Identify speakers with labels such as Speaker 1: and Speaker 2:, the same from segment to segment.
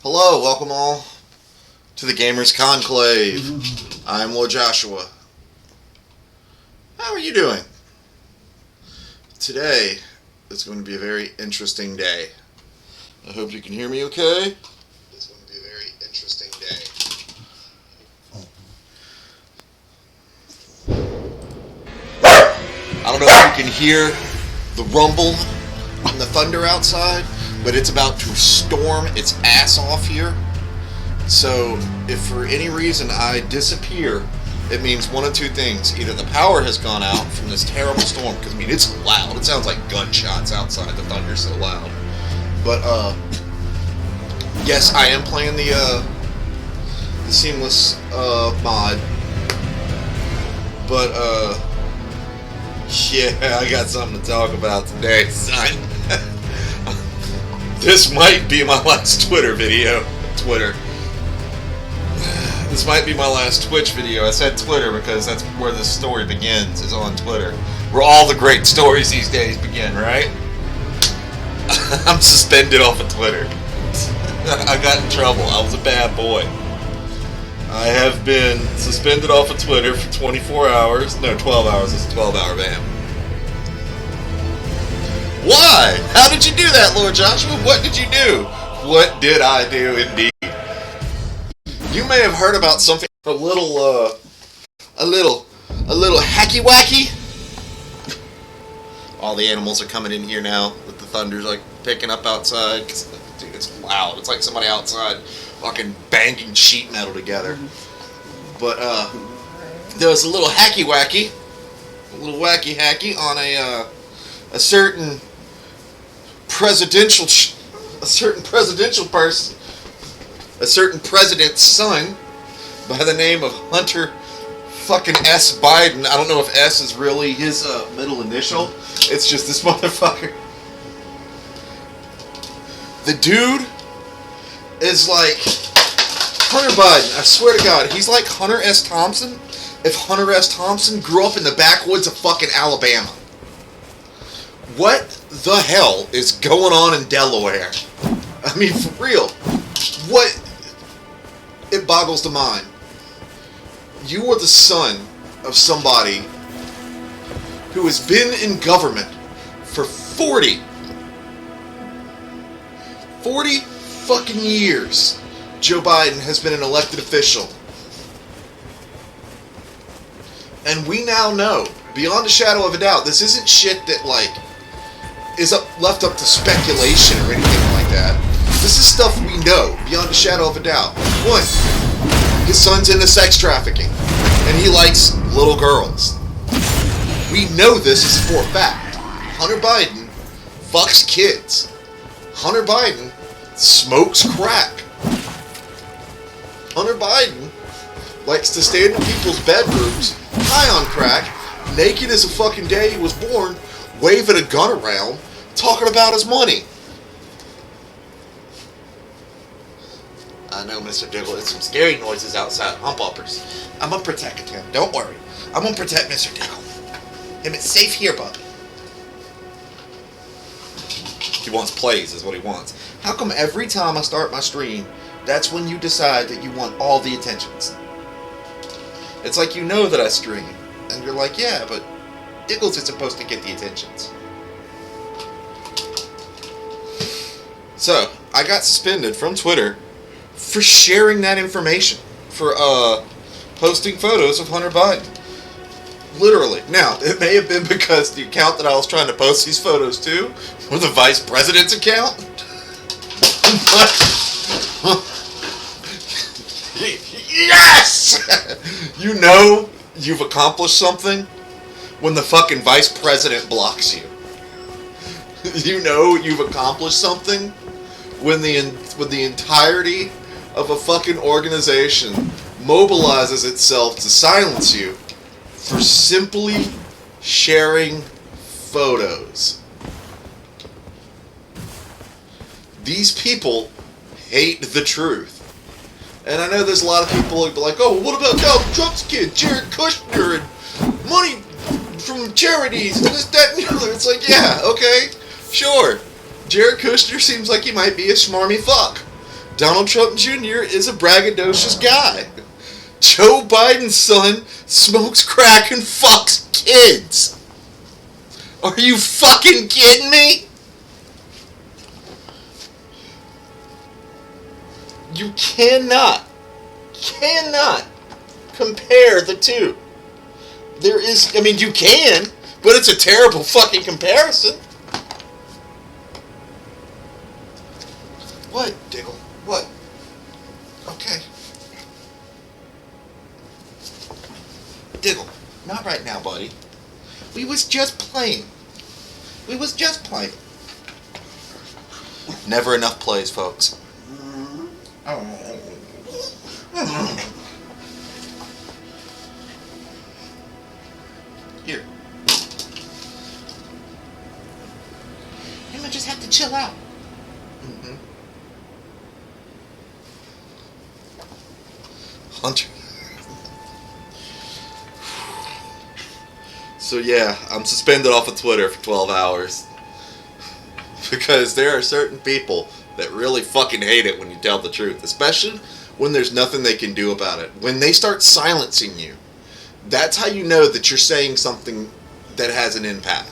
Speaker 1: Hello, welcome all to the Gamers Conclave. I'm Lord Joshua. How are you doing? Today is going to be a very interesting day. I hope you can hear me okay. It's going to be a very interesting day. I don't know if you can hear the rumble and the thunder outside, but it's about to storm its ass off here. So if for any reason I disappear, it means one of two things. Either the power has gone out from this terrible storm, because I mean it's loud. It sounds like gunshots outside. The thunder's so loud. But yes, I am playing the seamless mod. But yeah, I got something to talk about today, son. This might be my last Twitter video. This might be my last Twitch video. I said Twitter because that's where this story begins, is on Twitter. Where all the great stories these days begin, right? I'm suspended off of Twitter. I got in trouble. I was a bad boy. I have been suspended off of Twitter for 24 hours. No, 12 hours. It's a 12-hour ban. Why? How did you do that, Lord Joshua? What did you do? What did I do, indeed? You may have heard about something a little hacky-wacky. All the animals are coming in here now with the thunder's like picking up outside. Dude, it's loud. It's like somebody outside fucking banging sheet metal together. But there was a little hacky-wacky, on a certain presidential person, a certain president's son by the name of Hunter fucking S. Biden. I don't know if S is really his middle initial. It's just this motherfucker. The dude is like Hunter Biden. I swear to God, he's like Hunter S. Thompson if Hunter S. Thompson grew up in the backwoods of fucking Alabama. What the hell is going on in Delaware? I mean, for real. What? It boggles the mind. You are the son of somebody who has been in government for 40 fucking years. Joe Biden has been an elected official. And we now know, beyond a shadow of a doubt, this isn't shit that, like, is left up to speculation or anything like that. This is stuff we know, beyond a shadow of a doubt. One, his son's into sex trafficking, and he likes little girls. We know this is for a fact. Hunter Biden fucks kids. Hunter Biden smokes crack. Hunter Biden likes to stand in people's bedrooms, high on crack, naked as a fucking day he was born, waving a gun around, talking about his money. I know, Mr. Diggle, there's some scary noises outside. Hump uppers. I'm gonna protect him. Don't worry. I'm gonna protect Mr. Diggle. Him, it's safe here, bub. He wants plays, is what he wants. How come every time I start my stream, that's when you decide that you want all the attentions? It's like you know that I stream, and you're like, yeah, but Diggles is supposed to get the attentions. So, I got suspended from Twitter for sharing that information, for posting photos of Hunter Biden. Literally. Now, it may have been because the account that I was trying to post these photos to was the vice president's account. Yes! You know you've accomplished something when the fucking vice president blocks you. You know you've accomplished something when the entirety of a fucking organization mobilizes itself to silence you for simply sharing photos. These people hate the truth. And I know there's a lot of people who be like, oh, well, what about Donald Trump's kid, Jared Kushner, and money from charities, and this, that, and the other. It's like, yeah, okay, sure. Jared Kushner seems like he might be a smarmy fuck. Donald Trump Jr. is a braggadocious guy. Joe Biden's son smokes crack and fucks kids. Are you fucking kidding me? You cannot compare the two. There is, I mean, you can, but it's a terrible fucking comparison. What, Diggle? What? Okay. Diggle, not right now, buddy. We was just playing. Never enough plays, folks. Here. You might just have to chill out. Mm-hmm. Hunter. So yeah, I'm suspended off of Twitter for 12 hours. Because there are certain people that really fucking hate it when you tell the truth. Especially when there's nothing they can do about it. When they start silencing you, that's how you know that you're saying something that has an impact.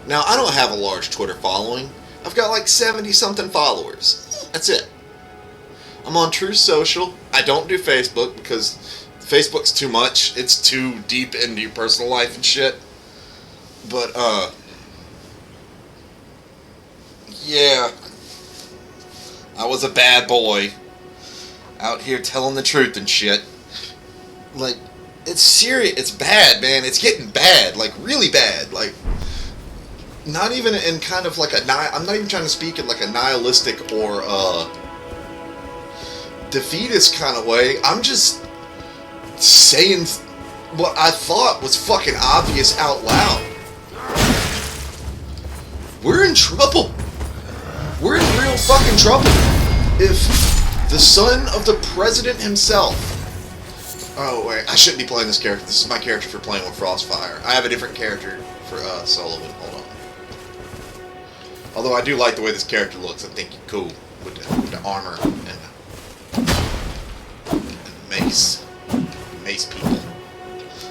Speaker 1: Now, I don't have a large Twitter following. I've got like 70-something followers. That's it. I'm on True Social. I don't do Facebook because Facebook's too much. It's too deep into your personal life and shit. But, yeah. I was a bad boy. Out here telling the truth and shit. Like, it's serious. It's bad, man. It's getting bad. Like, really bad. Like, not even in kind of like a... I'm not even trying to speak in like a nihilistic or, defeatist kind of way. I'm just saying what I thought was fucking obvious out loud. We're in trouble. We're in real fucking trouble. If the son of the president himself... Oh, wait. I shouldn't be playing this character. This is my character for playing with Frostfire. I have a different character for Sullivan. Hold on. Although I do like the way this character looks. I think he's cool with the armor and the mace. Mace people.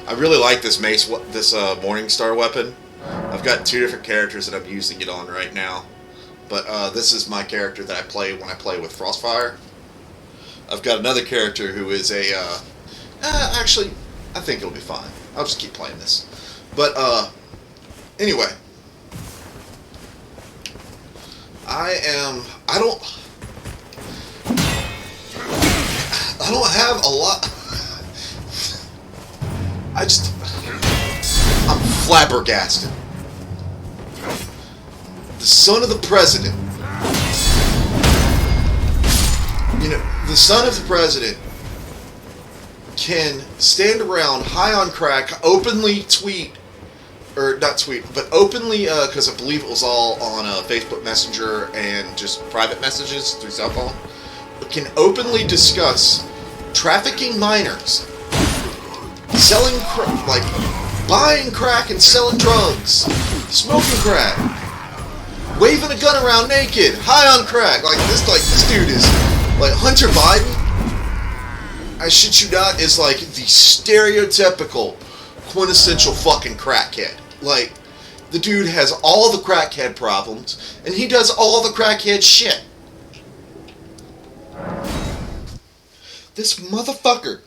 Speaker 1: I really like this mace, this Morningstar weapon. I've got two different characters that I'm using it on right now. But this is my character that I play when I play with Frostfire. I've got another character who is a... actually, I think it'll be fine. I'll just keep playing this. But, anyway. I don't have a lot... I'm flabbergasted. The son of the president. You know, the son of the president can stand around high on crack, openly tweet, or not tweet, but openly, because I believe it was all on Facebook Messenger and just private messages through cell phone, can openly discuss trafficking minors, selling buying crack and selling drugs, smoking crack, waving a gun around naked, high on crack. This dude is like Hunter Biden. I shit you not, is like the stereotypical quintessential fucking crackhead. Like, the dude has all the crackhead problems, and he does all the crackhead shit. This motherfucker.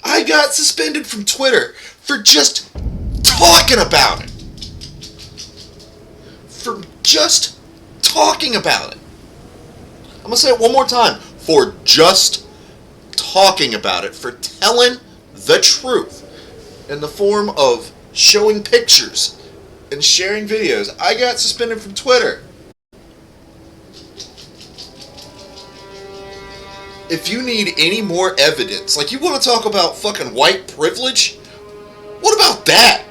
Speaker 1: I got suspended from Twitter for just talking about it. For just talking about it. I'm going to say it one more time. For just talking about it. For telling the truth. In the form of showing pictures and sharing videos. I got suspended from Twitter. If you need any more evidence, like you want to talk about fucking white privilege, what about that?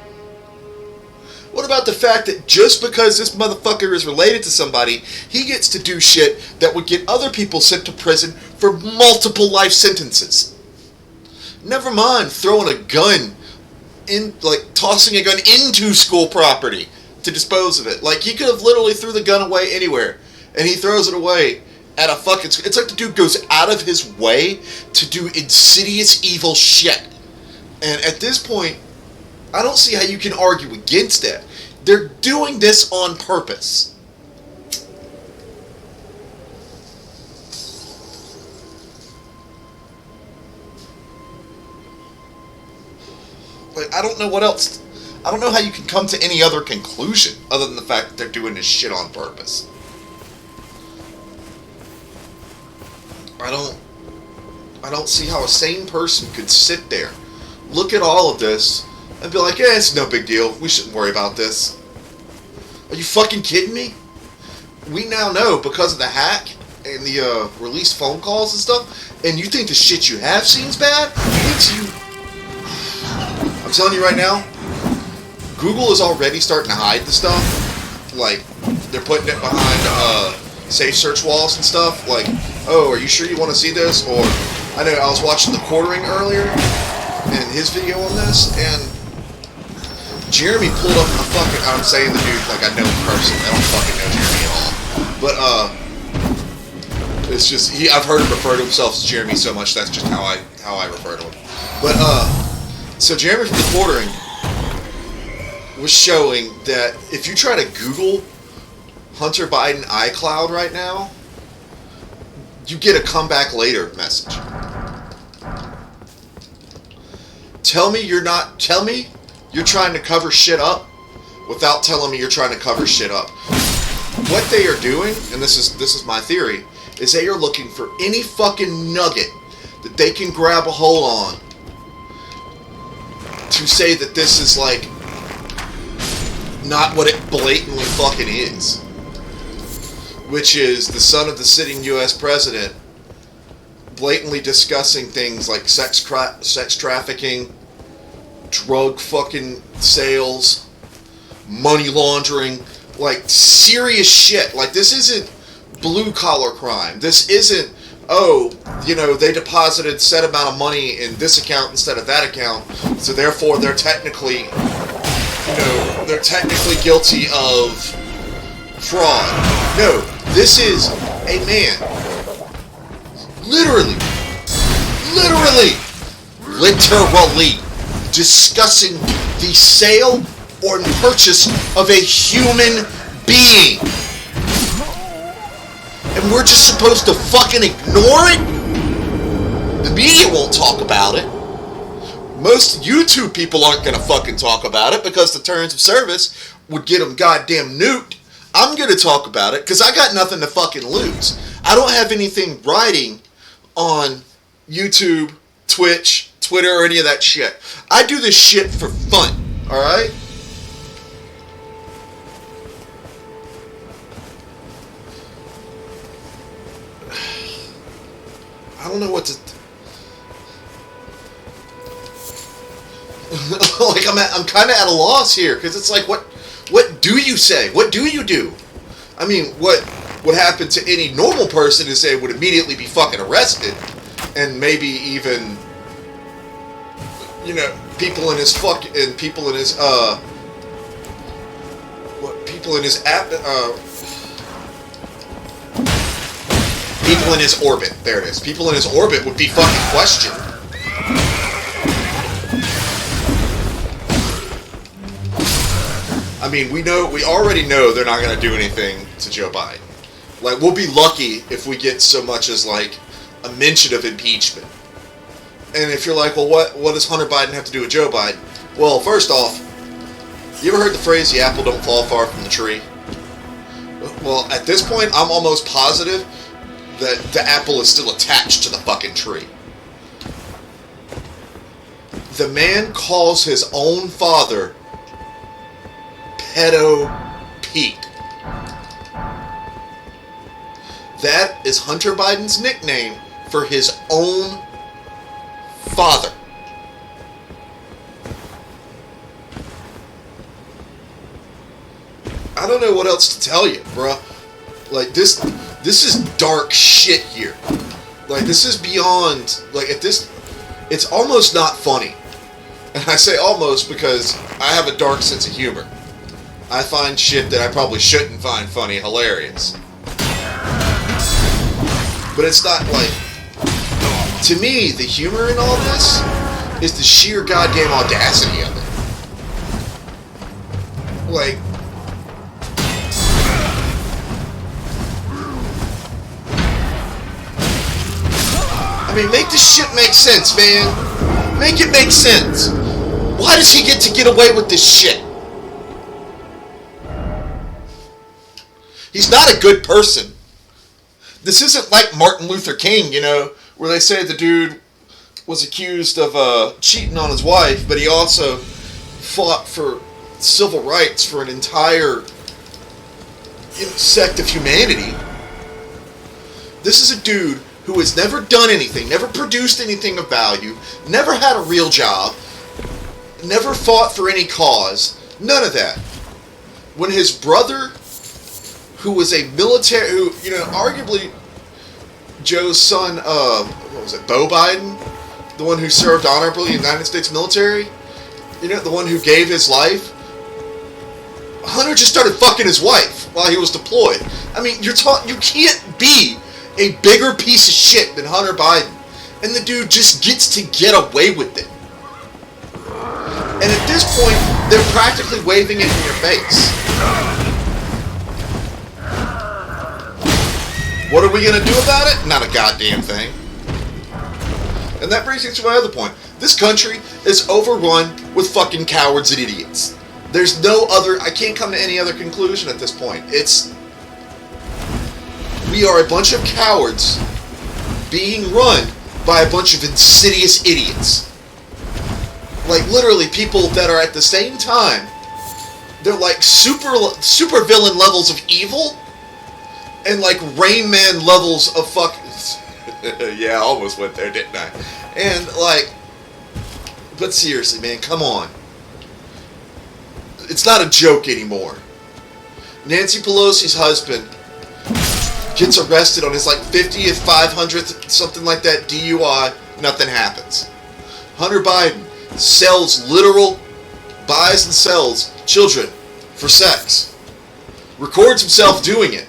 Speaker 1: What about the fact that just because this motherfucker is related to somebody, he gets to do shit that would get other people sent to prison for multiple life sentences? Never mind throwing a gun in, like tossing a gun into school property to dispose of it. Like he could have literally threw the gun away anywhere, and he throws it away at a fucking... It's like the dude goes out of his way to do insidious, evil shit. And at this point, I don't see how you can argue against that. They're doing this on purpose. Like, I don't know what else... I don't know how you can come to any other conclusion other than the fact that they're doing this shit on purpose. I don't see how a sane person could sit there, look at all of this, and be like, yeah, it's no big deal. We shouldn't worry about this. Are you fucking kidding me? We now know because of the hack and the released phone calls and stuff, and you think the shit you have seen is bad? I'm telling you right now, Google is already starting to hide the stuff. Like, they're putting it behind safe search walls and stuff. Like, oh, are you sure you want to see this? Or, I know I was watching The Quartering earlier, and his video on this, and Jeremy pulled up a fucking... I'm saying the dude like I know him personally. I don't fucking know Jeremy at all. But, it's just... I've heard him refer to himself as Jeremy so much, that's just how I refer to him. But, so Jeremy from The Quartering was showing that if you try to Google Hunter Biden iCloud right now, you get a come back later message. Tell me you're trying to cover shit up without telling me you're trying to cover shit up. What they are doing, and this is my theory, is they are looking for any fucking nugget that they can grab a hold on to say that this is like not what it blatantly fucking is, which is the son of the sitting U.S. president blatantly discussing things like sex trafficking, drug fucking sales, money laundering, like serious shit. Like, this isn't blue collar crime. This isn't, oh, you know, they deposited set amount of money in this account instead of that account, so therefore they're technically, you know, they're technically guilty of fraud. No, this is a man literally discussing the sale or purchase of a human being. And we're just supposed to fucking ignore it? The media won't talk about it. Most YouTube people aren't going to fucking talk about it because the terms of service would get them goddamn nuked. I'm going to talk about it because I got nothing to fucking lose. I don't have anything writing on YouTube, Twitch, Twitter, or any of that shit. I do this shit for fun, alright? I don't know what to... like, I'm kind of at a loss here, because it's like, what do you say? What do you do? I mean, what would happen to any normal person is they would immediately be fucking arrested, and maybe even, you know, people in his orbit. There it is. People in his orbit would be fucking questioned. I mean, we already know they're not going to do anything to Joe Biden. Like, we'll be lucky if we get so much as, like, a mention of impeachment. And if you're like, well, what does Hunter Biden have to do with Joe Biden? Well, first off, you ever heard the phrase, the apple don't fall far from the tree? Well, at this point, I'm almost positive that the apple is still attached to the fucking tree. The man calls his own father Pedo Pete. That is Hunter Biden's nickname for his own father. I don't know what else to tell you, bruh. Like, this is dark shit here. Like, this is beyond, like, it's almost not funny. And I say almost because I have a dark sense of humor. I find shit that I probably shouldn't find funny hilarious. But it's not like... To me, the humor in all this is the sheer goddamn audacity of it. Like... I mean, make this shit make sense, man. Make it make sense. Why does he get away with this shit? He's not a good person. This isn't like Martin Luther King, you know, where they say the dude was accused of cheating on his wife, but he also fought for civil rights for an entire sect of humanity. This is a dude who has never done anything, never produced anything of value, never had a real job, never fought for any cause, none of that. When his brother, who was a military, who, you know, arguably Joe's son, what was it, Beau Biden? The one who served honorably in the United States military? You know, the one who gave his life? Hunter just started fucking his wife while he was deployed. I mean, you can't be a bigger piece of shit than Hunter Biden. And the dude just gets to get away with it. And at this point, they're practically waving it in your face. What are we going to do about it? Not a goddamn thing. And that brings me to my other point. This country is overrun with fucking cowards and idiots. There's no other... I can't come to any other conclusion at this point. We are a bunch of cowards being run by a bunch of insidious idiots. Like, literally, people that are at the same time, they're like super villain levels of evil, and like Rain Man levels of fuck... Yeah, I almost went there, didn't I? And like... But seriously, man, come on. It's not a joke anymore. Nancy Pelosi's husband gets arrested on his like 50th, 500th, something like that, DUI. Nothing happens. Hunter Biden buys and sells children for sex. Records himself doing it.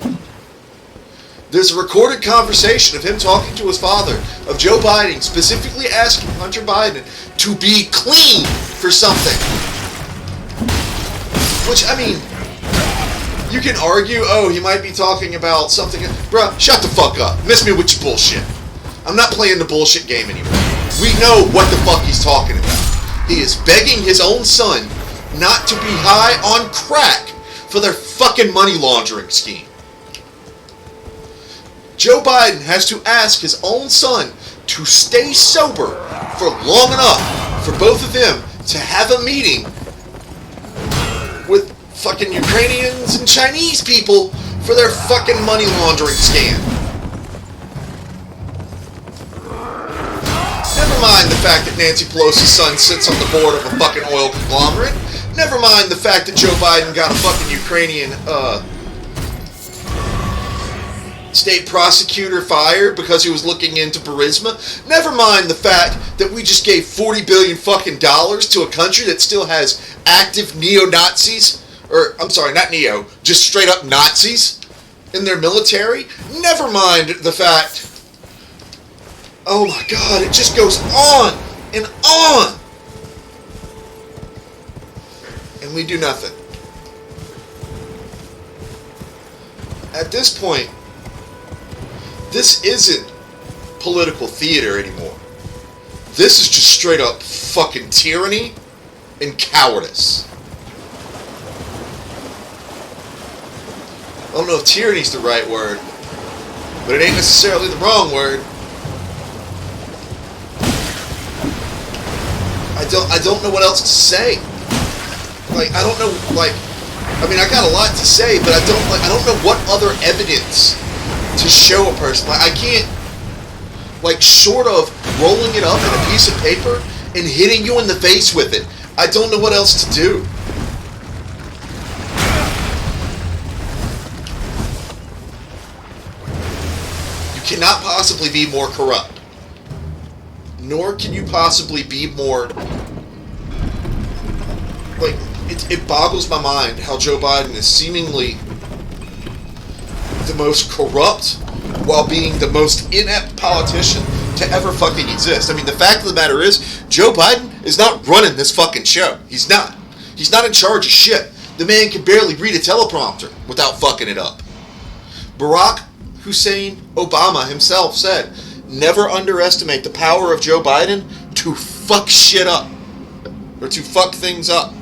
Speaker 1: There's a recorded conversation of him talking to his father, of Joe Biden specifically asking Hunter Biden to be clean for something. Which, I mean, you can argue, oh, he might be talking about something. Bruh, shut the fuck up. Miss me with your bullshit. I'm not playing the bullshit game anymore. We know what the fuck he's talking about. He is begging his own son not to be high on crack for their fucking money laundering scheme. Joe Biden has to ask his own son to stay sober for long enough for both of them to have a meeting with fucking Ukrainians and Chinese people for their fucking money laundering scam. Never mind the fact that Nancy Pelosi's son sits on the board of a fucking oil conglomerate. Never mind the fact that Joe Biden got a fucking Ukrainian, state prosecutor fired because he was looking into Burisma. Never mind the fact that we just gave $40 billion fucking dollars to a country that still has active neo-Nazis, or, I'm sorry, not neo, just straight up Nazis in their military. Never mind the fact, oh my god, it just goes on and on. And we do nothing. At this point, this isn't political theater anymore. This is just straight up fucking tyranny and cowardice. I don't know if tyranny's the right word, but it ain't necessarily the wrong word. I don't know what else to say. Like, I don't know, like, I mean, I got a lot to say, but I don't know what other evidence to show a person. Like, I can't, like, short of rolling it up in a piece of paper and hitting you in the face with it, I don't know what else to do. You cannot possibly be more corrupt. Nor can you possibly be more, like, it boggles my mind how Joe Biden is seemingly the most corrupt, while being the most inept politician to ever fucking exist. I mean, the fact of the matter is, Joe Biden is not running this fucking show. He's not. He's not in charge of shit. The man can barely read a teleprompter without fucking it up. Barack Hussein Obama himself said, never underestimate the power of Joe Biden to fuck shit up. Or to fuck things up.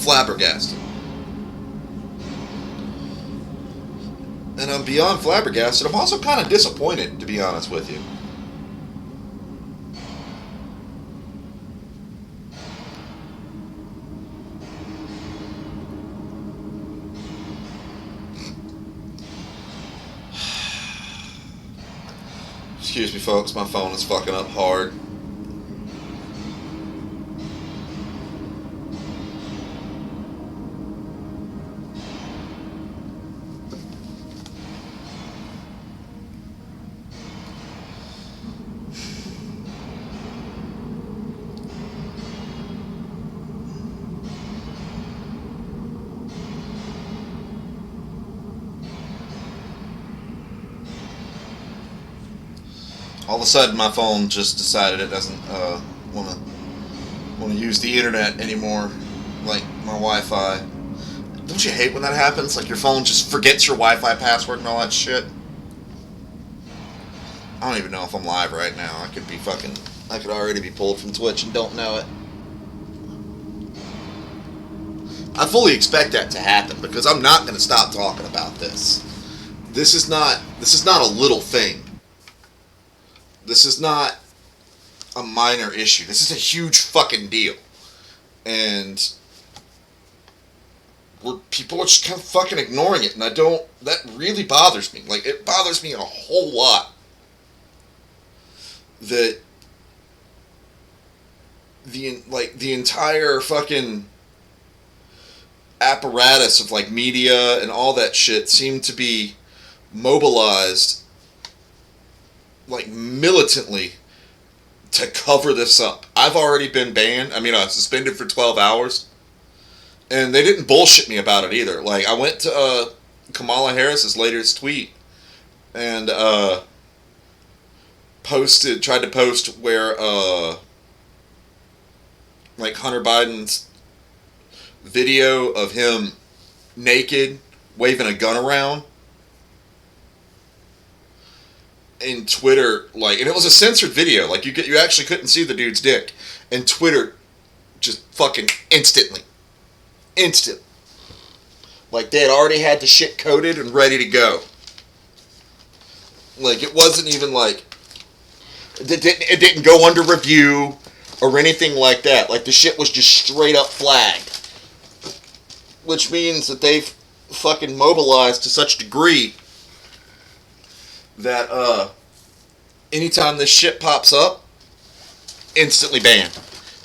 Speaker 1: Flabbergasted. And I'm beyond flabbergasted. I'm also kind of disappointed, to be honest with you. Excuse me, folks. My phone is fucking up hard. All of a sudden, my phone just decided it doesn't want to use the internet anymore, like my Wi-Fi. Don't you hate when that happens? Like your phone just forgets your Wi-Fi password and all that shit. I don't even know if I'm live right now. I could already be pulled from Twitch and don't know it. I fully expect that to happen because I'm not going to stop talking about this. This is not a little thing. This is not a minor issue. This is a huge fucking deal. And people are just kind of fucking ignoring it. And that really bothers me. Like, it bothers me a whole lot. That the entire fucking apparatus of, like, media and all that shit seem to be mobilized like militantly to cover this up. I've already been banned. I mean, suspended for 12 hours. And they didn't bullshit me about it either. Like, I went to Kamala Harris's latest tweet and tried to post where like Hunter Biden's video of him naked waving a gun around. In Twitter, like, and it was a censored video, like you actually couldn't see the dude's dick, and Twitter just fucking instantly, like they had already had the shit coded and ready to go. Like it wasn't even like it didn't go under review or anything like that. Like the shit was just straight up flagged, which means that they've fucking mobilized to such a degree that anytime this shit pops up, instantly banned,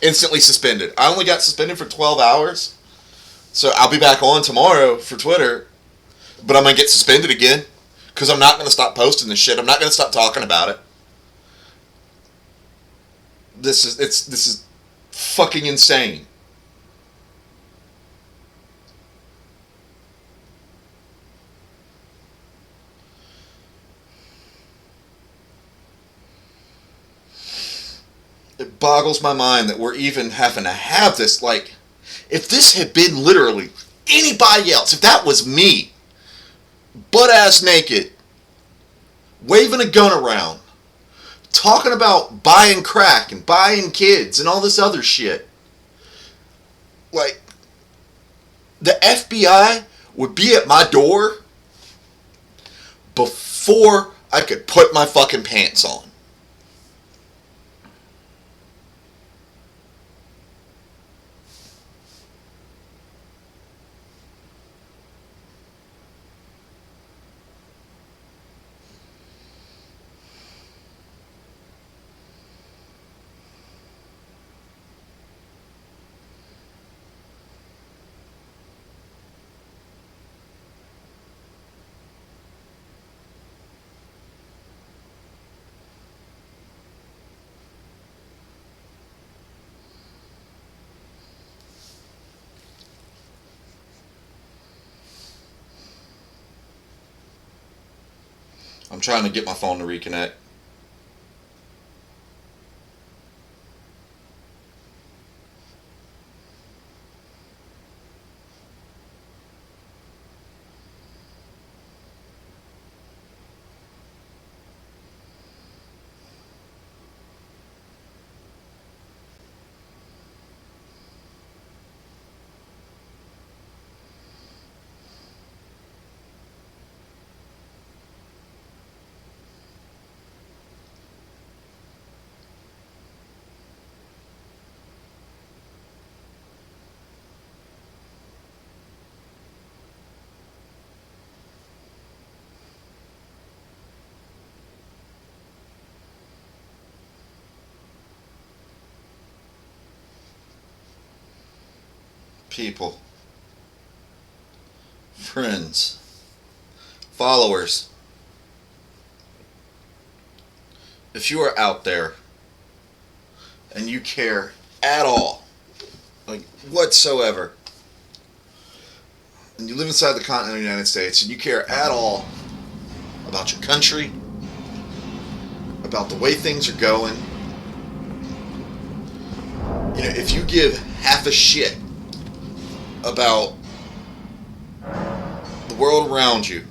Speaker 1: instantly suspended. I only got suspended for 12 hours, so I'll be back on tomorrow for Twitter, but I'm gonna get suspended again because I'm not gonna stop posting this shit. I'm not gonna stop talking about it. This is fucking insane. It boggles my mind that we're even having to have this. Like, if this had been literally anybody else, if that was me, butt-ass naked, waving a gun around, talking about buying crack and buying kids and all this other shit, like, the FBI would be at my door before I could put my fucking pants on. I'm trying to get my phone to reconnect. People, friends, followers, if you are out there and you care at all, like whatsoever, and you live inside the continent of the United States and you care at all about your country, about the way things are going, you know, if you give half a shit about the world around you,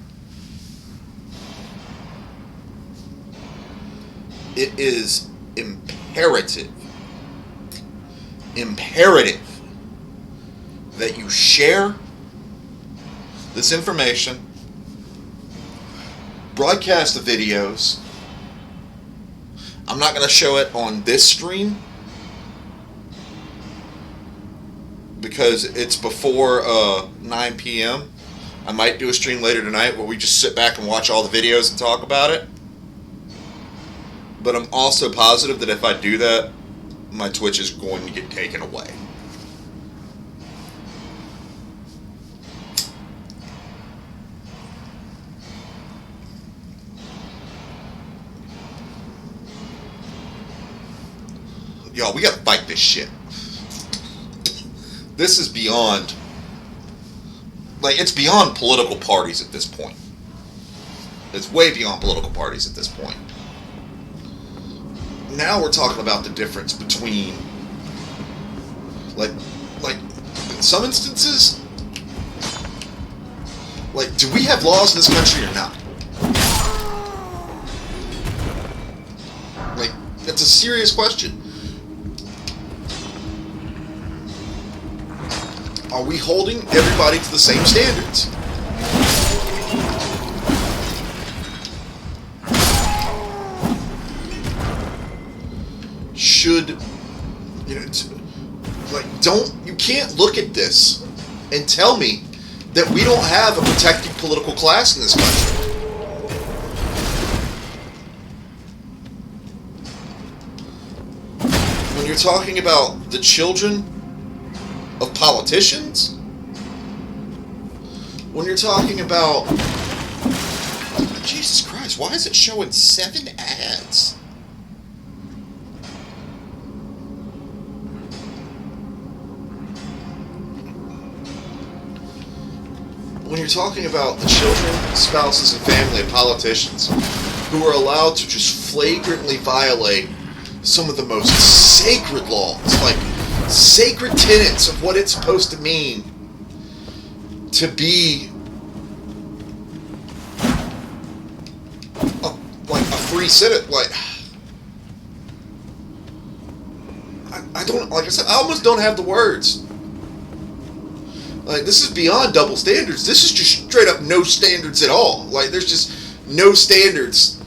Speaker 1: it is imperative that you share this information, broadcast the videos. I'm not going to show it on this stream because it's before 9 p.m. I might do a stream later tonight where we just sit back and watch all the videos and talk about it. But I'm also positive that if I do that, my Twitch is going to get taken away. Y'all, we gotta fight this shit. This is beyond, like, it's beyond political parties at this point. It's way beyond political parties at this point. Now we're talking about the difference between, like in some instances, like, do we have laws in this country or not? Like, that's a serious question. Are we holding everybody to the same standards? Should, you know, like, you can't look at this and tell me that we don't have a protected political class in this country. When you're talking about the children of politicians, when you're talking about, Jesus Christ, why is it showing 7 ads? When you're talking about the children, spouses, and family of politicians who are allowed to just flagrantly violate some of the most sacred laws, like sacred tenets of what it's supposed to mean to be a free citizen. Like, I don't, like I said, I almost don't have the words. Like, this is beyond double standards. This is just straight up no standards at all. Like, there's just no standards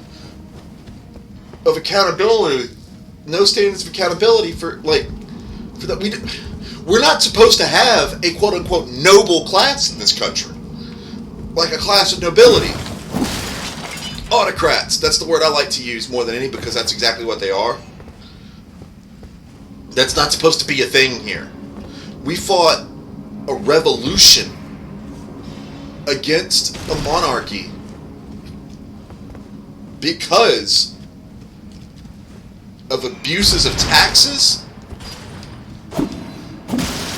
Speaker 1: of accountability. No standards of accountability for that. We're not supposed to have a quote-unquote noble class in this country. Like a class of nobility. Autocrats. That's the word I like to use more than any, because that's exactly what they are. That's not supposed to be a thing here. We fought a revolution against a monarchy because of abuses of taxes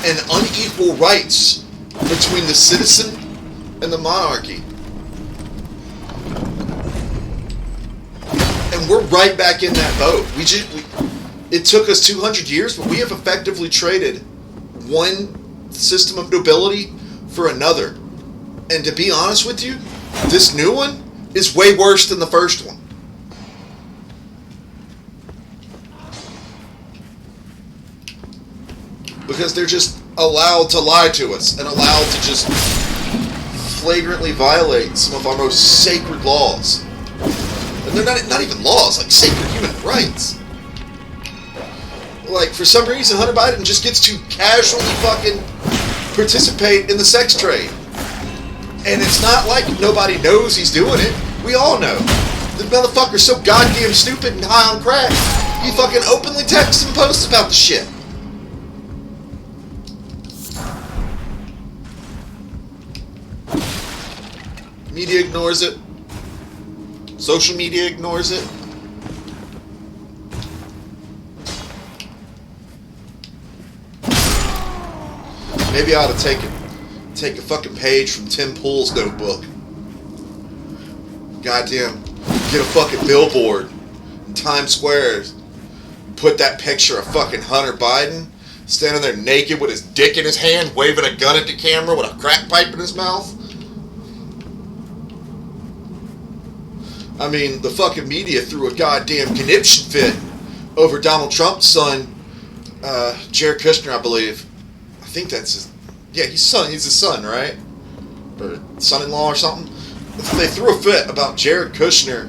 Speaker 1: and unequal rights between the citizen and the monarchy. And we're right back in that boat. It took us 200 years, but we have effectively traded one system of nobility for another. And to be honest with you, this new one is way worse than the first one. Because they're just allowed to lie to us and allowed to just flagrantly violate some of our most sacred laws. And they're not even laws, like sacred human rights. Like, for some reason, Hunter Biden just gets to casually fucking participate in the sex trade. And it's not like nobody knows he's doing it. We all know. The motherfucker's so goddamn stupid and high on crack, he fucking openly texts and posts about the shit. Media ignores it. Social media ignores it. Maybe I ought to take a fucking page from Tim Pool's notebook. Goddamn, get a fucking billboard in Times Square. Put that picture of fucking Hunter Biden standing there naked with his dick in his hand, waving a gun at the camera with a crack pipe in his mouth. I mean, the fucking media threw a goddamn conniption fit over Donald Trump's son, Jared Kushner, I believe. I think that's his... Yeah, he's his son, right? Or son-in-law or something. They threw a fit about Jared Kushner,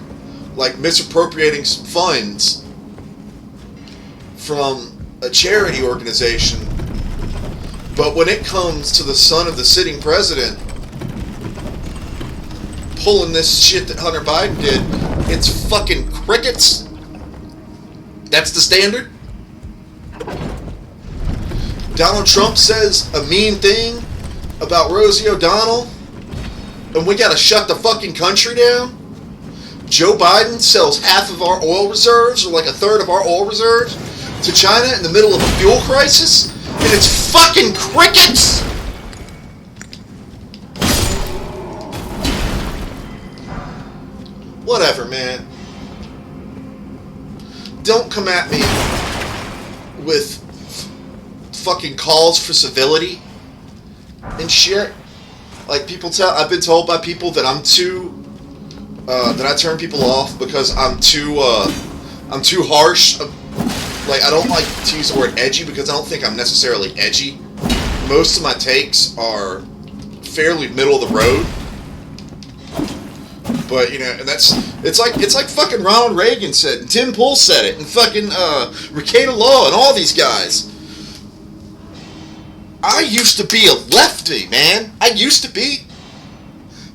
Speaker 1: like, misappropriating some funds from a charity organization. But when it comes to the son of the sitting president pulling this shit that Hunter Biden did, it's fucking crickets. That's the standard. Donald Trump says a mean thing about Rosie O'Donnell, and we gotta shut the fucking country down. Joe Biden sells half of our oil reserves, or like a third of our oil reserves, to China in the middle of a fuel crisis, and it's fucking crickets. Whatever, man. Don't come at me with fucking calls for civility and shit. Like, I've been told by people that I'm too, that I turn people off because I'm too harsh. Like, I don't like to use the word edgy because I don't think I'm necessarily edgy. Most of my takes are fairly middle of the road. But, you know, and it's like fucking Ronald Reagan said, and Tim Pool said it, and fucking Rekieta Law and all these guys. I used to be a lefty, man. I used to be.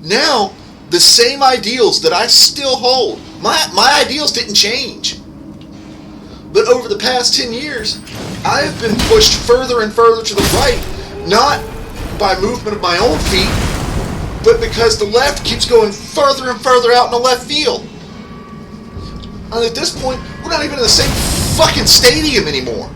Speaker 1: Now, the same ideals that I still hold, my ideals didn't change. But over the past 10 years, I have been pushed further and further to the right, not by movement of my own feet, but because the left keeps going further and further out in the left field. And at this point, we're not even in the same fucking stadium anymore.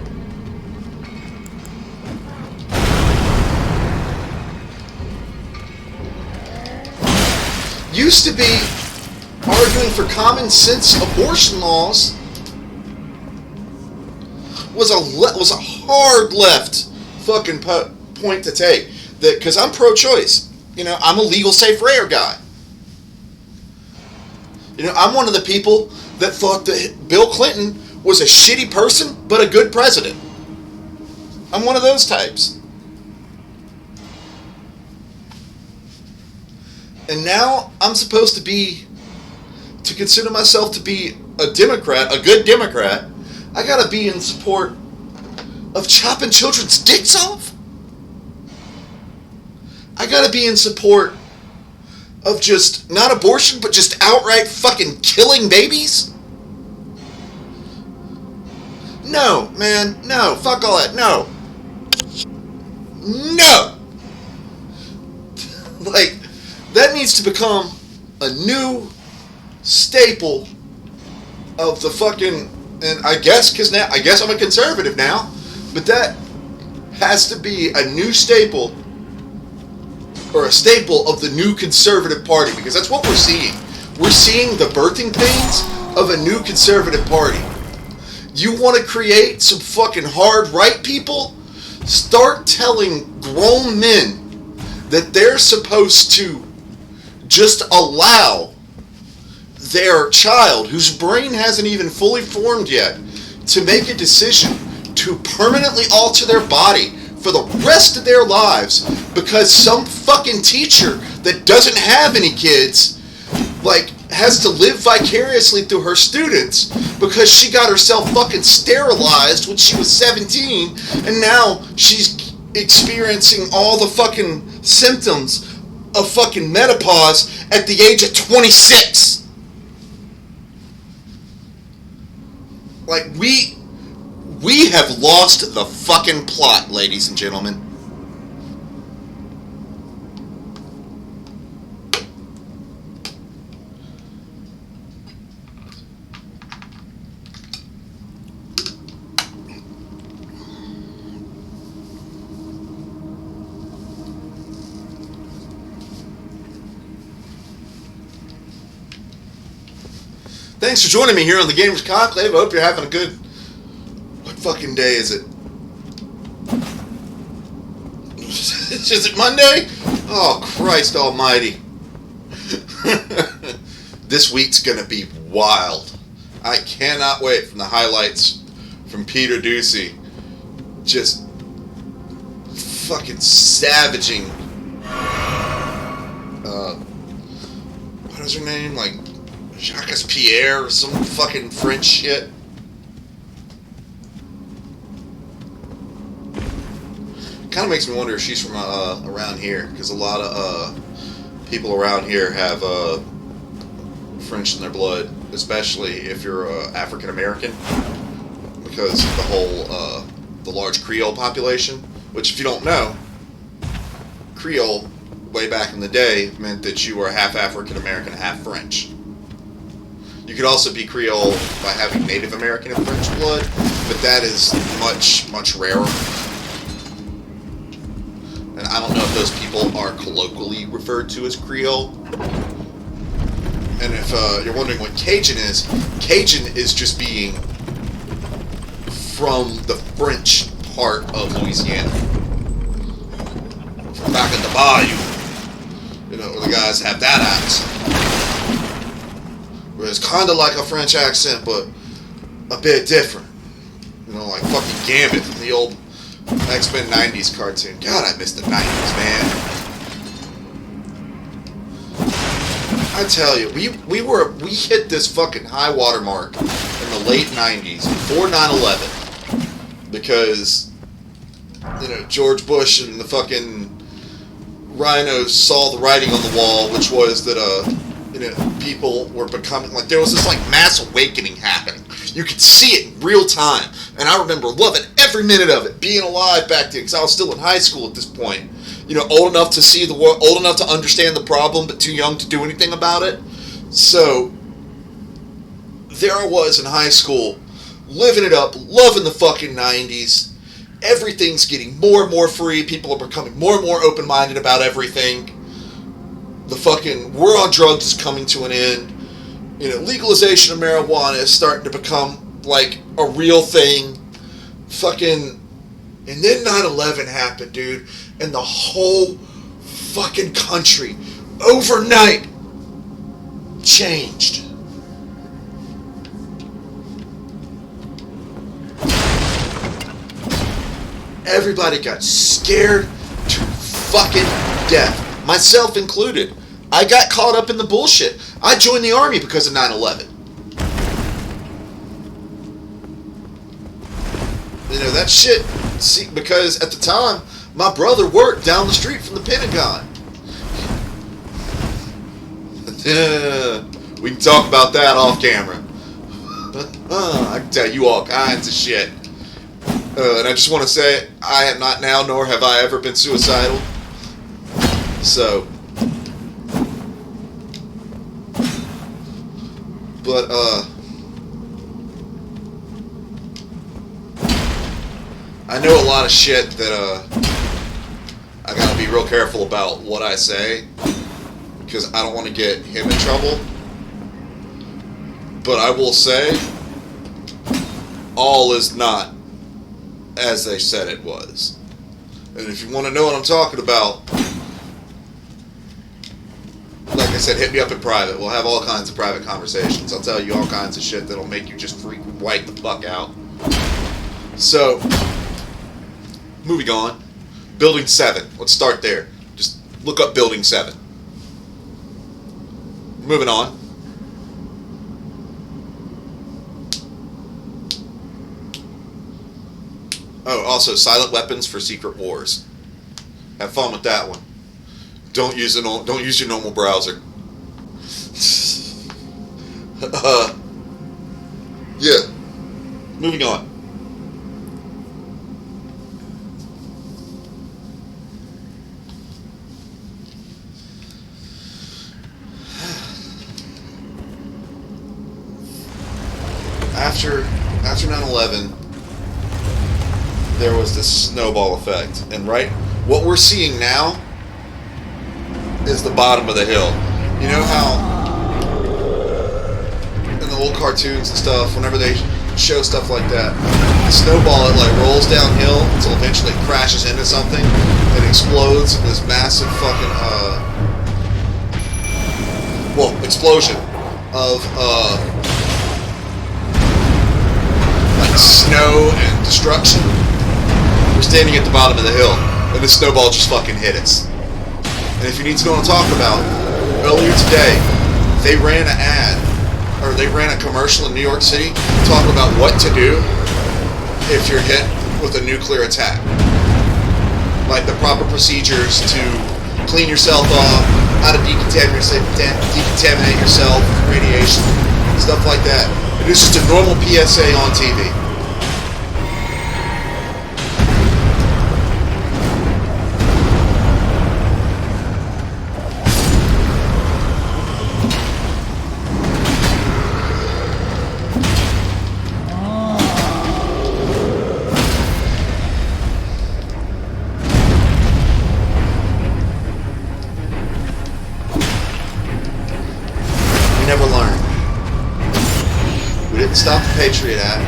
Speaker 1: Used to be arguing for common sense abortion laws was a hard left fucking point to take. That because I'm pro-choice. You know, I'm a legal safe rare guy. You know, I'm one of the people that thought that Bill Clinton was a shitty person, but a good president. I'm one of those types. And now I'm supposed to consider myself to be a Democrat, a good Democrat. I gotta be in support of chopping children's dicks off? I gotta be in support of just, not abortion, but just outright fucking killing babies? No, man, no, fuck all that, no. No! Like, that needs to become a new staple of the fucking, and I guess I'm a conservative now, but that has to be a new staple, or a staple of the new conservative party, because that's what we're seeing. We're seeing the birthing pains of a new conservative party. You want to create some fucking hard right people? Start telling grown men that they're supposed to just allow their child, whose brain hasn't even fully formed yet, to make a decision to permanently alter their body for the rest of their lives because some fucking teacher that doesn't have any kids, like, has to live vicariously through her students because she got herself fucking sterilized when she was 17 and now she's experiencing all the fucking symptoms of fucking menopause at the age of 26. Like, we have lost the fucking plot, ladies and gentlemen. Thanks for joining me here on the Gamers Conclave. I hope you're having a good... What fucking day is it? Is it Monday? Oh, Christ almighty. This week's gonna be wild. I cannot wait from the highlights from Peter Ducey. Just fucking savaging... what is her name? Like... Jacques Pierre or some fucking French shit. Kind of makes me wonder if she's from around here, because a lot of people around here have French in their blood, especially if you're African American, because of the whole the large Creole population. Which, if you don't know, Creole way back in the day meant that you were half African American, half French. You could also be Creole by having Native American and French blood, but that is much, much rarer. And I don't know if those people are colloquially referred to as Creole. And if you're wondering what Cajun is just being from the French part of Louisiana. From back in the bayou. You know, where the guys have that accent. Where it's kind of like a French accent, but a bit different. You know, like fucking Gambit from the old X-Men 90s cartoon. God, I miss the 90s, man. I tell you, we hit this fucking high water mark in the late 90s before 9/11 because, you know, George Bush and the fucking rhinos saw the writing on the wall, which was that you know, people were becoming, like, there was this, like, mass awakening happening. You could see it in real time. And I remember loving every minute of it, being alive back then, because I was still in high school at this point. You know, old enough to see the world, old enough to understand the problem, but too young to do anything about it. So, there I was in high school, living it up, loving the fucking 90s. Everything's getting more and more free. People are becoming more and more open-minded about everything. The fucking war on drugs is coming to an end. You know, legalization of marijuana is starting to become, like, a real thing. Fucking... And then 9/11 happened, dude. And the whole fucking country, overnight, changed. Everybody got scared to fucking death. Myself included. I got caught up in the bullshit. I joined the army because of 9/11. You know, that shit, see, because at the time, my brother worked down the street from the Pentagon. We can talk about that off camera. I can tell you all kinds of shit. And I just want to say, I am not now, nor have I ever been suicidal. So, but, I know a lot of shit that, I gotta be real careful about what I say, because I don't want to get him in trouble. But I will say, all is not as they said it was. And if you want to know what I'm talking about, like I said, hit me up in private. We'll have all kinds of private conversations. I'll tell you all kinds of shit that'll make you just freak white the fuck out. So, moving on. Building 7. Let's start there. Just look up Building 7. Moving on. Oh, also, silent weapons for secret wars. Have fun with that one. Don't use your normal browser. Yeah. Moving on. After 9/11, there was this snowball effect, and what we're seeing now is the bottom of the hill. You know how in the old cartoons and stuff, whenever they show stuff like that, the snowball, it rolls downhill until eventually it crashes into something and explodes in this massive fucking explosion of snow and destruction. We're standing at the bottom of the hill, and the snowball just fucking hit us. And if you need to know what I'm talking about, earlier today, they ran a commercial in New York City talking about what to do if you're hit with a nuclear attack. Like the proper procedures to clean yourself off, how to decontaminate yourself, radiation, stuff like that. It was just a normal PSA on TV. We never learned. We didn't stop the Patriot Act.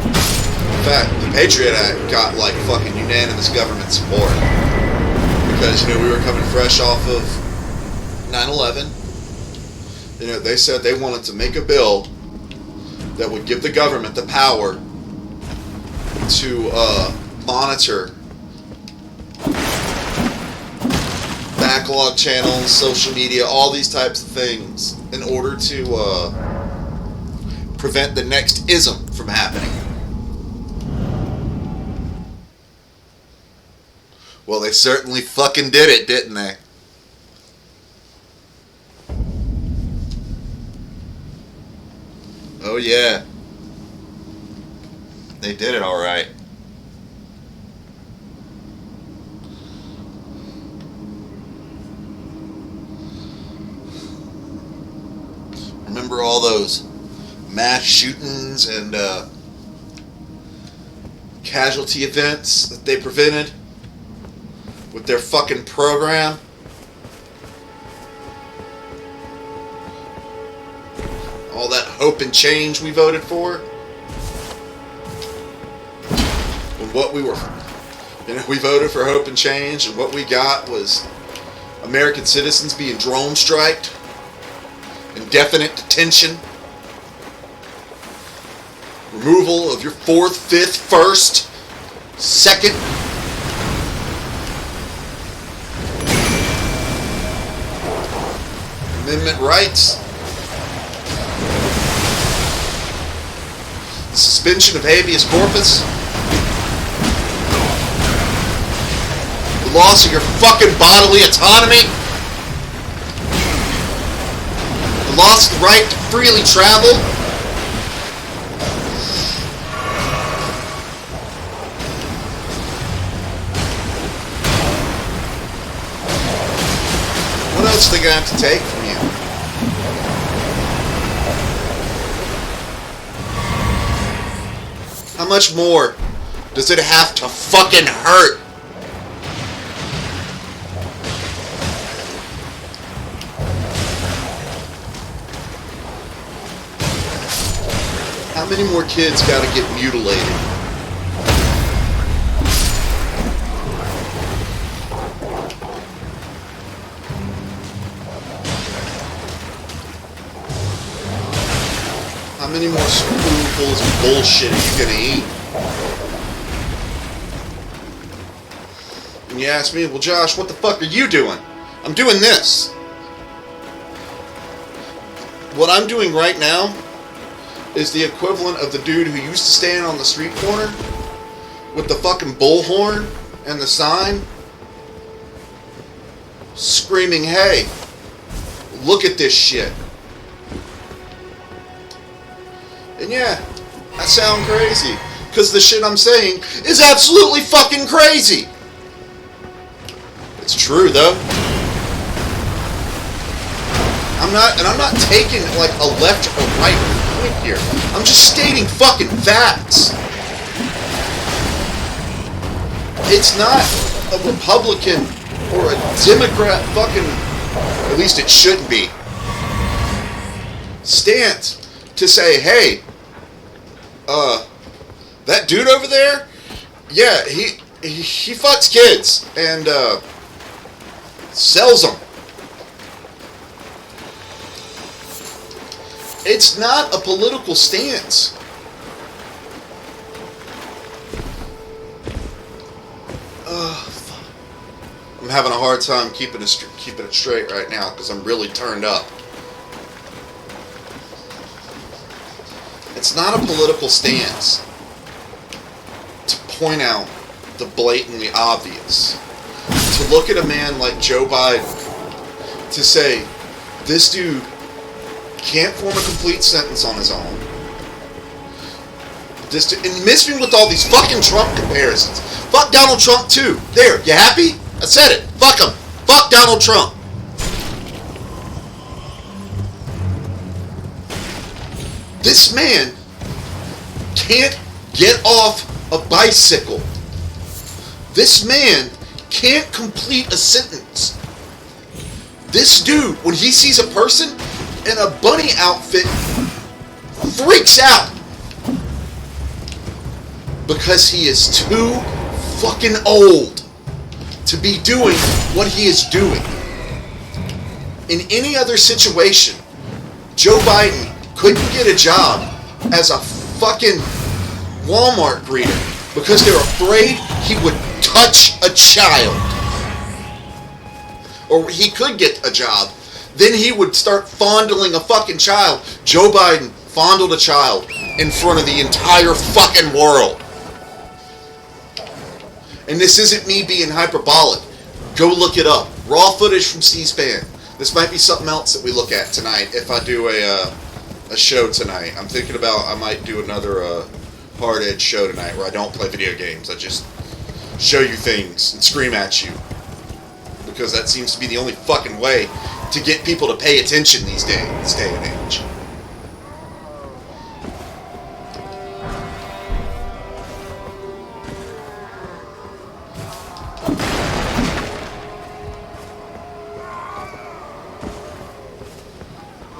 Speaker 1: In fact, the Patriot Act got fucking unanimous government support. Because, we were coming fresh off of 9/11. They said they wanted to make a bill that would give the government the power to monitor backlog channels, social media, all these types of things in order to prevent the next ism from happening. Well, they certainly fucking did it, didn't they? Oh yeah. They did it all right. Remember all those mass shootings and casualty events that they prevented with their fucking program? All that hope and change we voted for? When what we were, we voted for hope and change, and what we got was American citizens being drone striked, indefinite detention, removal of your 4th, 5th, 1st, 2nd, Amendment rights, suspension of habeas corpus, the loss of your fucking bodily autonomy, the loss of the right to freely travel, what else are they going to have to take from you? How much more does it have to fucking hurt? How many more kids gotta get mutilated? How many more spoonfuls of bullshit are you gonna eat? And you ask me, well, Josh, what the fuck are you doing? I'm doing this. What I'm doing right now is the equivalent of the dude who used to stand on the street corner with the fucking bullhorn and the sign screaming, hey, look at this shit. And yeah, I sound crazy, because the shit I'm saying is absolutely fucking crazy. It's true, though. I'm not taking like a left or right point here. I'm just stating fucking facts. It's not a Republican or a Democrat fucking, at least it shouldn't be, stance to say, hey, that dude over there, yeah, he fucks kids and sells them. It's not a political stance. I'm having a hard time keeping it straight right now because I'm really turned up. It's not a political stance to point out the blatantly obvious. To look at a man like Joe Biden to say, this dude can't form a complete sentence on his own. And miss me with all these fucking Trump comparisons. Fuck Donald Trump too. There, you happy? I said it. Fuck him. Fuck Donald Trump. This man can't get off a bicycle. This man can't complete a sentence. This dude, when he sees a person in a bunny outfit, freaks out. Because he is too fucking old to be doing what he is doing. In any other situation, Joe Biden couldn't get a job as a fucking Walmart greeter because they're afraid he would touch a child. Or he could get a job, then he would start fondling a fucking child. Joe Biden fondled a child in front of the entire fucking world. And this isn't me being hyperbolic. Go look it up. Raw footage from C-SPAN. This might be something else that we look at tonight if I do a show tonight. I'm thinking about I might do another hard edge show tonight where I don't play video games. I just show you things and scream at you. Because that seems to be the only fucking way to get people to pay attention these days, this day and age.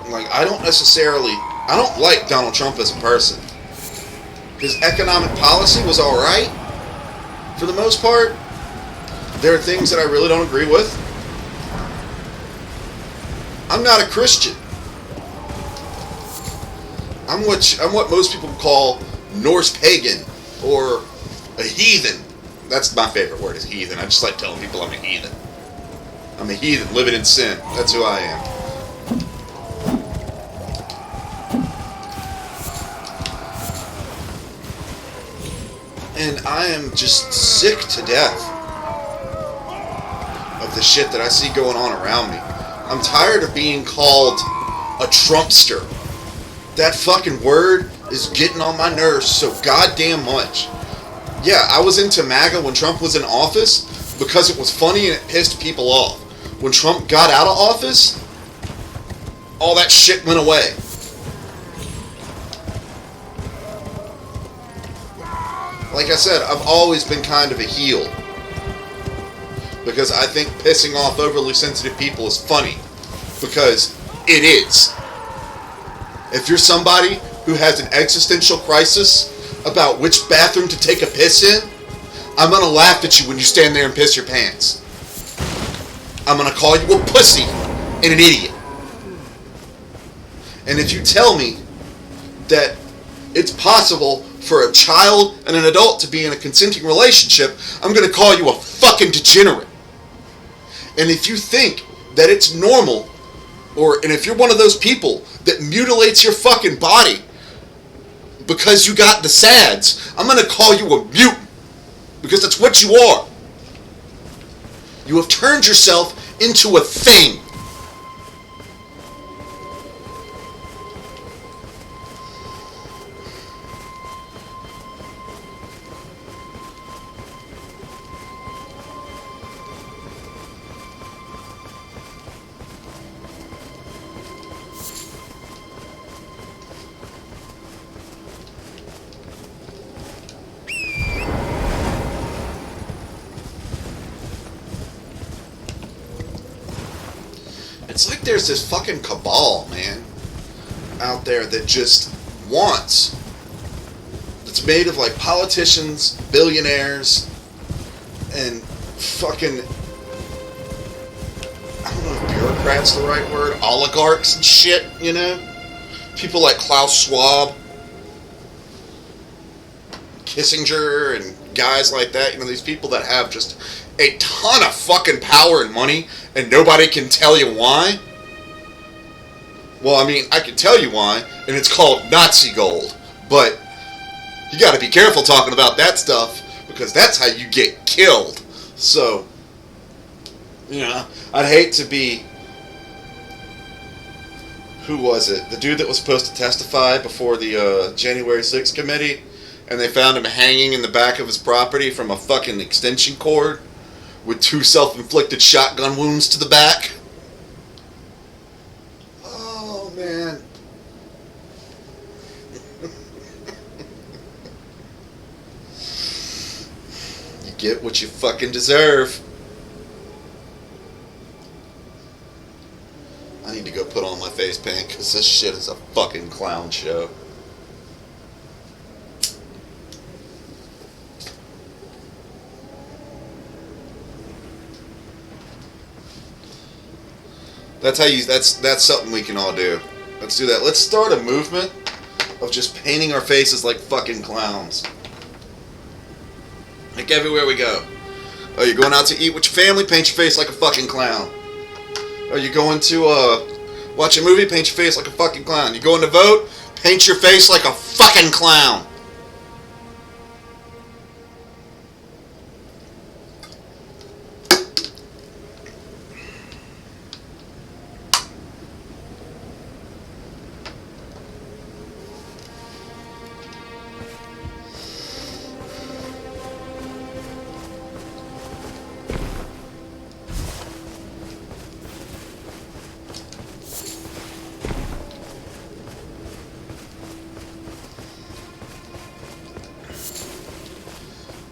Speaker 1: Like, I don't like Donald Trump as a person. His economic policy was alright, for the most part. There are things that I really don't agree with. I'm not a Christian. I'm what most people call Norse pagan, or a heathen. That's my favorite word, is heathen. I just like telling people I'm a heathen. I'm a heathen living in sin. That's who I am. And I am just sick to death of the shit that I see going on around me. I'm tired of being called a Trumpster. That fucking word is getting on my nerves so goddamn much. Yeah, I was into MAGA when Trump was in office because it was funny and it pissed people off. When Trump got out of office, all that shit went away. Like I said, I've always been kind of a heel. Because I think pissing off overly sensitive people is funny. Because it is. If you're somebody who has an existential crisis about which bathroom to take a piss in, I'm gonna laugh at you when you stand there and piss your pants. I'm gonna call you a pussy and an idiot. And if you tell me that it's possible for a child and an adult to be in a consenting relationship, I'm gonna call you a fucking degenerate. And if you think that it's normal, and if you're one of those people that mutilates your fucking body because you got the SADS, I'm gonna call you a mutant. Because that's what you are. You have turned yourself into a thing. It's like there's this fucking cabal, man, out there that just wants. It's made of like politicians, billionaires, and fucking, I don't know if bureaucrats the right word, oligarchs and shit, you know? People like Klaus Schwab, Kissinger, and guys like that, you know, these people that have just a ton of fucking power and money, and nobody can tell you why. Well, I mean, I can tell you why, and it's called Nazi gold. But you gotta be careful talking about that stuff, because that's how you get killed. So, you know, I'd hate to be... Who was it? The dude that was supposed to testify before the January 6th committee, and they found him hanging in the back of his property from a fucking extension cord with 2 self-inflicted shotgun wounds to the back. Oh, man. You get what you fucking deserve. I need to go put on my face paint because this shit is a fucking clown show. That's something we can all do. Let's do that. Let's start a movement of just painting our faces like fucking clowns. Like everywhere we go. Oh, you're going out to eat with your family? Paint your face like a fucking clown. Are you going to watch a movie? Paint your face like a fucking clown. You going to vote? Paint your face like a fucking clown.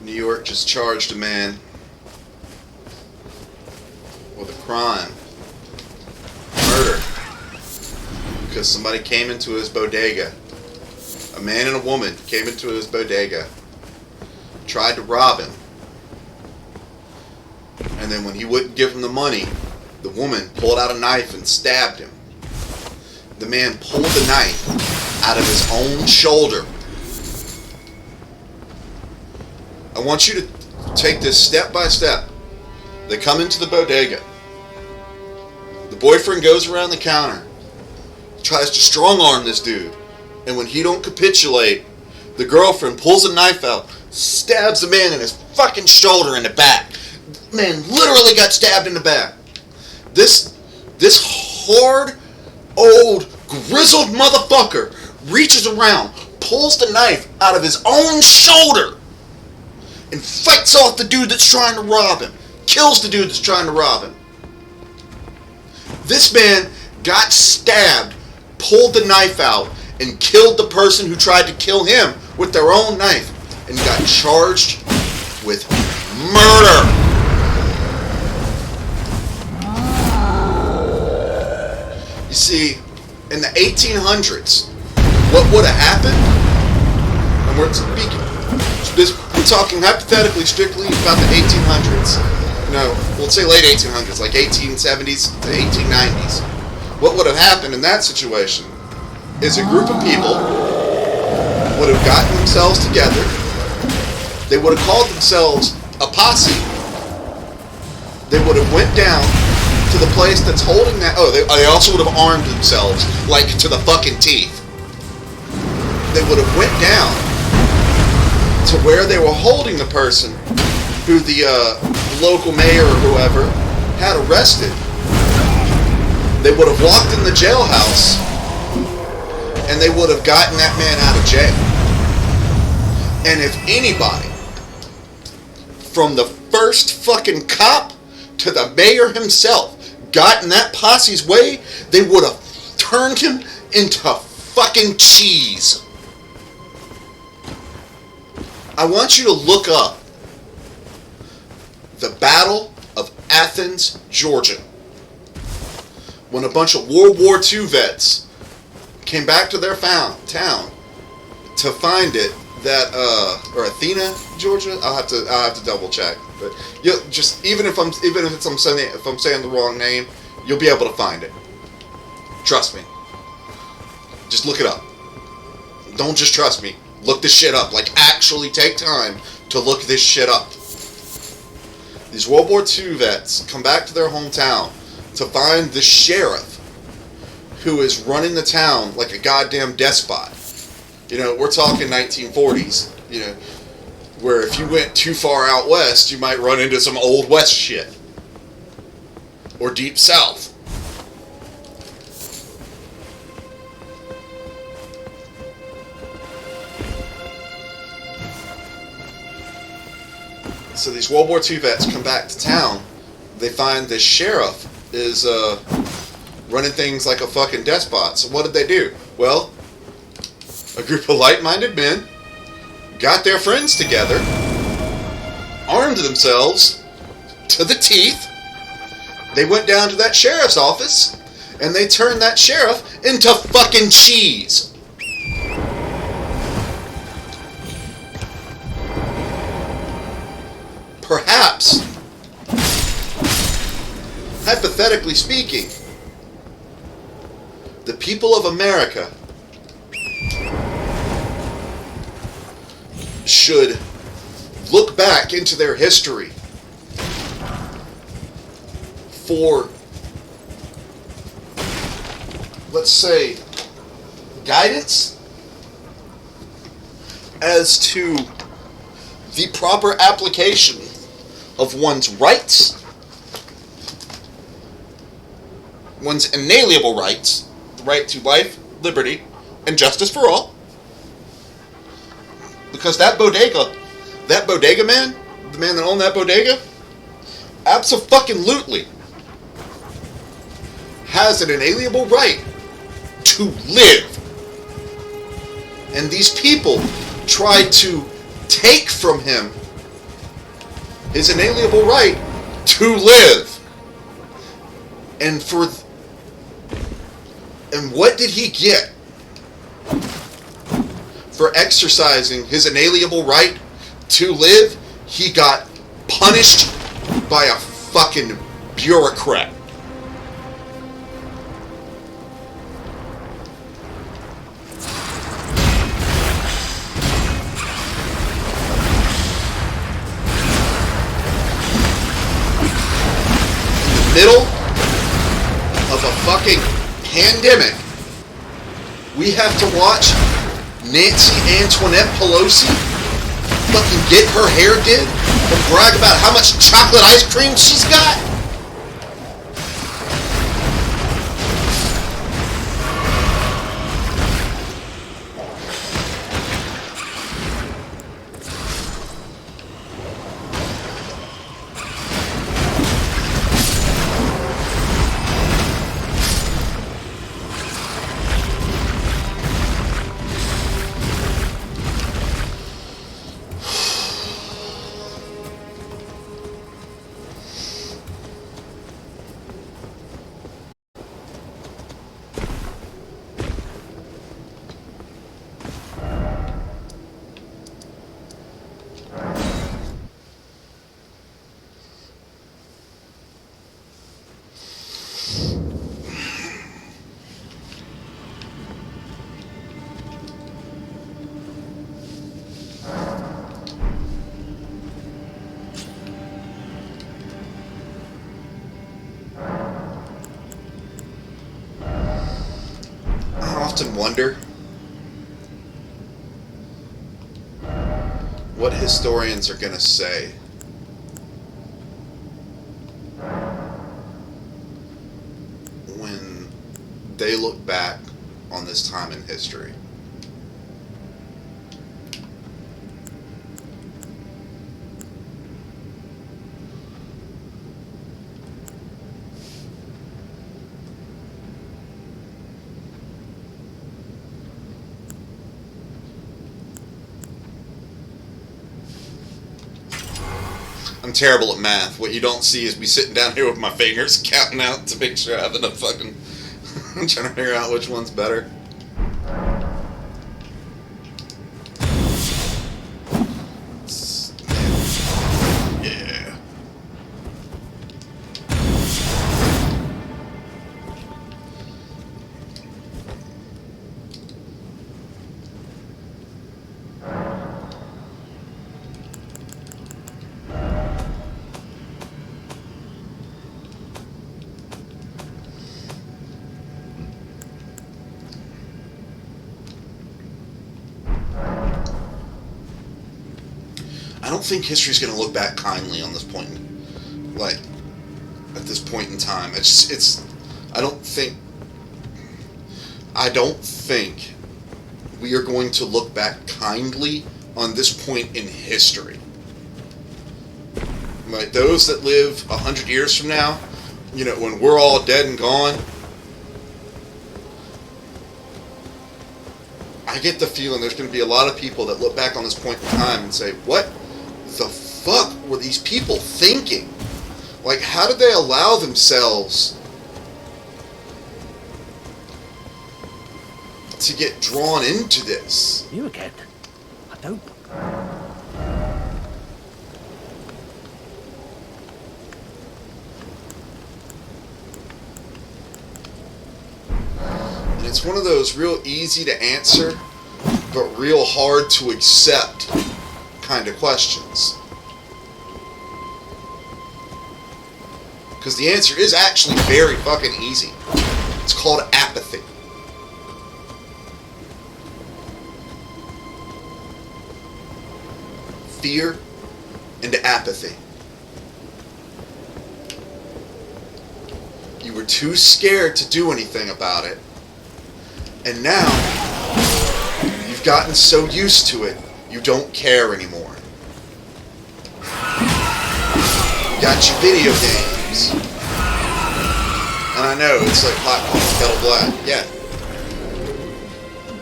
Speaker 1: New York just charged a man with a crime, murder, because somebody came into his bodega. A man and a woman came into his bodega, tried to rob him, and then when he wouldn't give him the money, the woman pulled out a knife and stabbed him. The man pulled the knife out of his own shoulder. I want you to take this step by step. They come into the bodega. The boyfriend goes around the counter, tries to strong arm this dude, and when he don't capitulate, the girlfriend pulls a knife out, stabs the man in his fucking shoulder in the back. The man literally got stabbed in the back. This hard, old, grizzled motherfucker reaches around, pulls the knife out of his own shoulder, and fights off the dude that's trying to rob him. Kills the dude that's trying to rob him. This man got stabbed, pulled the knife out, and killed the person who tried to kill him with their own knife, and got charged with murder. You see, in the 1800s, what would have happened? And we're talking hypothetically, strictly about the 1800s. No, let's say late 1800s, like 1870s to 1890s. What would have happened in that situation is a group of people would have gotten themselves together. They would have called themselves a posse. They would have went down to the place that's holding that. Oh, they also would have armed themselves, like to the fucking teeth. They would have went down to where they were holding the person who the local mayor or whoever had arrested. They would have walked in the jailhouse and they would have gotten that man out of jail. And if anybody, from the first fucking cop to the mayor himself, got in that posse's way, they would have turned him into fucking cheese. I want you to look up the Battle of Athens, Georgia, when a bunch of World War II vets came back to their town to find it. That or Athena, Georgia. I'll have to double check. But just if I'm saying the wrong name, you'll be able to find it. Trust me. Just look it up. Don't just trust me. Look this shit up. Like, actually take time to look this shit up. These World War II vets come back to their hometown to find the sheriff who is running the town like a goddamn despot. You know, we're talking 1940s, you know, where if you went too far out west, you might run into some old west shit. Or deep south. So these World War II vets come back to town. They find the sheriff is running things like a fucking despot. So what did they do? Well, a group of like-minded men got their friends together, armed themselves to the teeth. They went down to that sheriff's office, and they turned that sheriff into fucking cheese. Perhaps, hypothetically speaking, the people of America should look back into their history for, let's say, guidance as to the proper application of one's rights, one's inalienable rights, the right to life, liberty, and justice for all. Because that bodega man, the man that owned that bodega, abso-fucking-lutely has an inalienable right to live. And these people tried to take from him his inalienable right to live. And what did he get for exercising his inalienable right to live? He got punished by a fucking bureaucrat. In the middle of a fucking pandemic, we have to watch Nancy Antoinette Pelosi fucking get her hair did and brag about how much chocolate ice cream she's got? often wonder what historians are going to say when they look back on this time in history. I'm terrible at math. What you don't see is me sitting down here with my fingers counting out to make sure I have enough fucking... I'm trying to figure out which one's better. Yeah. I don't think history's going to look back kindly on this point, like, at this point in time. I don't think we are going to look back kindly on this point in history. Like, those that live 100 years from now, you know, when we're all dead and gone, I get the feeling there's going to be a lot of people that look back on this point in time and say, what the fuck were these people thinking? Like, how did they allow themselves to get drawn into this?
Speaker 2: You again? I don't.
Speaker 1: And it's one of those real easy to answer, but real hard to accept kind of questions. Because the answer is actually very fucking easy. It's called apathy. Fear and apathy. You were too scared to do anything about it, and now you've gotten so used to it, you don't care anymore. You got your video games. And I know, it's like hot kettle black. Yeah.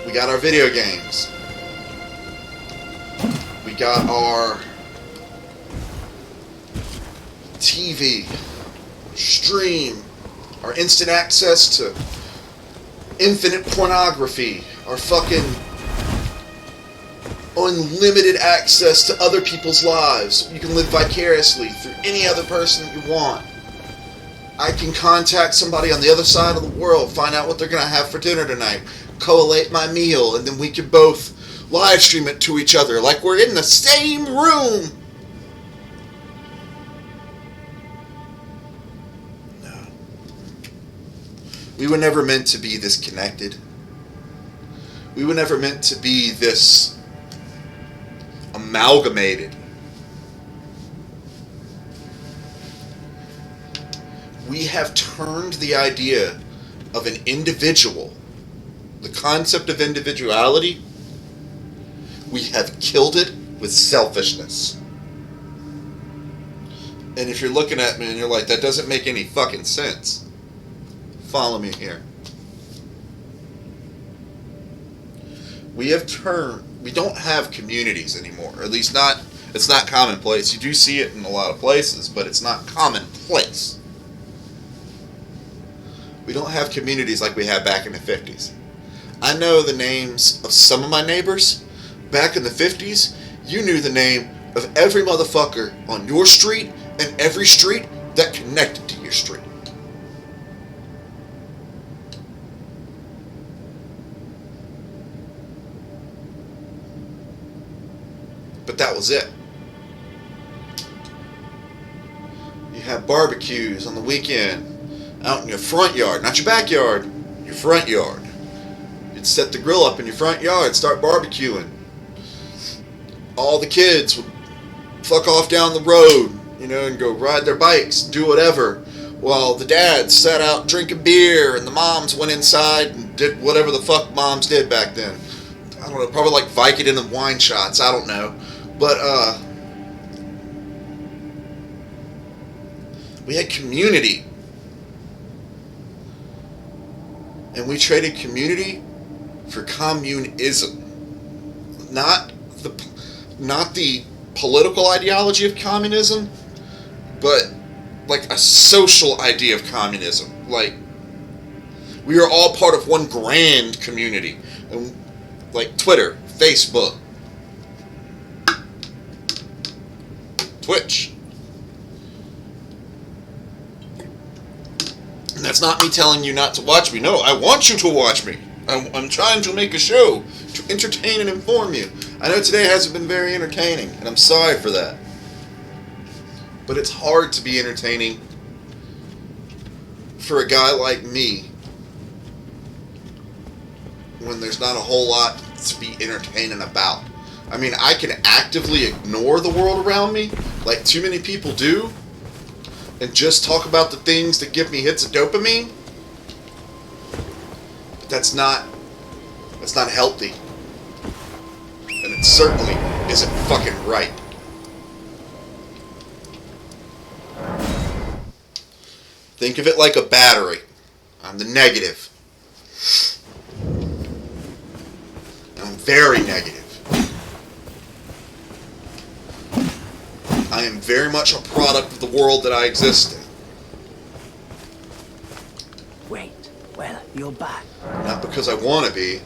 Speaker 1: We got our video games. We got our TV, stream, our instant access to infinite pornography, our fucking unlimited access to other people's lives. You can live vicariously through any other person that you want. I can contact somebody on the other side of the world, find out what they're going to have for dinner tonight, collate my meal, and then we can both live stream it to each other like we're in the same room. No. We were never meant to be this connected. We were never meant to be this amalgamated. We have turned the idea of an individual, the concept of individuality, we have killed it with selfishness. And if you're looking at me and you're like, that doesn't make any fucking sense, follow me here. We don't have communities anymore, or at least it's not commonplace. You do see it in a lot of places, but it's not commonplace. We don't have communities like we had back in the 50s. I know the names of some of my neighbors. Back in the 50s, you knew the name of every motherfucker on your street and every street that connected to your street. But that was it. You have barbecues on the weekend out in your front yard, not your backyard, your front yard. You'd set the grill up in your front yard, start barbecuing. All the kids would fuck off down the road, and go ride their bikes, do whatever, while the dads sat out drinking beer and the moms went inside and did whatever the fuck moms did back then. I don't know, probably like Vicodin and wine shots, I don't know. But, we had community. And we traded community for communism. Not the political ideology of communism, but like a social idea of communism. Like, we are all part of one grand community. And like Twitter, Facebook, Twitch. And that's not me telling you not to watch me. No, I want you to watch me. I'm trying to make a show to entertain and inform you. I know today hasn't been very entertaining, and I'm sorry for that. But it's hard to be entertaining for a guy like me when there's not a whole lot to be entertaining about. I mean, I can actively ignore the world around me, like too many people do, and just talk about the things that give me hits of dopamine. But that's not healthy. And it certainly isn't fucking right. Think of it like a battery. I'm the negative. And I'm very negative. I am very much a product of the world that I exist in.
Speaker 2: Wait, well, you're back.
Speaker 1: Not because I want to be.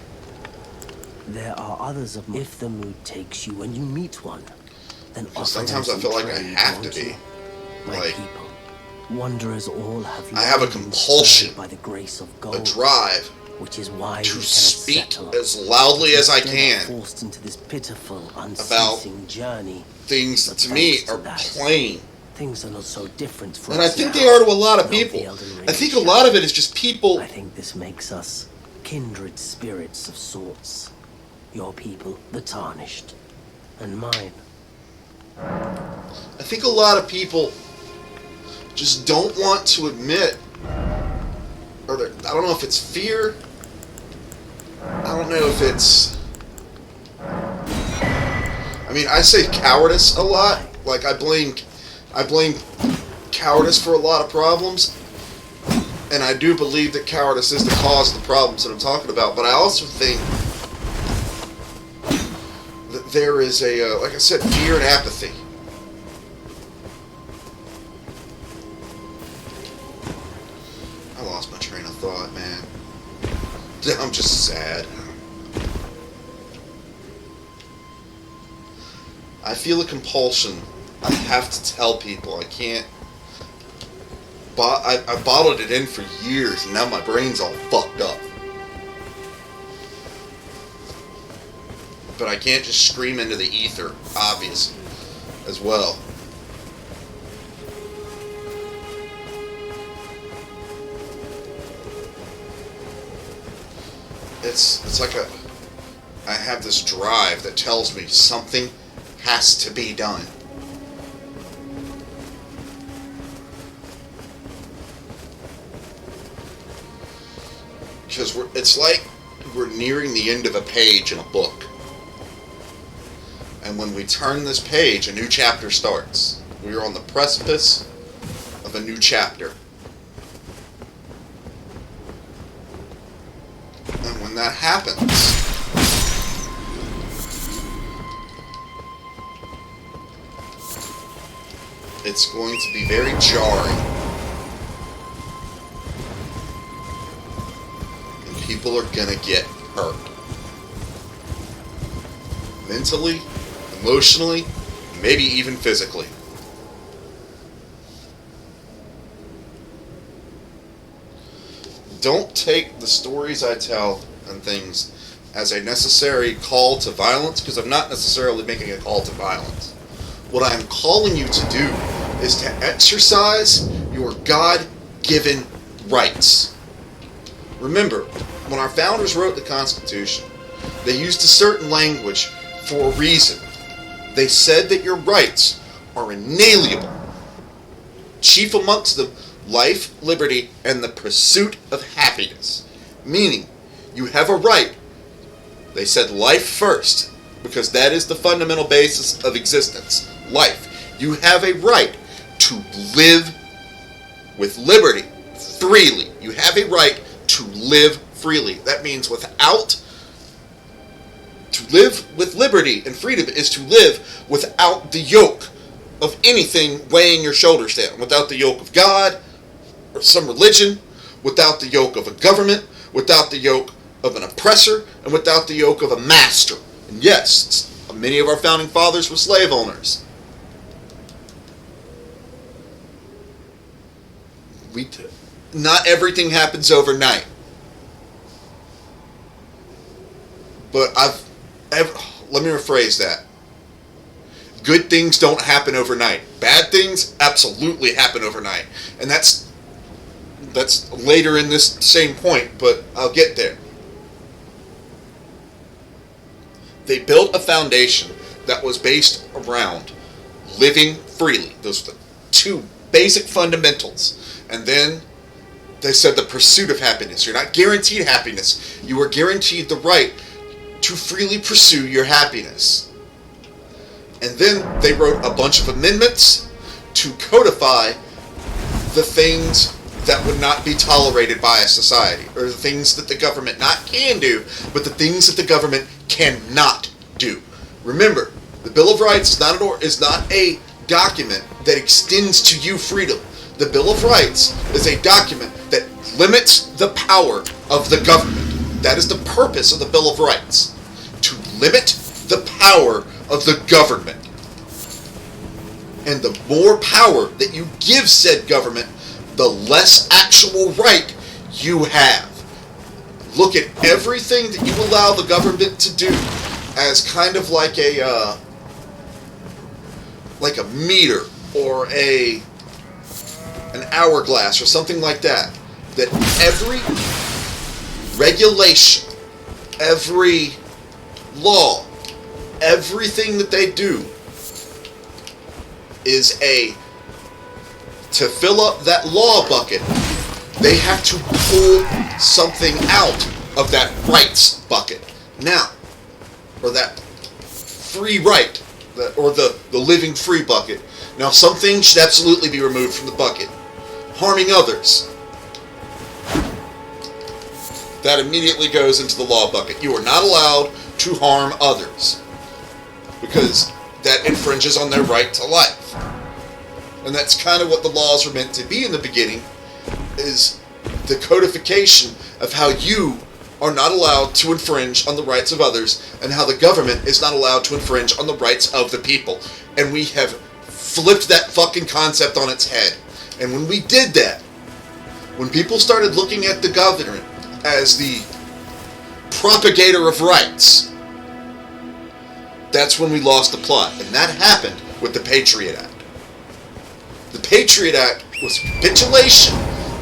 Speaker 2: There are others of my... If the mood takes you when you meet one, then
Speaker 1: Sometimes I feel like I have to be.
Speaker 2: My
Speaker 1: Like,
Speaker 2: people, wanderers all have...
Speaker 1: I have a compulsion,
Speaker 2: by the grace of God,
Speaker 1: a drive,
Speaker 2: which is why
Speaker 1: to
Speaker 2: we
Speaker 1: speak
Speaker 2: settle
Speaker 1: as loudly as I
Speaker 2: instead
Speaker 1: can
Speaker 2: forced into this pitiful, unceasing journey.
Speaker 1: things that
Speaker 2: But
Speaker 1: to me
Speaker 2: thanks to
Speaker 1: are
Speaker 2: that,
Speaker 1: plain.
Speaker 2: Things are not so different from
Speaker 1: And I
Speaker 2: us
Speaker 1: think
Speaker 2: now.
Speaker 1: they are to a lot of
Speaker 2: Not
Speaker 1: people.
Speaker 2: the Elden Ring
Speaker 1: I think a lot of it is just people.
Speaker 2: I think this makes us kindred spirits of sorts. Your people, the tarnished, and mine.
Speaker 1: I think a lot of people just don't want to admit, or I don't know if it's fear. I don't know if it's... I mean, I say cowardice a lot. Like, I blame cowardice for a lot of problems. And I do believe that cowardice is the cause of the problems that I'm talking about. But I also think that there is a, like I said, fear and apathy. I lost my train of thought, man. I'm just sad. I feel a compulsion. I have to tell people. I can't. I bottled it in for years, and now my brain's all fucked up. But I can't just scream into the ether, obvious, as well. It's like I have this drive that tells me something has to be done. Because it's like we're nearing the end of a page in a book. And when we turn this page, a new chapter starts. We are on the precipice of a new chapter. And when that happens, it's going to be very jarring. And people are gonna get hurt. Mentally, emotionally, maybe even physically. Don't take the stories I tell and things as a necessary call to violence, because I'm not necessarily making a call to violence. What I'm calling you to do is to exercise your God-given rights. Remember, when our founders wrote the Constitution, they used a certain language for a reason. They said that your rights are inalienable. Chief amongst them, life, liberty, and the pursuit of happiness. Meaning, you have a right. They said life first, because that is the fundamental basis of existence. Life. You have a right to live with liberty, freely. You have a right to live freely. That means to live with liberty and freedom is to live without the yoke of anything weighing your shoulders down. Without the yoke of God or some religion, without the yoke of a government, without the yoke of an oppressor, and without the yoke of a master. And yes, many of our founding fathers were slave owners. Not everything happens overnight. But let me rephrase that. Good things don't happen overnight. Bad things absolutely happen overnight. And that's later in this same point, but I'll get there. They built a foundation that was based around living freely. Those are the two basic fundamentals. And then they said the pursuit of happiness. You're not guaranteed happiness. You are guaranteed the right to freely pursue your happiness. And then they wrote a bunch of amendments to codify the things that would not be tolerated by a society, or the things that the government not can do, but the things that the government cannot do. Remember, the Bill of Rights is not a document that extends to you freedom. The Bill of Rights is a document that limits the power of the government. That is the purpose of the Bill of Rights, to limit the power of the government. And the more power that you give said government, the less actual right you have. Look at everything that you allow the government to do as kind of like a meter or an hourglass or something like that. That every regulation, every law, everything that they do is to fill up that law bucket, they have to pull something out of that rights bucket. Now, or that free right, or the living free bucket. Now, some things should absolutely be removed from the bucket. Harming others. That immediately goes into the law bucket. You are not allowed to harm others, because that infringes on their right to life. And that's kind of what the laws were meant to be in the beginning, is the codification of how you are not allowed to infringe on the rights of others, and how the government is not allowed to infringe on the rights of the people. And we have flipped that fucking concept on its head. And when we did that, when people started looking at the government as the propagator of rights, that's when we lost the plot. And that happened with the Patriot Act. The Patriot Act was a capitulation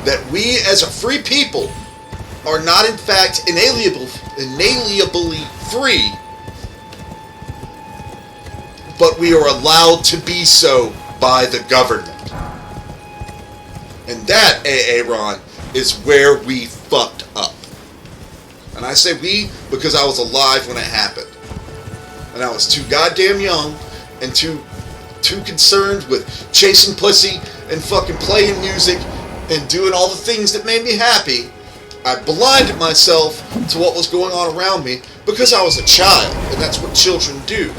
Speaker 1: that we as a free people are not in fact inalienably free, but we are allowed to be so by the government. And that, Aaron, is where we fucked up. And I say we because I was alive when it happened. And I was too goddamn young and too concerned with chasing pussy and fucking playing music and doing all the things that made me happy. I blinded myself to what was going on around me because I was a child, and that's what children do.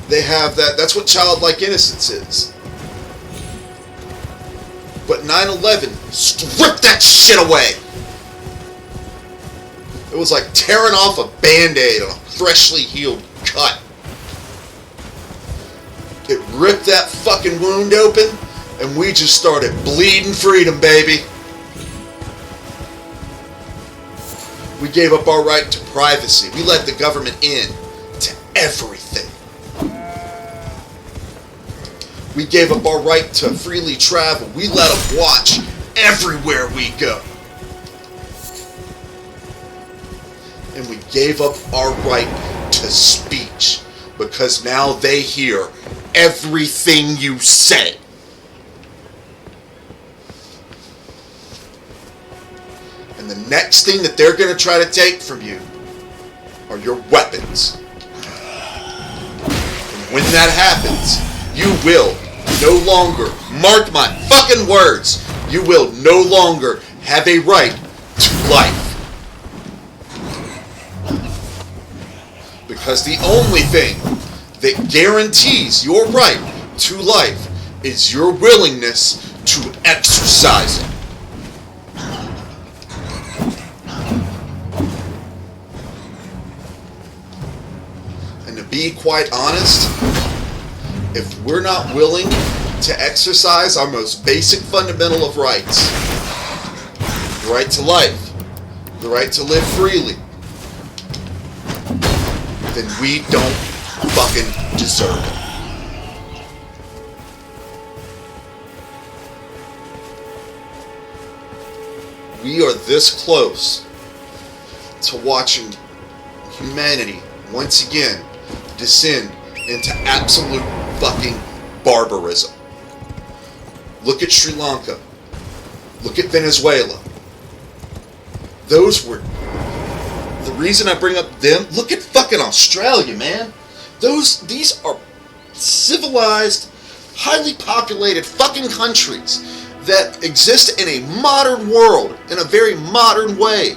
Speaker 1: They have that's what childlike innocence is. But 9/11 stripped that shit away. It was like tearing off a Band-Aid on a freshly healed cut. It ripped that fucking wound open, and we just started bleeding freedom, baby. We gave up our right to privacy. We let the government in to everything. We gave up our right to freely travel. We let them watch everywhere we go. And we gave up our right to speech because now they hear everything you say. And the next thing that they're going to try to take from you are your weapons. And when that happens, you will no longer, mark my fucking words, you will no longer have a right to life. Because the only thing that guarantees your right to life is your willingness to exercise it. And to be quite honest, if we're not willing to exercise our most basic fundamental of rights, the right to life, the right to live freely, then we don't fucking deserve it. We are this close to watching humanity once again descend into absolute fucking barbarism. Look at Sri Lanka. Look at Venezuela. Those were... The reason I bring up them... Look at fucking Australia, man. These are civilized, highly populated fucking countries that exist in a modern world, in a very modern way.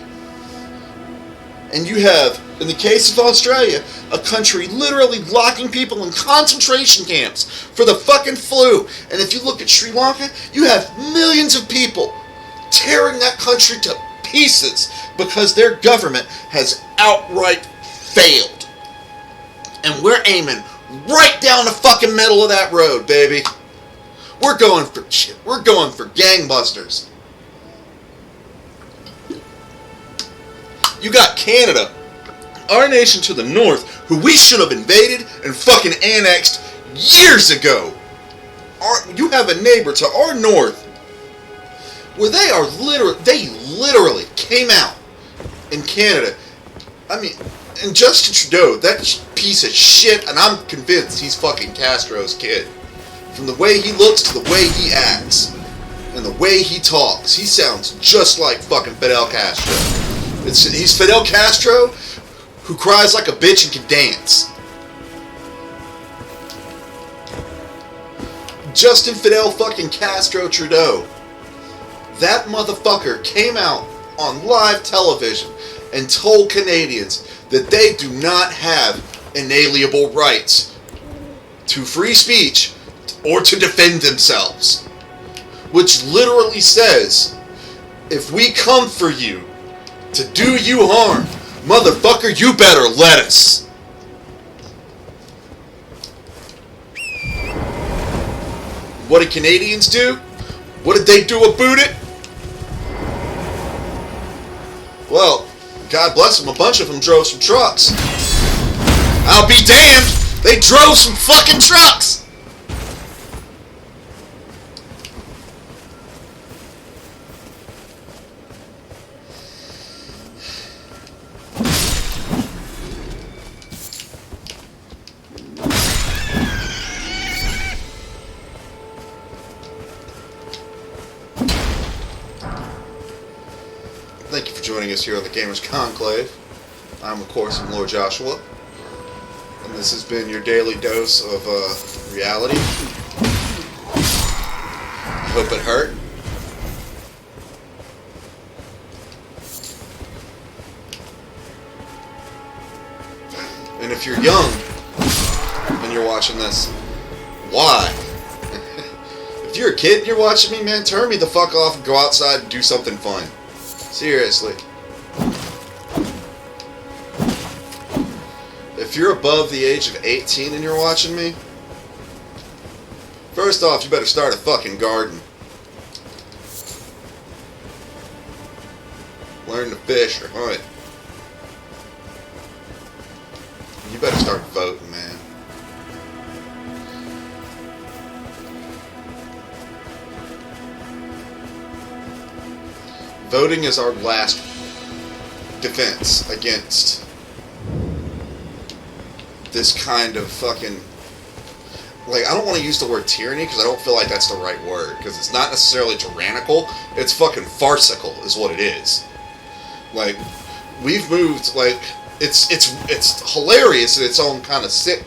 Speaker 1: And you have, in the case of Australia, a country literally locking people in concentration camps for the fucking flu. And if you look at Sri Lanka, you have millions of people tearing that country to pieces because their government has outright failed. And we're aiming right down the fucking middle of that road, baby. We're going for gangbusters. You got Canada, our nation to the north, who we should have invaded and fucking annexed years ago. You have a neighbor to our north where they literally came out in Canada. I mean, and Justin Trudeau, that piece of shit, and I'm convinced he's fucking Castro's kid. From the way he looks to the way he acts and the way he talks, he sounds just like fucking Fidel Castro. He's Fidel Castro who cries like a bitch and can dance. Justin Fidel fucking Castro Trudeau. That motherfucker came out on live television and told Canadians that they do not have inalienable rights to free speech or to defend themselves. Which literally says, if we come for you to do you harm, motherfucker, you better let us. What did Canadians do? What did they do about it? Well, God bless them, a bunch of them drove some trucks. I'll be damned, they drove some fucking trucks. Thank you for joining us here on the Gamers Conclave. I'm, of course, Lord Joshua, and this has been your daily dose of reality. I hope it hurt. And if you're young and you're watching this, why? If you're a kid and you're watching me, man, turn me the fuck off and go outside and do something fun. Seriously. If you're above the age of 18 and you're watching me, first off, you better start a fucking garden. Learn to fish or hunt. You better start voting, man. Voting is our last defense against this kind of fucking, like, I don't want to use the word tyranny because I don't feel like that's the right word, because it's not necessarily tyrannical, it's fucking farcical is what it is. Like, we've moved, like, it's hilarious in its own kind of sick,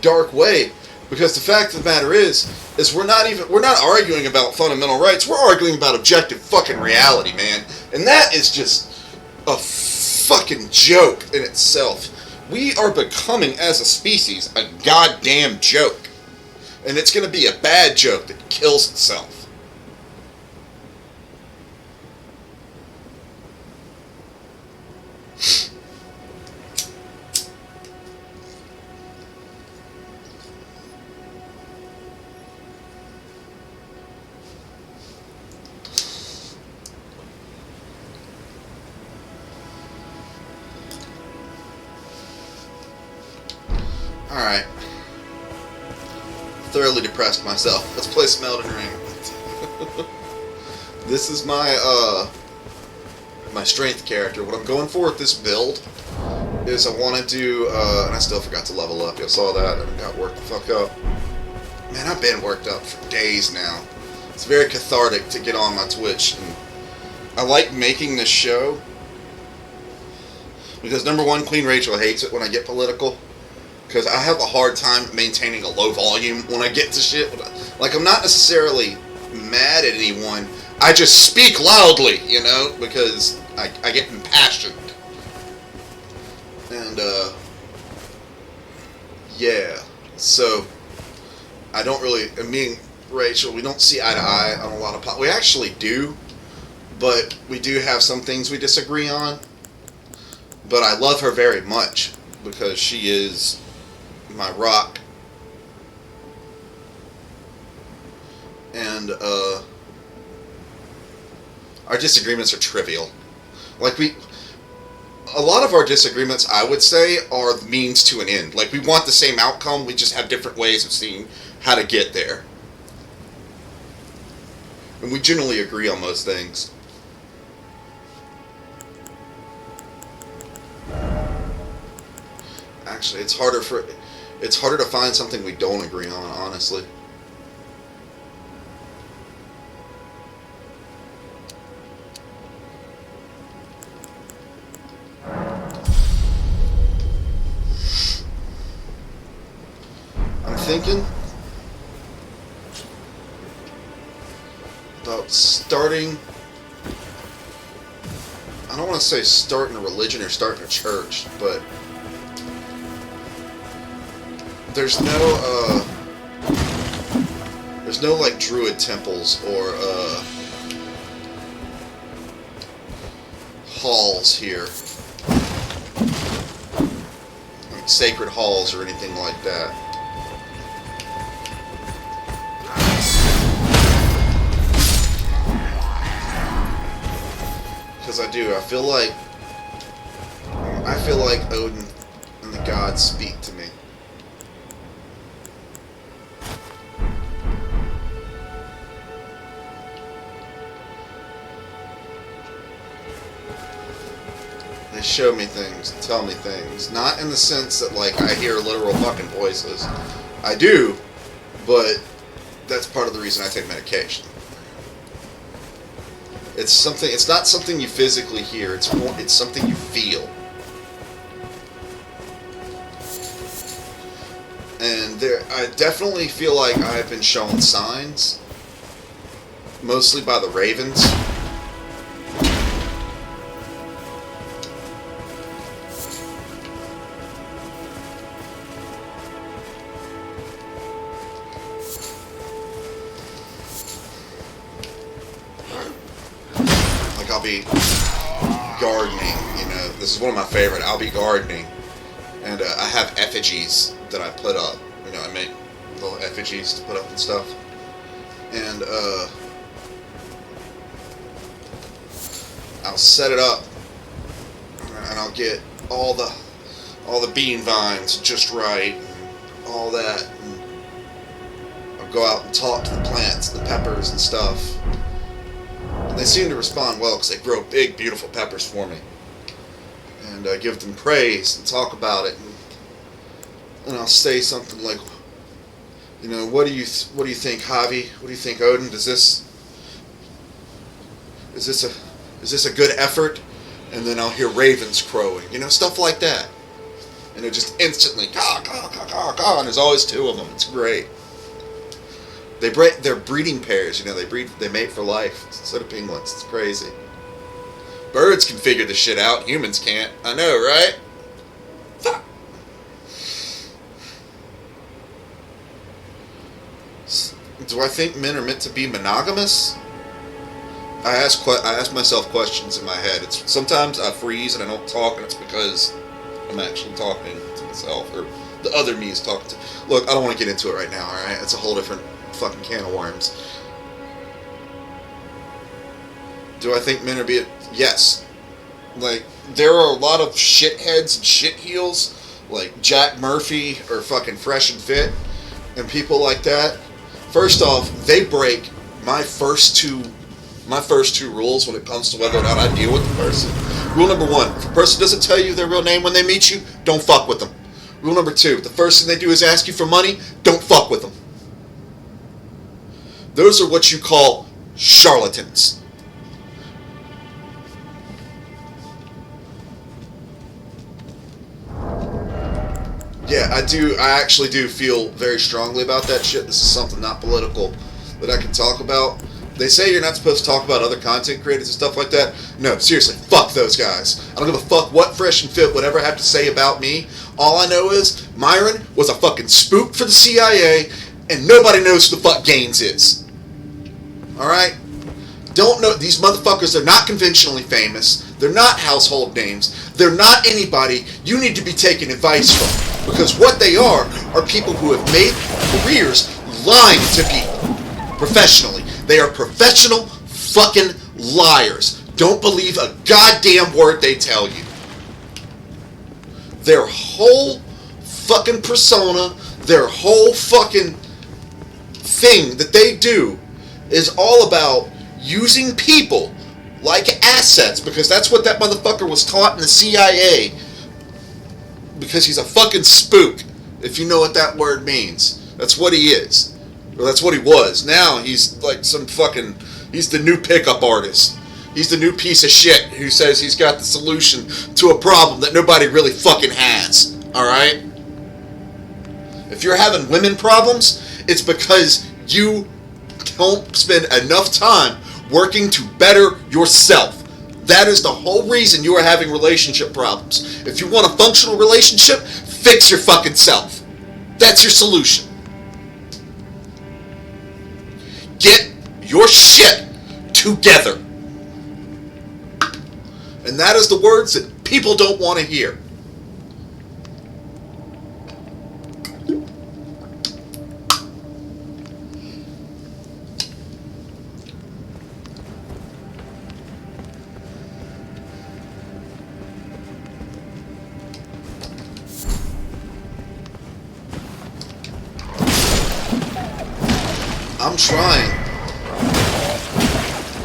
Speaker 1: dark way, because the fact of the matter is we're not arguing about fundamental rights, we're arguing about objective fucking reality, man. And that is just a fucking joke in itself. We are becoming, as a species, a goddamn joke. And it's going to be a bad joke that kills itself. Alright. Thoroughly depressed myself. Let's play some Elden Ring. This is my my strength character. What I'm going for with this build is I want to do, and I still forgot to level up. You saw that, and I got worked the fuck up. Man, I've been worked up for days now. It's very cathartic to get on my Twitch, and I like making this show because, number one, Queen Rachel hates it when I get political. Because I have a hard time maintaining a low volume when I get to shit. Like, I'm not necessarily mad at anyone. I just speak loudly, you know, because I get impassioned. And, yeah. So, I don't really, me and Rachel, we don't see eye to eye on a lot of we actually do, but we do have some things we disagree on. But I love her very much, because she is my rock. And our disagreements are trivial. Like, a lot of our disagreements, I would say, are means to an end. Like, we want the same outcome, we just have different ways of seeing how to get there. And we generally agree on most things. Actually, it's harder to find something we don't agree on, honestly. I'm thinking about starting, I don't want to say starting a religion or starting a church, but there's no like druid temples or halls here, like sacred halls or anything like that. Because I feel like Odin and the gods speak to me. They show me things, tell me things. Not in the sense that, like, I hear literal fucking voices. I do, but that's part of the reason I take medication. It's not something you physically hear, it's something you feel. And I definitely feel like I've been shown signs, mostly by the ravens. I'll be gardening, you know, this is one of my favorite, I'll be gardening, and I have effigies that I put up, you know, I make little effigies to put up and stuff, and I'll set it up, and I'll get all the bean vines just right, and all that, and I'll go out and talk to the plants, the peppers and stuff. They seem to respond well because they grow big, beautiful peppers for me. and give them praise and talk about it, and I'll say something like, you know, what do you think, Javi? What do you think, Odin? Is this a good effort? And then I'll hear ravens crowing, you know, stuff like that. And it just instantly, caw, caw, caw, caw, caw, and there's always two of them. It's great. They're breeding pairs, you know, they mate for life instead of penguins. It's crazy. Birds can figure this shit out, humans can't. I know, right? Do I think men are meant to be monogamous? I ask myself questions in my head. It's sometimes I freeze and I don't talk, and it's because I'm actually talking to myself, or the other me is talking to. Look, I don't want to get into it right now. All right, it's a whole different fucking can of worms. Do I think men are Yes. Like, there are a lot of shitheads and shitheels, like Jack Murphy or fucking Fresh and Fit, and people like that. First off, they break my first two rules when it comes to whether or not I deal with the person. Rule number 1, if a person doesn't tell you their real name when they meet you, don't fuck with them. Rule number 2, the first thing they do is ask you for money, don't fuck with them. Those are what you call charlatans. Yeah, I actually do feel very strongly about that shit. This is something not political that I can talk about. They say you're not supposed to talk about other content creators and stuff like that. No, seriously, fuck those guys. I don't give a fuck what Fresh and Fit would ever have to say about me. All I know is Myron was a fucking spook for the CIA, and nobody knows who the fuck Gaines is. Alright? Don't know, these motherfuckers are not conventionally famous. They're not household names. They're not anybody you need to be taking advice from. Because what they are people who have made careers lying to people. Professionally. They are professional fucking liars. Don't believe a goddamn word they tell you. Their whole fucking persona, their whole fucking thing that they do is all about using people like assets, because that's what that motherfucker was taught in the CIA, because he's a fucking spook, if you know what that word means. That's what he is. Well, that's what he was. Now he's like he's the new pickup artist. He's the new piece of shit who says he's got the solution to a problem that nobody really fucking has. Alright? If you're having women problems, it's because you don't spend enough time working to better yourself. That is the whole reason you are having relationship problems. If you want a functional relationship, fix your fucking self. That's your solution. Get your shit together. And that is the words that people don't want to hear. I'm trying.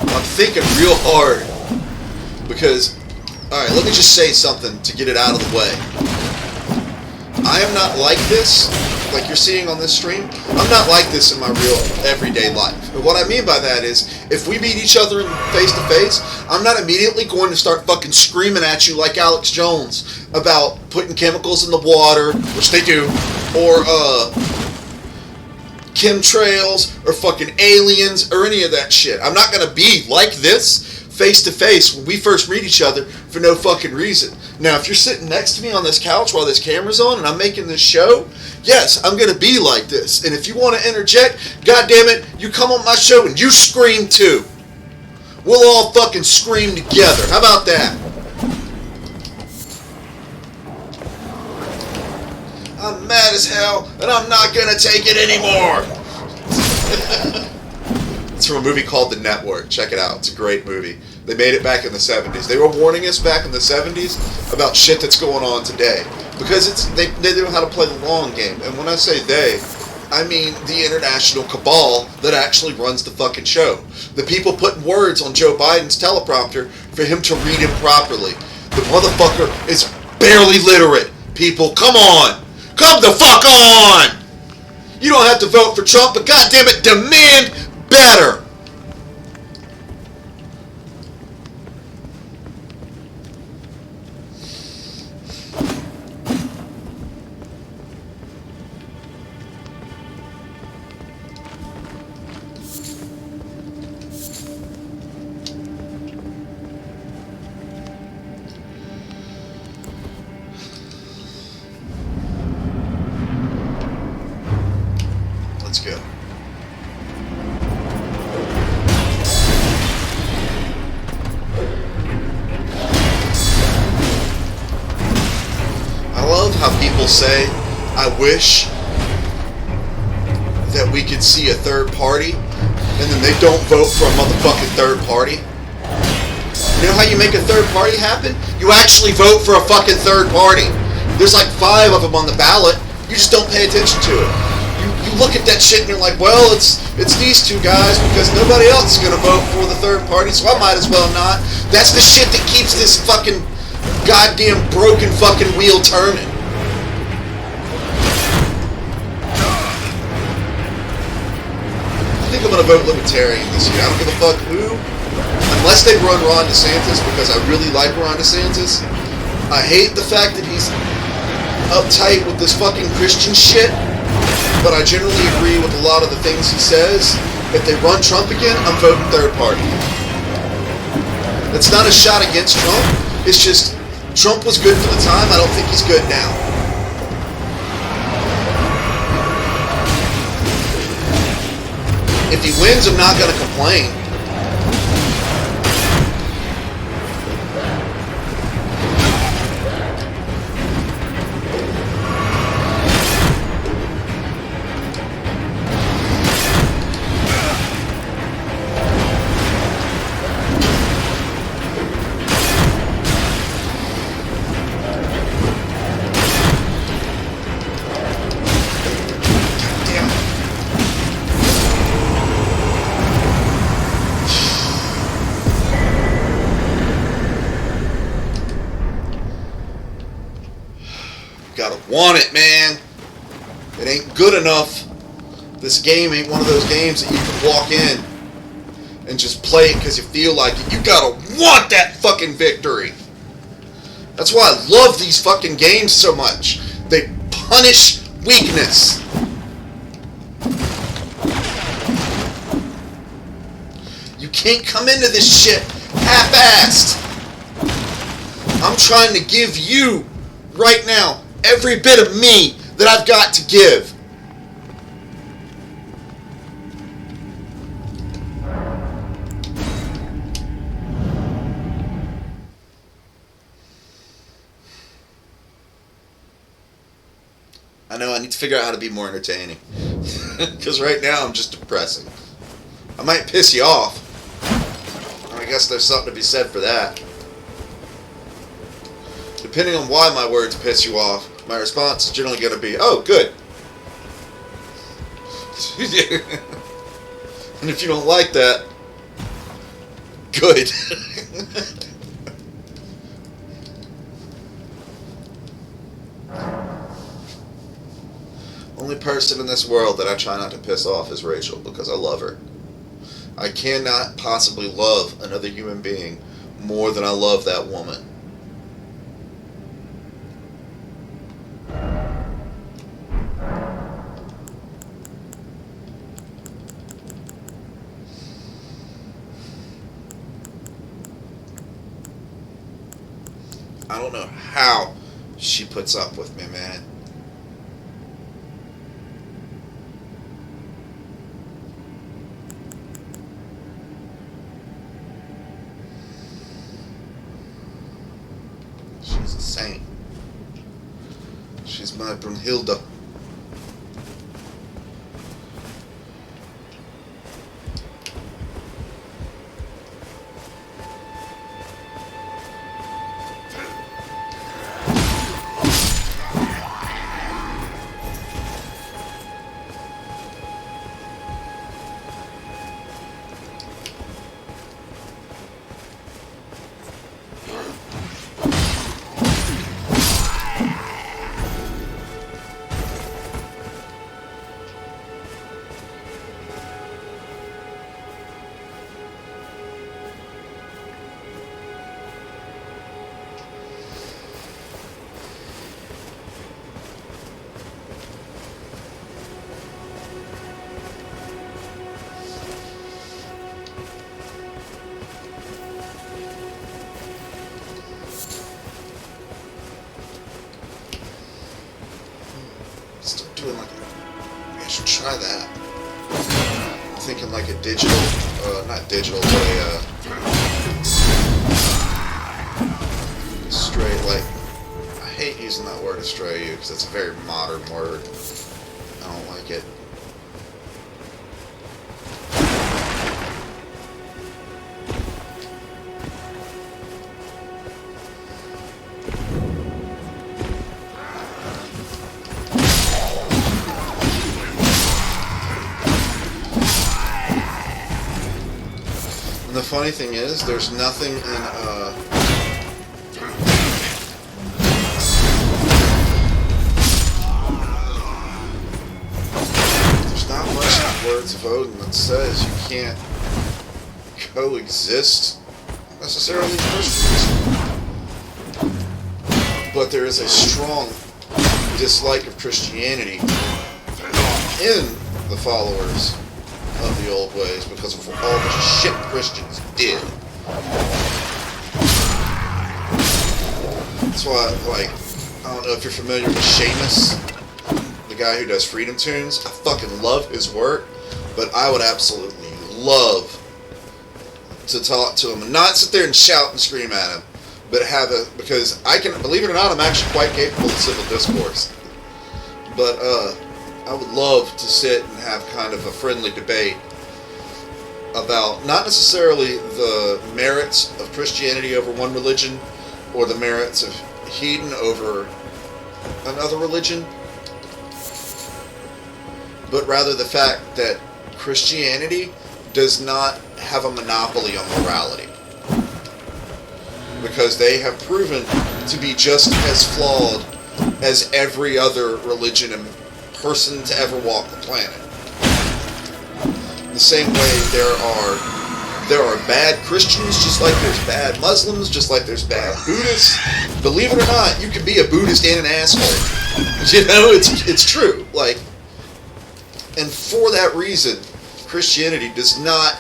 Speaker 1: I'm thinking real hard. Because, alright, let me just say something to get it out of the way. I am not like this, like you're seeing on this stream. I'm not like this in my real everyday life. And what I mean by that is, if we meet each other face to face, I'm not immediately going to start fucking screaming at you like Alex Jones about putting chemicals in the water, which they do, or, chemtrails, or fucking aliens, or any of that shit. I'm not gonna be like this face to face when we first meet each other for no fucking reason. Now, if you're sitting next to me on this couch while this camera's on and I'm making this show, yes, I'm gonna be like this. And if you want to interject, goddamn it, you come on my show and you scream too. We'll all fucking scream together. How about that? I'm mad as hell, and I'm not gonna take it anymore. It's from a movie called The Network. Check it out. It's a great movie. They made it back in the 70s. They were warning us back in the 70s about shit that's going on today. Because they know how to play the long game. And when I say they, I mean the international cabal that actually runs the fucking show. The people putting words on Joe Biden's teleprompter for him to read him properly. The motherfucker is barely literate. People, come on. Come the fuck on. You don't have to vote for Trump, but goddammit, demand better. Let's go. I love how people say, I wish that we could see a third party, and then they don't vote for a motherfucking third party. You know how you make a third party happen? You actually vote for a fucking third party. There's like 5 of them on the ballot. You just don't pay attention to it. You look at that shit and you're like, well, it's these 2 guys because nobody else is going to vote for the third party, so I might as well not. That's the shit that keeps this fucking goddamn broken fucking wheel turning. I think I'm going to vote Libertarian this year. I don't give a fuck who. Unless they run Ron DeSantis, because I really like Ron DeSantis. I hate the fact that he's uptight with this fucking Christian shit. But I generally agree with a lot of the things he says. If they run Trump again, I'm voting third party. It's not a shot against Trump. It's just, Trump was good for the time. I don't think he's good now. If he wins, I'm not going to complain. Gotta want it, man. It ain't good enough. This game ain't one of those games that you can walk in and just play it because you feel like it. You gotta want that fucking victory. That's why I love these fucking games so much. They punish weakness. You can't come into this shit half-assed. I'm trying to give you, right now, every bit of me that I've got to give. I know I need to figure out how to be more entertaining. Because right now I'm just depressing. I might piss you off. I guess there's something to be said for that. Depending on why my words piss you off, my response is generally going to be, oh, good. And if you don't like that, good. Only person in this world that I try not to piss off is Rachel, because I love her. I cannot possibly love another human being more than I love that woman. I don't know how she puts up with me, man. She's a saint. She's my Brunhilde. doing like I should try that. I'm thinking like a digital, not digital, but a straight, like, I hate using that word astray you because it's a very modern word. I don't like it. And the funny thing is, there's nothing in, there's not much in Words of Odin that says you can't coexist necessarily with Christians. But there is a strong dislike of Christianity in the followers of the old ways because of all the shit Christians did. That's why, like, I don't know if you're familiar with Seamus, the guy who does Freedom Tunes. I fucking love his work, but I would absolutely love to talk to him and not sit there and shout and scream at him, but have a, because I can, believe it or not, I'm actually quite capable of civil discourse. But, I would love to sit and have kind of a friendly debate about not necessarily the merits of Christianity over one religion or the merits of heathen over another religion, but rather the fact that Christianity does not have a monopoly on morality, because they have proven to be just as flawed as every other religion and person to ever walk the planet. In the same way, there are bad Christians, just like there's bad Muslims, just like there's bad Buddhists. Believe it or not, you can be a Buddhist and an asshole. You know, it's true. Like, and for that reason, Christianity does not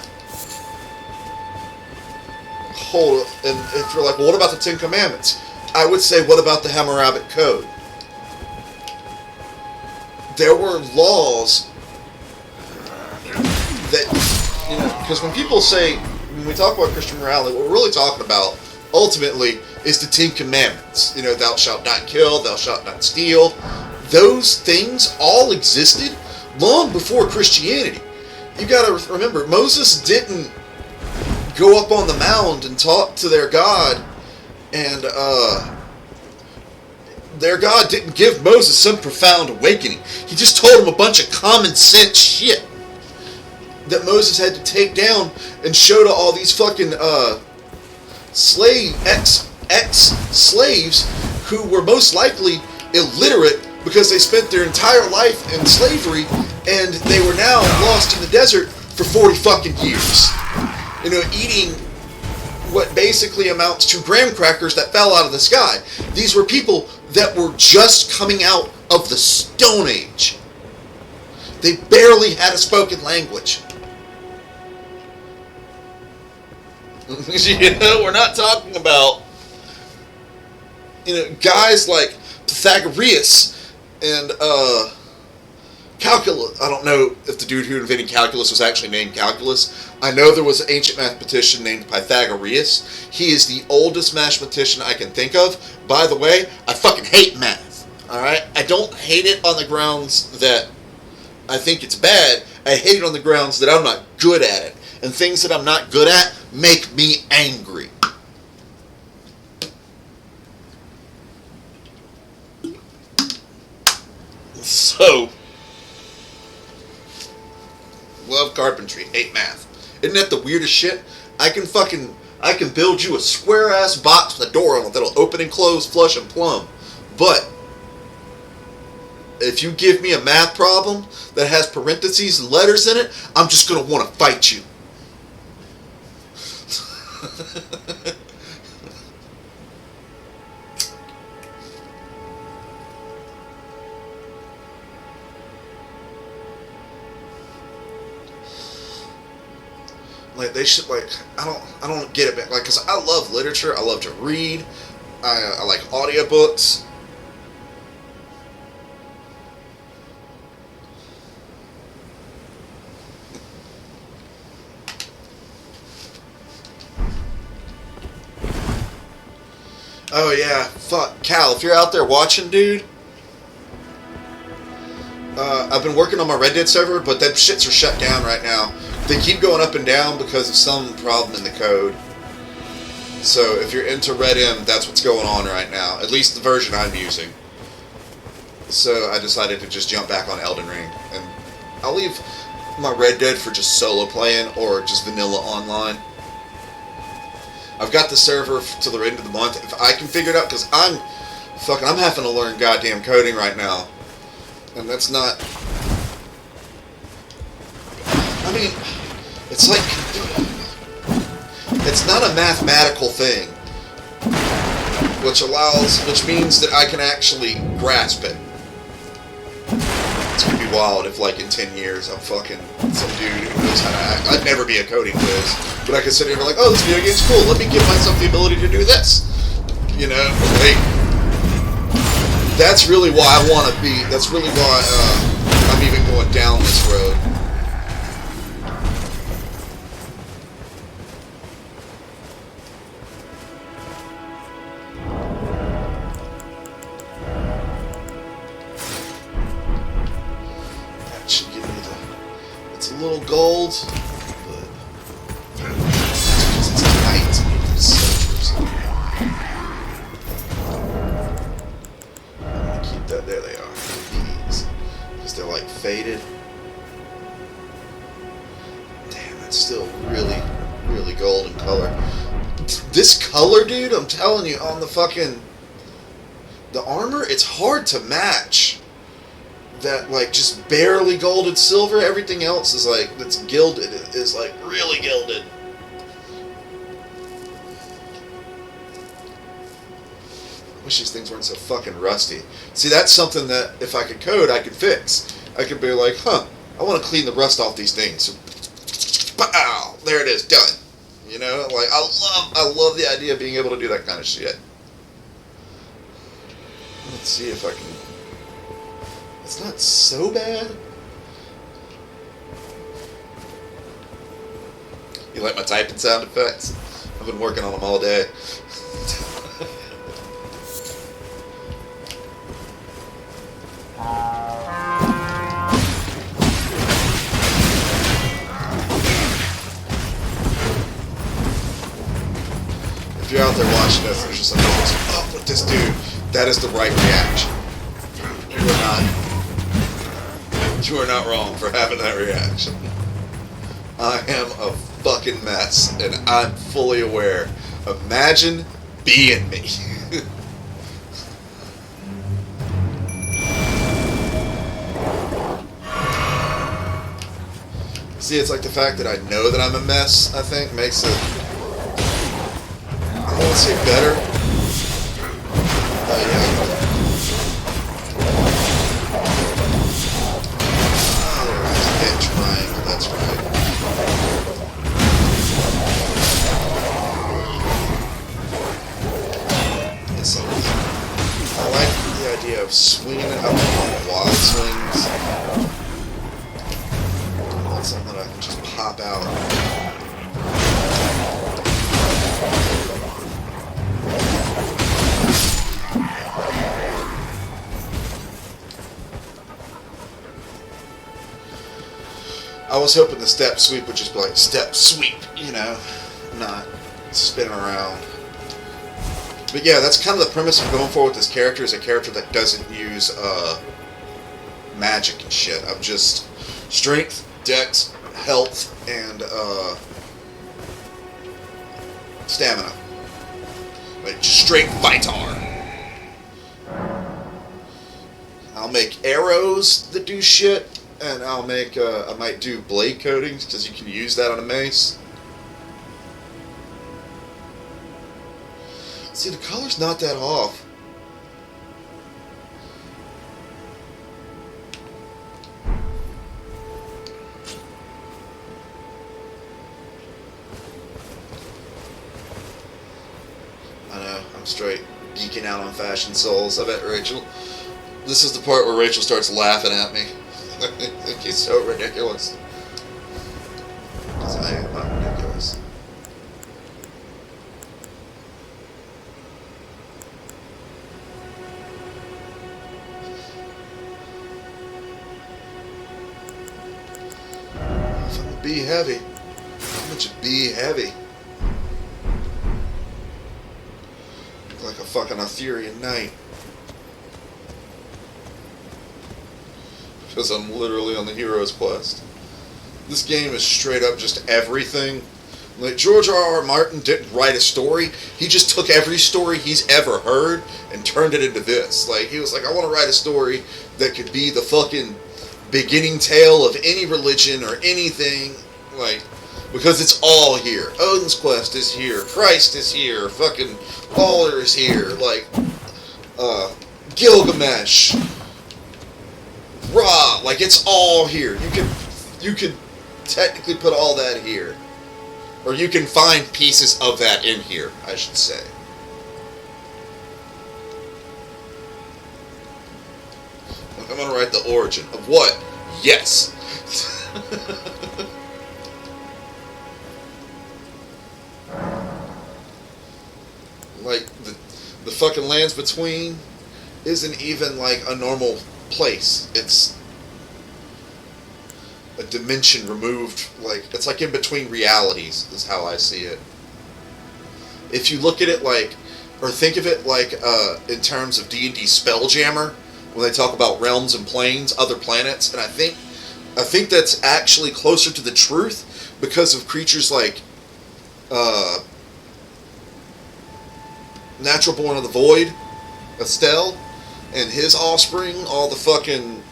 Speaker 1: hold. And if you're like, well, what about the Ten Commandments? I would say, what about the Hammurabi Code? There were laws that, you know, because when people say, when we talk about Christian morality, what we're really talking about, ultimately, is the Ten Commandments. You know, thou shalt not kill, thou shalt not steal. Those things all existed long before Christianity. You gotta remember, Moses didn't go up on the mound and talk to their God, and, their God didn't give Moses some profound awakening. He just told him a bunch of common sense shit that Moses had to take down and show to all these fucking ex-slaves who were most likely illiterate because they spent their entire life in slavery and they were now lost in the desert for 40 fucking years. You know, eating what basically amounts to graham crackers that fell out of the sky. These were people that were just coming out of the Stone Age. They barely had a spoken language. You know, we're not talking about, you know, guys like Pythagoras and calculus. I don't know if the dude who invented calculus was actually named Calculus. I know there was an ancient mathematician named Pythagoras. He is the oldest mathematician I can think of. By the way, I fucking hate math. Alright? I don't hate it on the grounds that I think it's bad. I hate it on the grounds that I'm not good at it. And things that I'm not good at make me angry. So, love carpentry, hate math. Isn't that the weirdest shit? I can build you a square ass box with a door on it that'll open and close, flush and plumb. But if you give me a math problem that has parentheses and letters in it, I'm just gonna want to fight you. Like, they should, like, I don't get it, like, because I love literature, I love to read, I like audiobooks, Oh yeah, fuck. Cal, if you're out there watching, dude, I've been working on my Red Dead server, but them shits are shut down right now. They keep going up and down because of some problem in the code. So if you're into Red M, that's what's going on right now. At least the version I'm using. So I decided to just jump back on Elden Ring. And I'll leave my Red Dead for just solo playing or just vanilla online. I've got the server till the end of the month. If I can figure it out, because I'm having to learn goddamn coding right now. And that's not... I mean, it's like... It's not a mathematical thing. Which means that I can actually grasp it. It's gonna be wild if, like, in 10 years I'm fucking some dude who knows how to act. I'd never be a coding whiz. But I could sit here and be like, oh, this video game's cool. Let me give myself the ability to do this. You know? Like, that's really why I want to be... That's really why I'm even going down this road. That should give me the... It's a little gold, but... It's tight. I'm gonna keep that... There they are. These. Because they're like faded. Damn, that's still really, really golden color. This color, dude, I'm telling you, on the fucking... The armor, it's hard to match. That, like, just barely golded silver. Everything else is, like, that's gilded, is, like, really gilded. I wish these things weren't so fucking rusty. See, that's something that, if I could code, I could fix. I could be like, huh, I want to clean the rust off these things. So, pow! There it is, done. You know, like, I love the idea of being able to do that kind of shit. Let's see if I can... It's not so bad. You like my typing sound effects? I've been working on them all day. If you're out there watching this, there's just something that's up with this dude. That is the right reaction. You are not wrong for having that reaction. I am a fucking mess, and I'm fully aware. Imagine being me. See, it's like the fact that I know that I'm a mess, I think, makes it... I don't want to say better. Yeah. That's right. Yes, I like the idea of swinging it up on wild swings. I want something that I can just pop out. I was hoping the step sweep would just be like, step sweep, you know, not spinning around. But yeah, that's kind of the premise of going for with this character, is a character that doesn't use magic and shit. I'm just strength, dex, health, and stamina. Like, just straight fighter. I'll make arrows that do shit. And I'll make, I might do blade coatings, because you can use that on a mace. See, the color's not that off. I know, I'm straight geeking out on Fashion Souls. I bet Rachel... This is the part where Rachel starts laughing at me. I think he's so ridiculous. Because I am not ridiculous. be heavy. That much would be heavy. Look like a fucking Arthurian knight. Because I'm literally on the hero's quest. This game is straight up just everything. Like, George R.R. Martin didn't write a story. He just took every story he's ever heard and turned it into this. Like, he was like, I want to write a story that could be the fucking beginning tale of any religion or anything. Like, because it's all here. Odin's Quest is here. Christ is here. Fucking Balder is here. Like, Gilgamesh. Ra. Like, it's all here. You could technically put all that here. Or you can find pieces of that in here, I should say. I'm going to write the origin of what? Yes. Like, the fucking lands between isn't even like a normal place. It's a dimension removed. Like, it's like in between realities is how I see it. If you look at it like, or think of it like in terms of D&D Spelljammer, when they talk about realms and planes, other planets, and I think that's actually closer to the truth because of creatures like Natural Born of the Void, Estelle, and his offspring, all the fucking,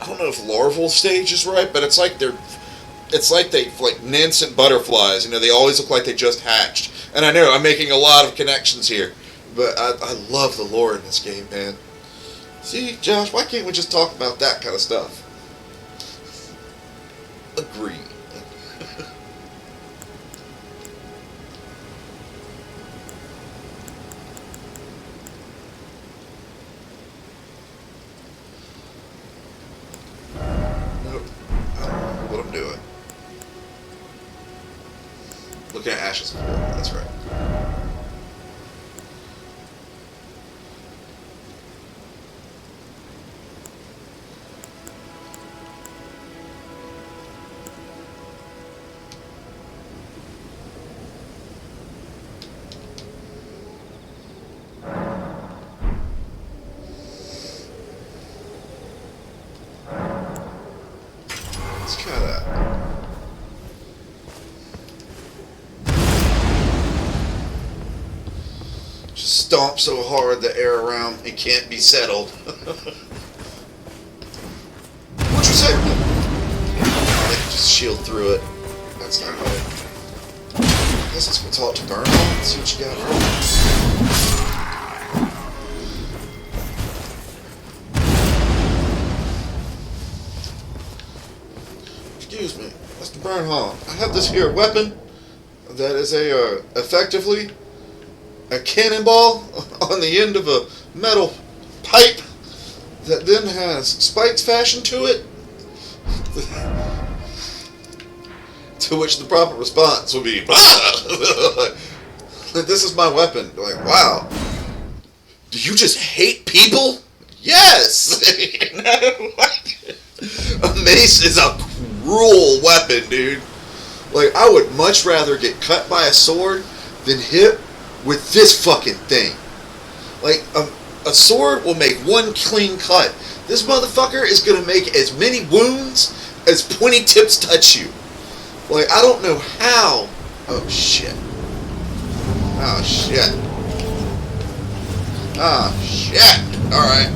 Speaker 1: I don't know if larval stage is right, but it's like they like nascent butterflies. You know, they always look like they just hatched. And I know I'm making a lot of connections here, but I love the lore in this game, man. See, Josh, why can't we just talk about that kind of stuff? Agree. Do it. Looking at Ashes of War, that's right. Let's try that. Just stomp so hard the air around it can't be settled. What'd you say? I can just shield through it. That's not right. I guess let's go talk to Burnham and see what you got. Excuse me, Mr. Burnham. I have this here weapon that is effectively a cannonball on the end of a metal pipe that then has spikes fashioned to it. To which the proper response would be, this is my weapon. Like, wow. Do you just hate people? Yes! A mace is a cruel weapon, dude. Like, I would much rather get cut by a sword than hit with this fucking thing. Like, a sword will make one clean cut. This motherfucker is gonna make as many wounds as pointy tips touch you. Like, I don't know how. Oh, shit. Oh, shit. Oh, shit. Alright.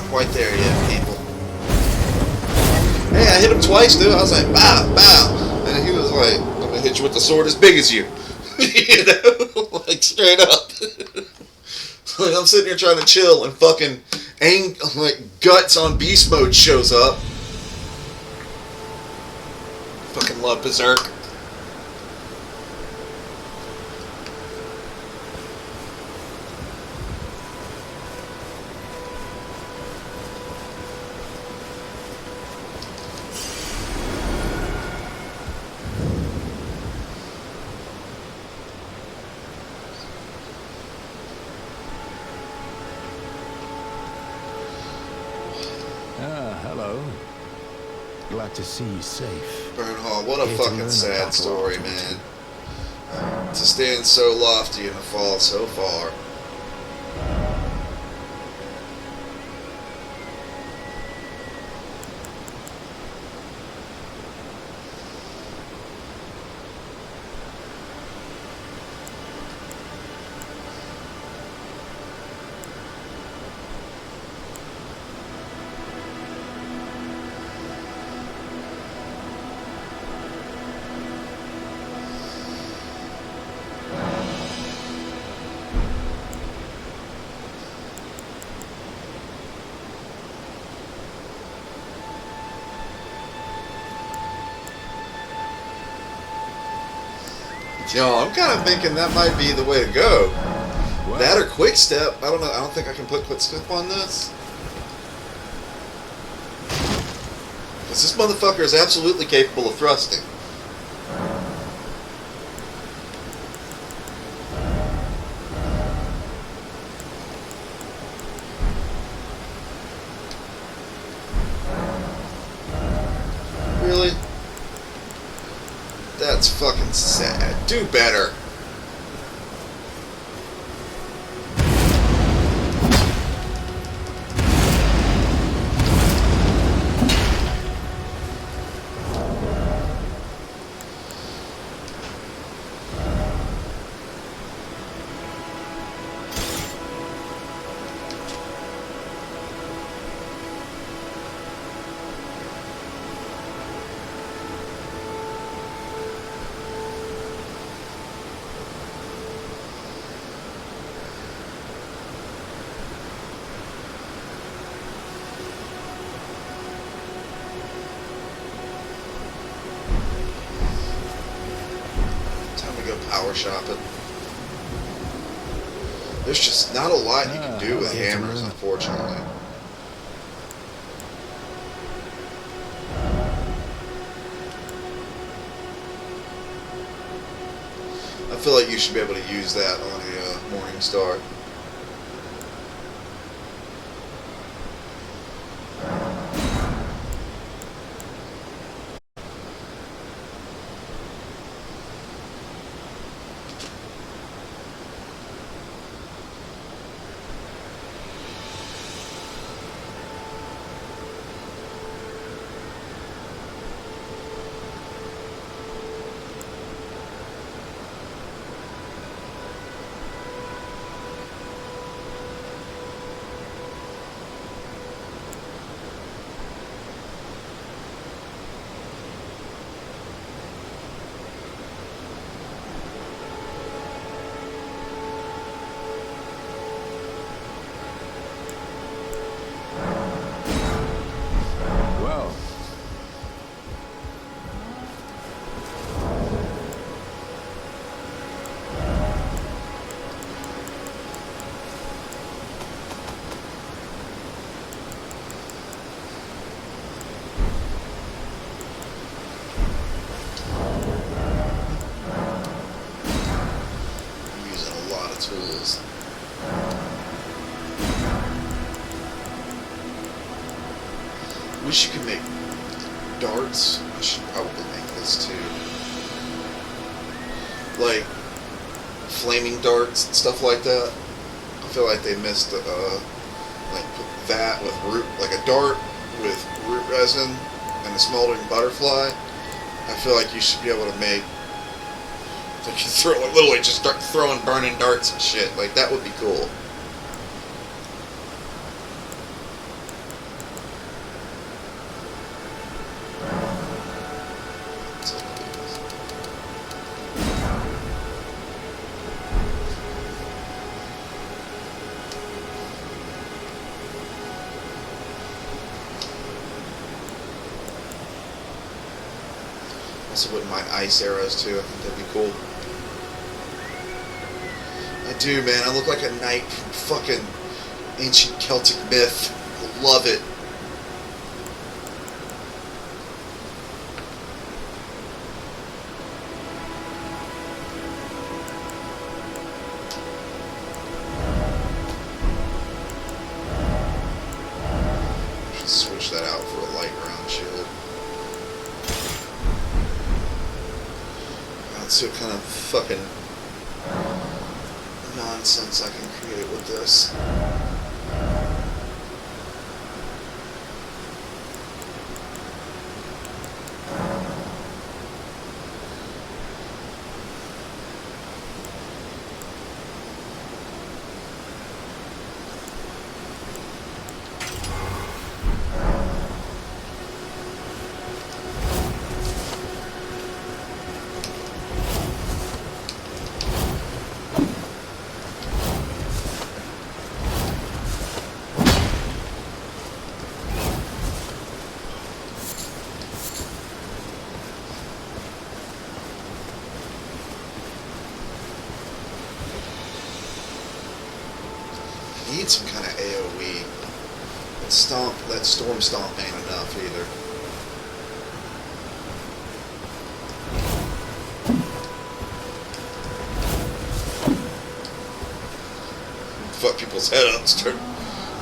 Speaker 1: Quite there yet, people. Hey, I hit him twice, dude. I was like, bow, bow. And he was like, I'm gonna hit you with the sword as big as you. You know? Like, straight up. Like, I'm sitting here trying to chill and fucking like, Guts on beast mode shows up. Fucking love Berserk.
Speaker 3: Hello. Glad to see you safe.
Speaker 1: Bernhard, what a
Speaker 3: Here to learn
Speaker 1: fucking
Speaker 3: a
Speaker 1: sad
Speaker 3: battle
Speaker 1: story,
Speaker 3: art.
Speaker 1: man. To stand so lofty and to fall so far. Yo, I'm kind of thinking that might be the way to go.
Speaker 3: Well,
Speaker 1: That or quick step. I don't know. I don't think I can put quick step on this. Because this motherfucker is absolutely capable of thrusting. Really? That's fucking sad. Do better. Time to go power shopping. There's just not a lot you can do with hammers, unfortunately. I feel like you should be able to use that on a Morning Star.
Speaker 3: well.
Speaker 1: I'm using a lot of tools. Wish you could make darts. I should probably make this too. Like flaming darts and stuff like that. I feel like they missed like that with root, like a dart with root resin and a smoldering butterfly. I feel like you should be able to make. Like you throw, like literally just start throwing burning darts and shit. Like that would be cool. Also wouldn't mind ice arrows too. I think that'd be cool. I do, man. I look like a knight from fucking ancient Celtic myth. Love it. Should switch that out for see what kind of fucking nonsense I can create with this. Need some kind of AoE. That storm stomp ain't enough either. Fuck people's head up. Start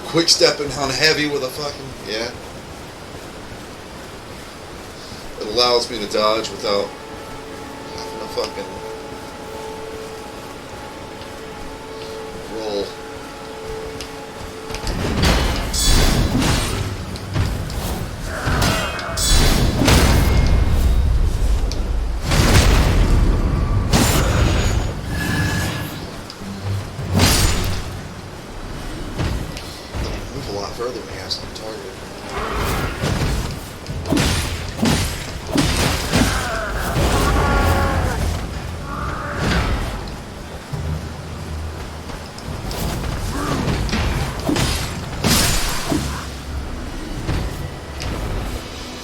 Speaker 1: quick stepping on heavy with a fucking It allows me to dodge without having to fucking roll. Further than he has on target.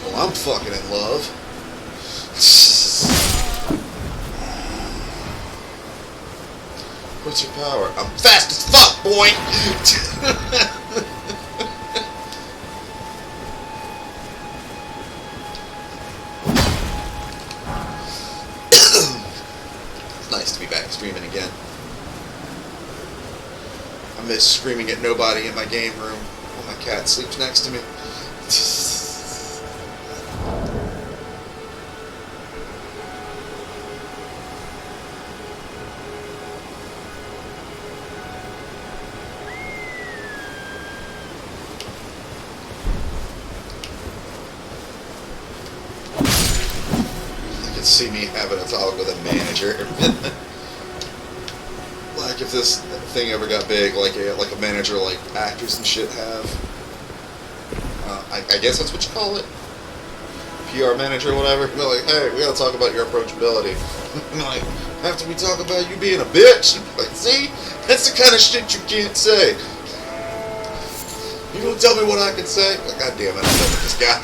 Speaker 1: Well, I'm fucking in love. What's your power? I'm fast as fuck, boy! Nice to be back streaming again. I miss screaming at nobody in my game room while my cat sleeps next to me. See me having a talk with a manager. Like if this thing ever got big, like a manager, like actors and shit have. I guess that's what you call it. PR manager or whatever. They're like, hey, we gotta talk about your approachability. I'm like, after we talk about you being a bitch, like, see, that's the kind of shit you can't say. You don't tell me what I can say. Like, God damn it, I'm done with this guy.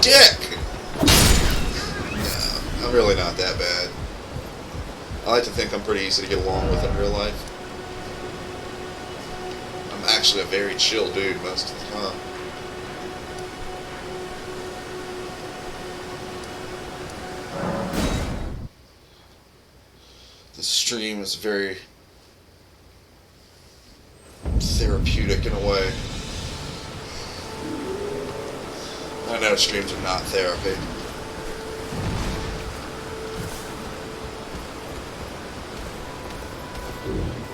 Speaker 1: Dick! No, I'm really not that bad. I like to think I'm pretty easy to get along with in real life. I'm actually a very chill dude most of the time. The stream is very therapeutic in a way. I know streams are not therapy.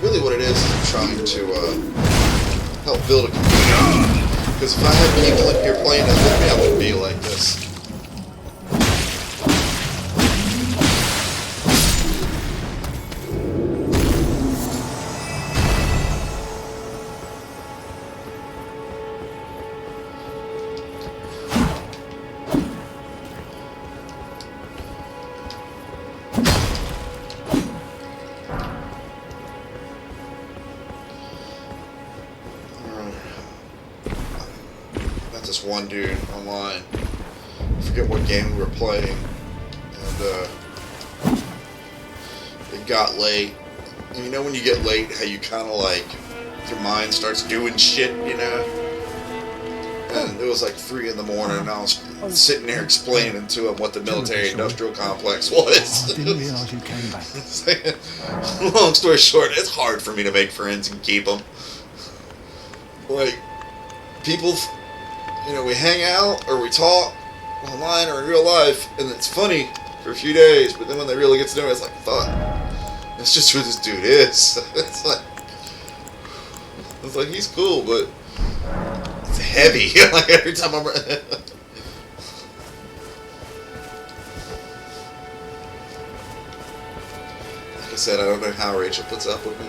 Speaker 1: Really what it is I'm trying to help build a community. Because if I had people in here playing this with me, I wouldn't be like this. This one dude online, I forget what game we were playing, and it got late, and you know when you get late how you kind of like your mind starts doing shit, you know, and it was like 3 in the morning, and I was sitting there explaining to him what the military-industrial complex was.
Speaker 3: I didn't realise you came back.
Speaker 1: Long story short, it's hard for me to make friends and keep them. Like, people, you know, we hang out or we talk online or in real life, and it's funny for a few days, but then when they really get to know me, it's like, fuck, that's just who this dude is. It's like, he's cool, but it's heavy. Like, every time I'm... Like I said, I don't know how Rachel puts up with me.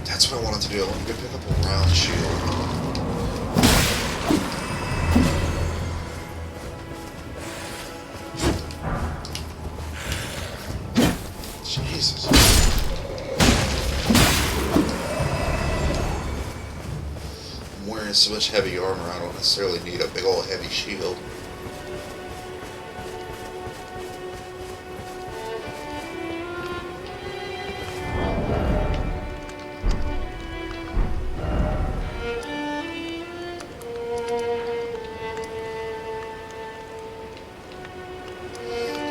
Speaker 1: That's what I wanted to do. I wanted to go pick up a round shield. Jesus. I'm wearing so much heavy armor, I don't necessarily need a big old heavy shield.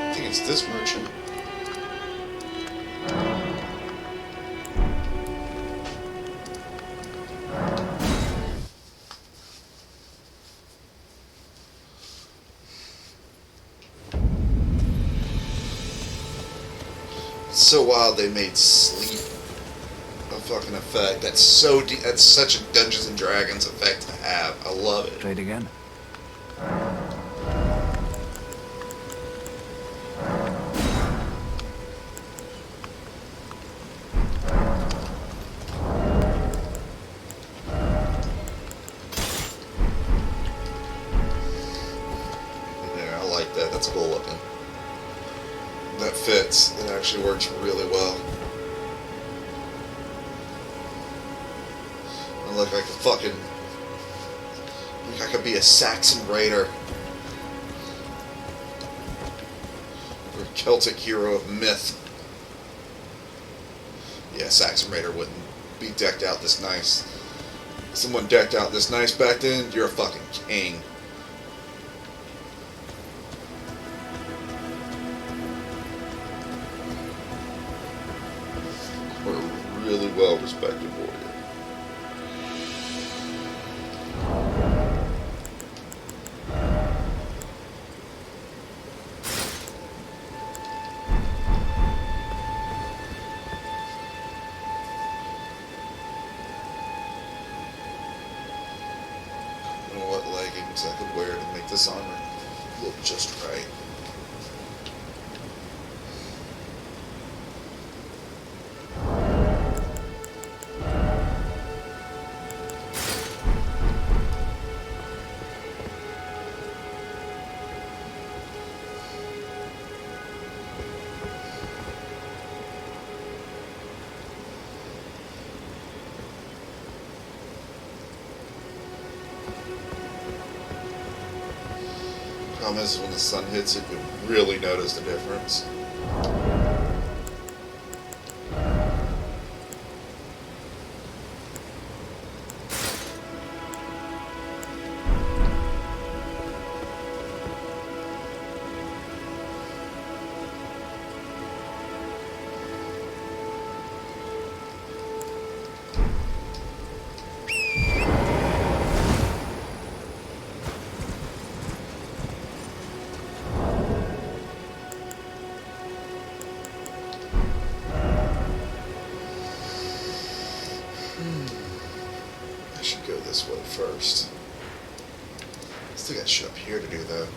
Speaker 1: I think it's this merchant. It's so wild they made sleep a fucking effect. That's so that's such a Dungeons and Dragons effect to have. I love it.
Speaker 3: Trade again.
Speaker 1: Yeah, I like that. That's cool looking. That fits. It actually works really well. I look like a fucking... Like I could be a Saxon raider. Or a Celtic hero of myth. Yeah, Saxon raider wouldn't be decked out this nice. If someone decked out this nice back then, you're a fucking king. Or a really well respected warrior. I don't know what leggings I could wear to make this armor look just right. Problem is, when the sun hits it, you really notice the difference. I should go this way first. Still got shit up here to do, though.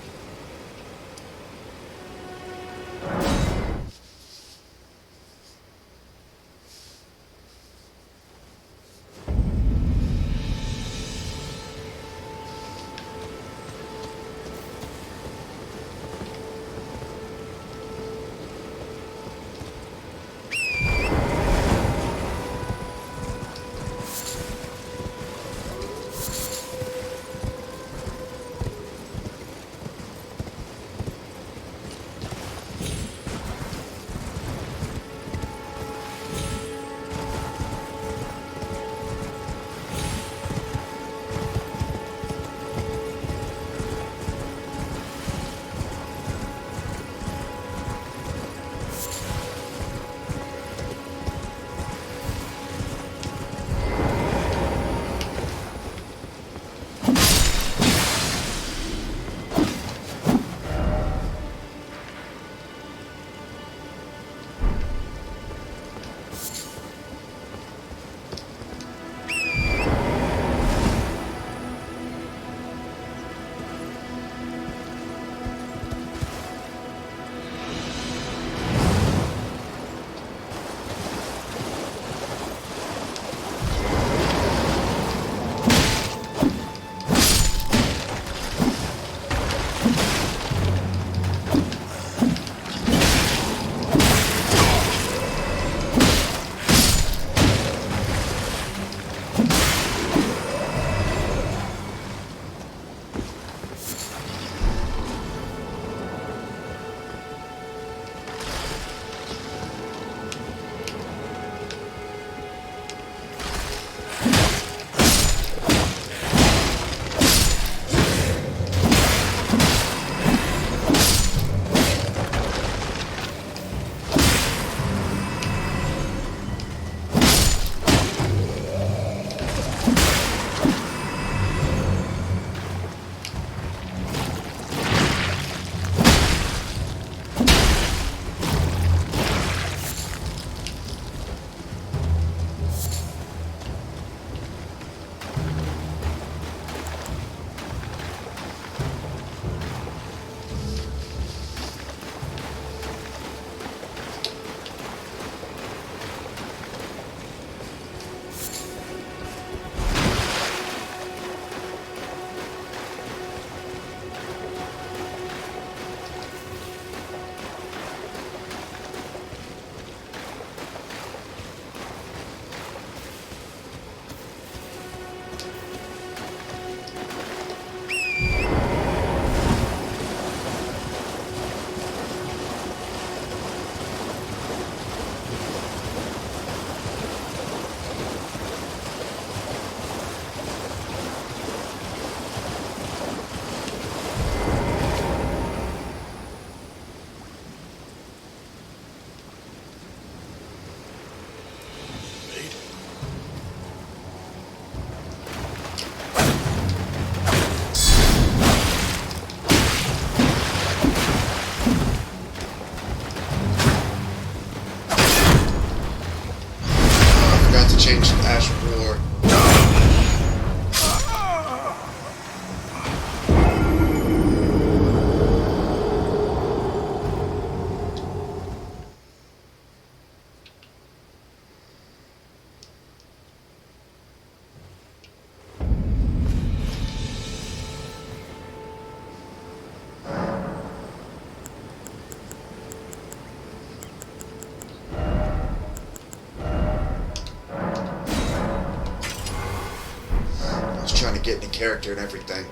Speaker 1: getting in character and everything.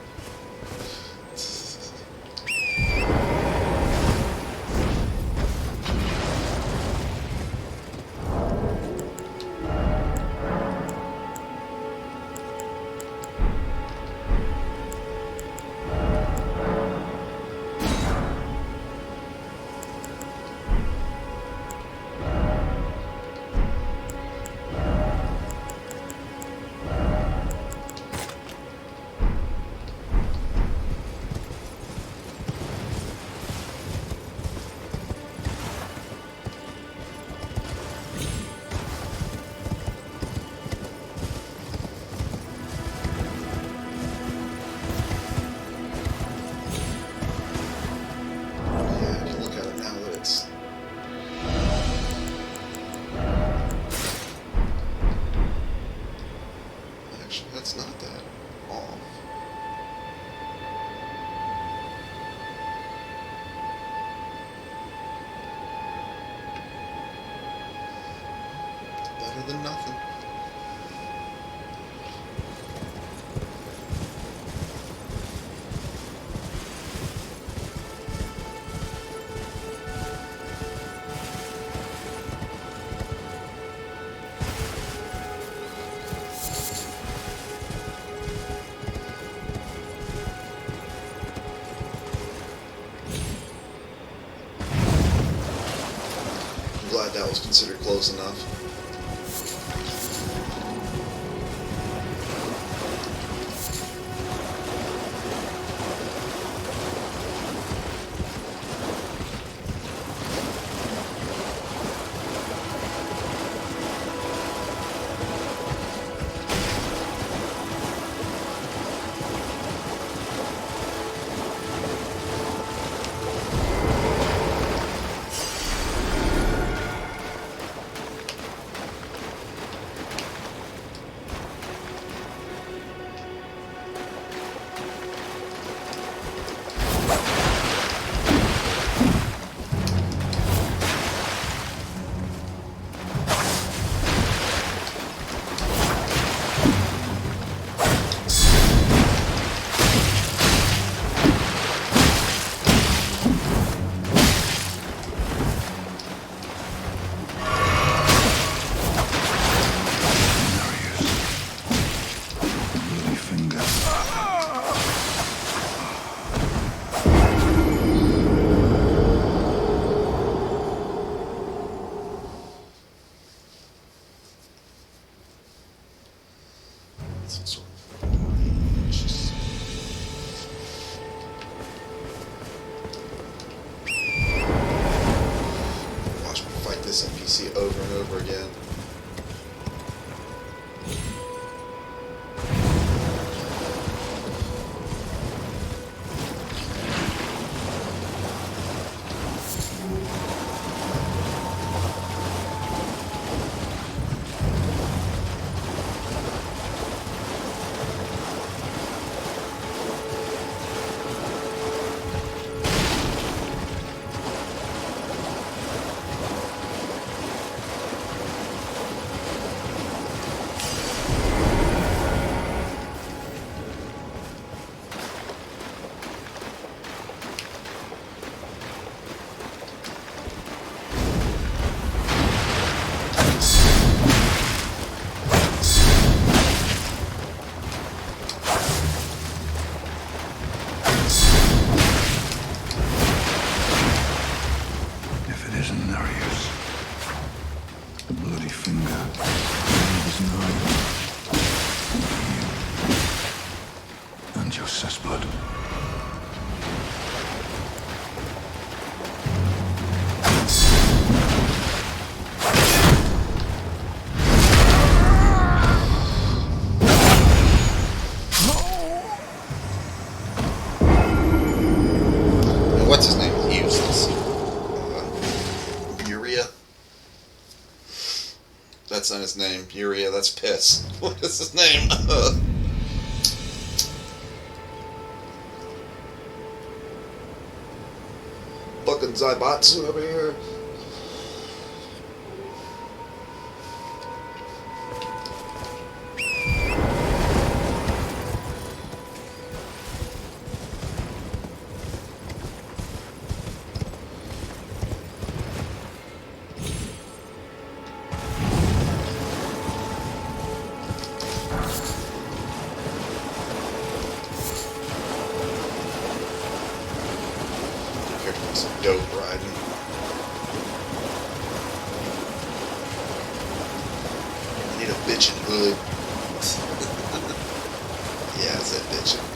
Speaker 1: That's not that off. Better than nothing. Glad that was considered close enough. Watch me fight this NPC over and over again. What's his name? Useless. Urea. That's not his name. Urea, that's piss. What is his name? Fucking Zaibatsu over here. Some dope riding. I need a bitchin' hood. Yeah, it's that bitchin'.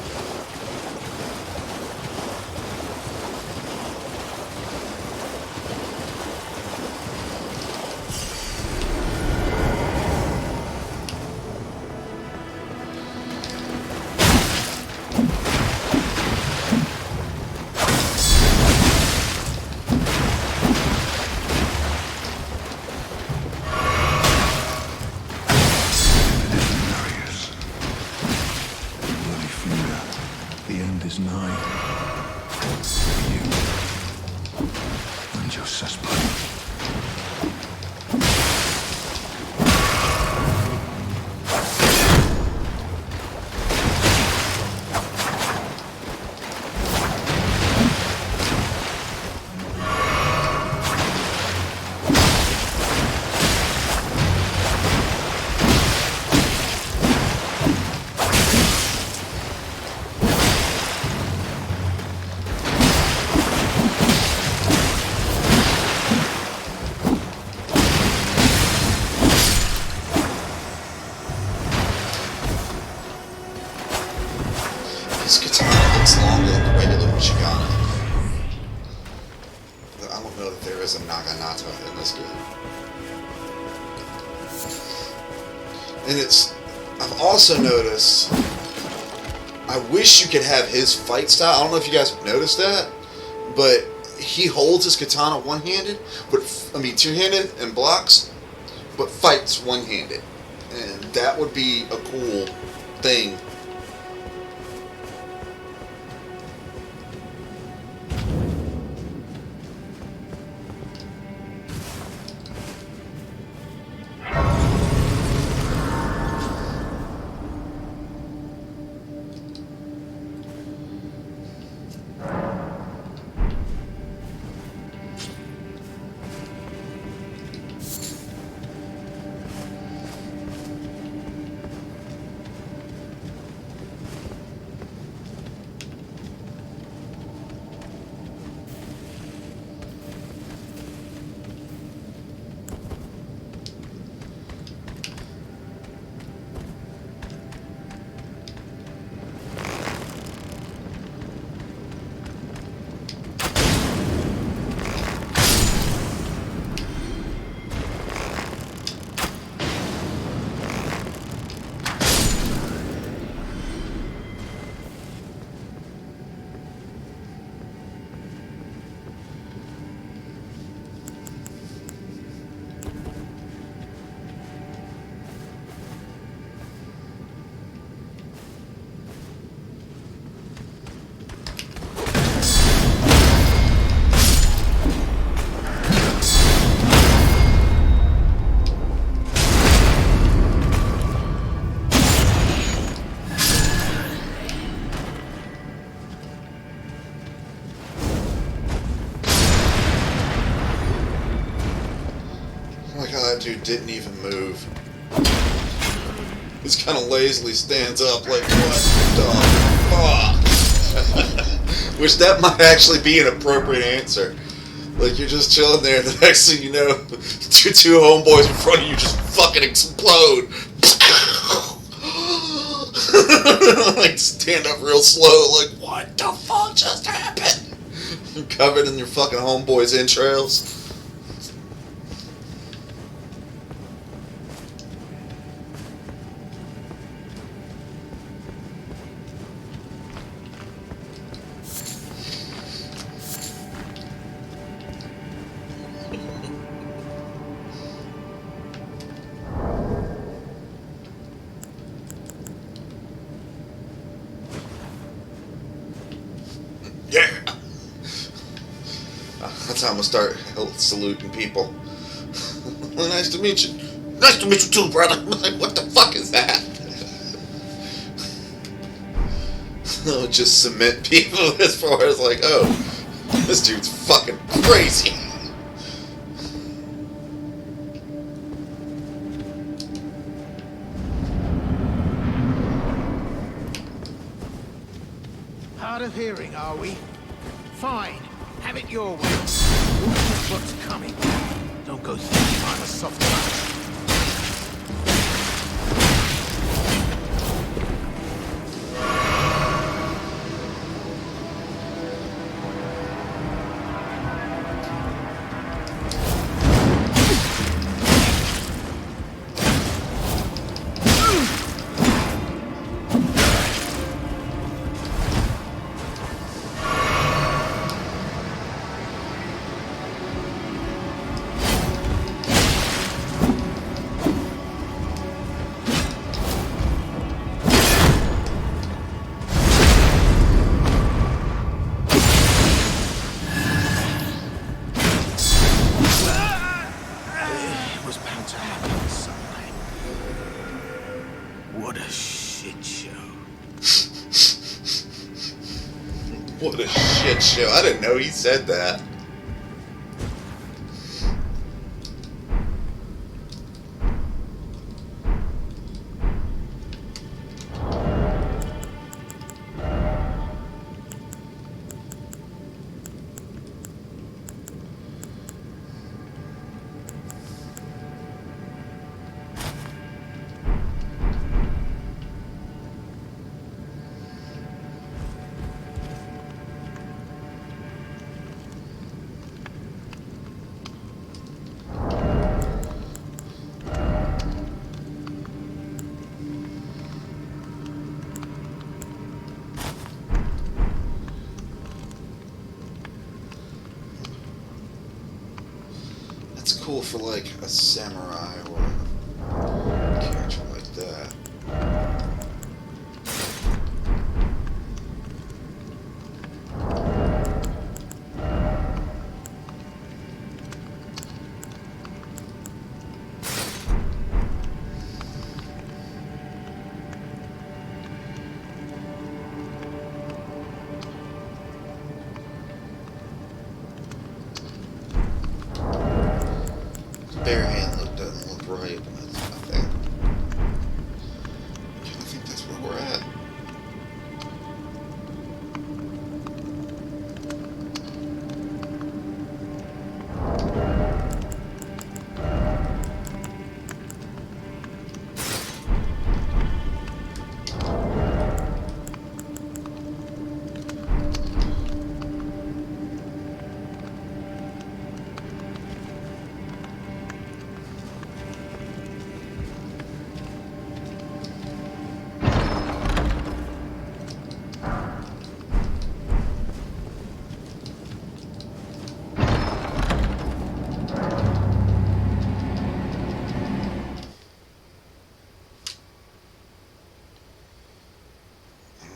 Speaker 1: His katana looks longer than the regular Ushigana. I don't know that there is a Naginata in this game. And I've also noticed, I wish you could have his fight style. I don't know if you guys have noticed that, but he holds his katana one-handed, two-handed and blocks, but fights one-handed. And that would be a cool thing. That dude didn't even move. Just kind of lazily stands up like, what the fuck? Which that might actually be an appropriate answer. Like, you're just chilling there, and the next thing you know, two homeboys in front of you just fucking explode. Like, stand up real slow, like, what the fuck just happened? Covered in your fucking homeboys' entrails. Yeah! That's how I'm gonna start saluting people. Well, nice to meet you. Nice to meet you too, brother. I'm like, what the fuck is that? They'll just cement people as far as like, oh, this dude's fucking crazy.
Speaker 4: Hard of hearing, are we? Fine.
Speaker 3: Have it your way. This is what's coming. Don't go thinking I'm a soft touch. What a shit show.
Speaker 1: What a shit show. I didn't know he said that. It's cool for like a samurai or a character like that. Bare hand look doesn't look right. That's nothing. I think that's where we're at.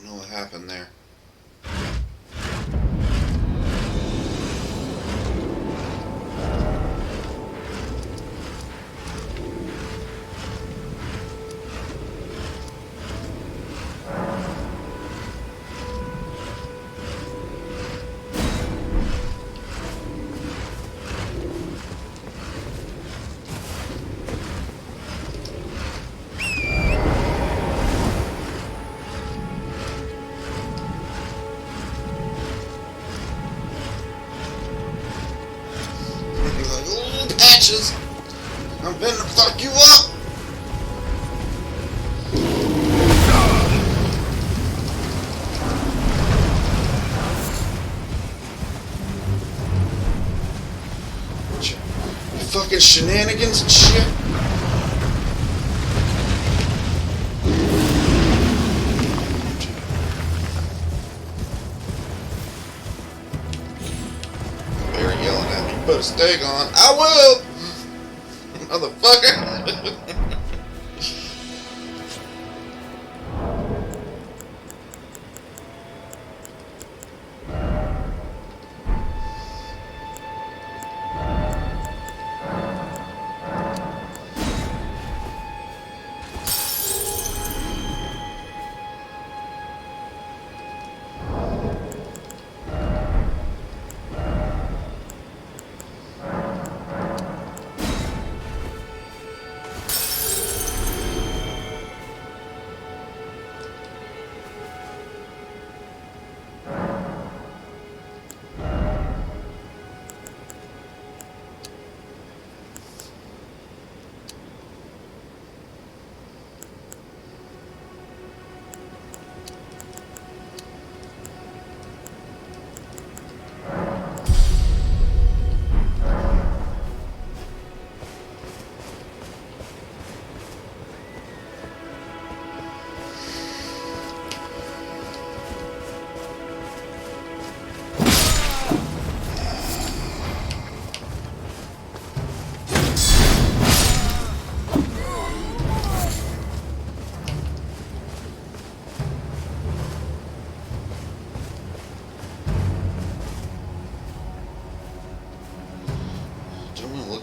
Speaker 1: What happened there? I'm gonna fuck you up! You fucking shenanigans and shit? They're yelling at me, put a stake on. I will! Motherfucker!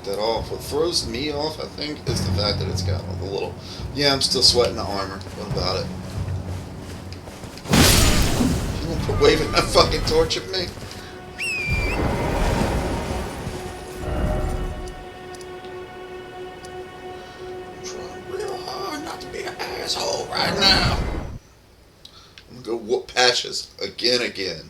Speaker 1: that off. What throws me off, I think, is the fact that it's got all the little... Yeah, I'm still sweating the armor. What about it? You won't quit waving that fucking torch at me? I'm trying real hard not to be an asshole right now. I'm gonna go whoop Patches again.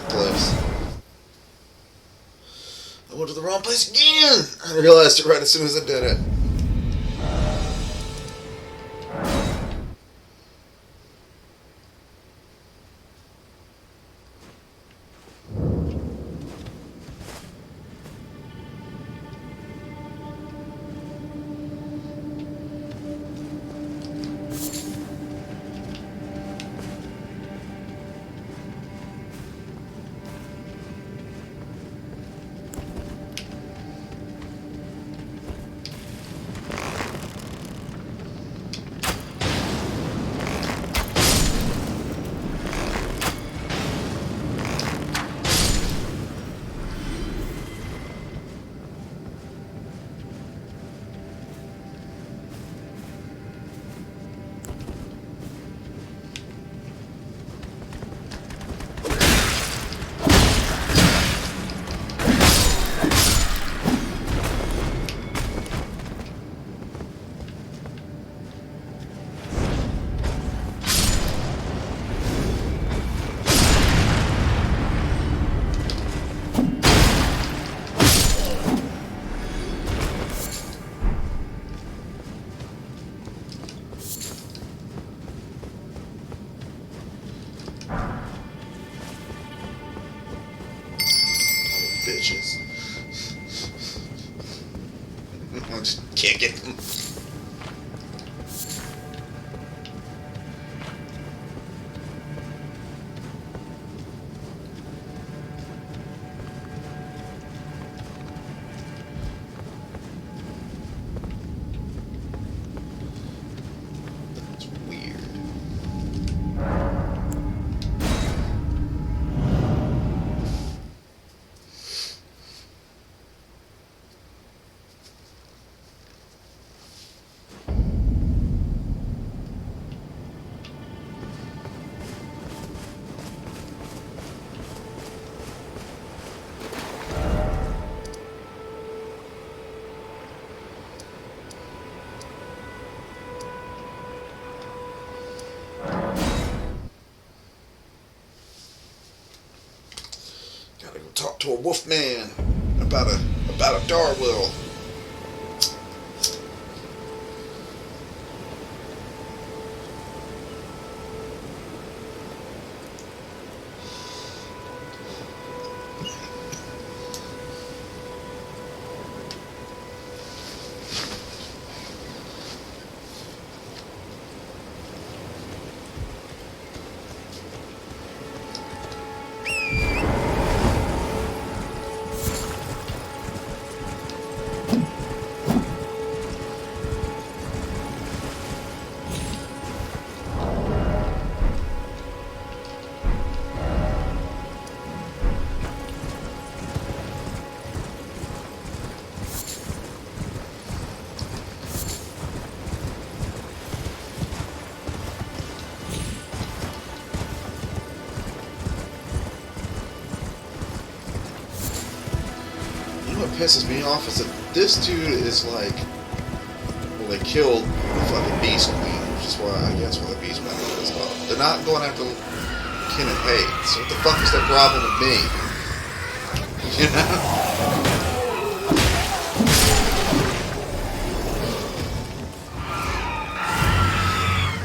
Speaker 1: Place. I went to the wrong place again! I realized it right as soon as I did it. Bitches. I just can't get them. That's weird. Gotta go talk to a wolf man about a Darwill. What pisses me off is that this dude is like, well, they killed the fucking Beast Queen, which is why I guess why the Beast Queen is pissed off. They're not going after Kin and Hay. So what the fuck is their problem with me? You know?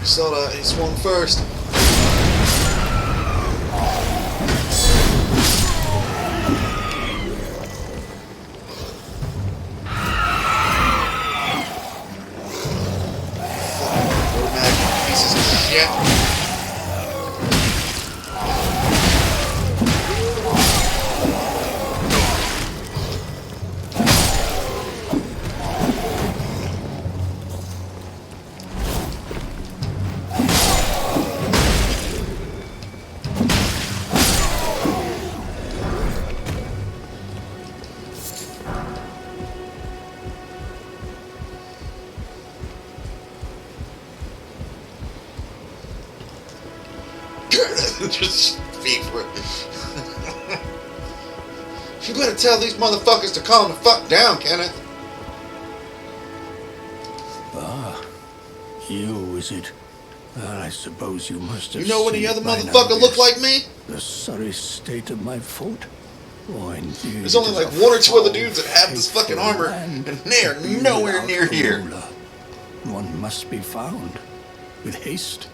Speaker 1: You saw that? He swung first. Just speak for it. You better tell these motherfuckers to calm the fuck down, Kenneth.
Speaker 4: Ah, you, is it? I suppose you must have
Speaker 1: You know any
Speaker 4: seen
Speaker 1: other
Speaker 4: it by now,
Speaker 1: motherfucker look
Speaker 4: yes.
Speaker 1: like me?
Speaker 4: The sorry state of my foot? Oh, indeed.
Speaker 1: There's only
Speaker 4: it
Speaker 1: like
Speaker 4: is
Speaker 1: one or
Speaker 4: a
Speaker 1: two other
Speaker 4: foul,
Speaker 1: dudes that have this fucking
Speaker 4: hateful
Speaker 1: armor,
Speaker 4: land
Speaker 1: and they're
Speaker 4: to be
Speaker 1: nowhere
Speaker 4: without
Speaker 1: near
Speaker 4: a
Speaker 1: here.
Speaker 4: ruler. One must be found, with haste,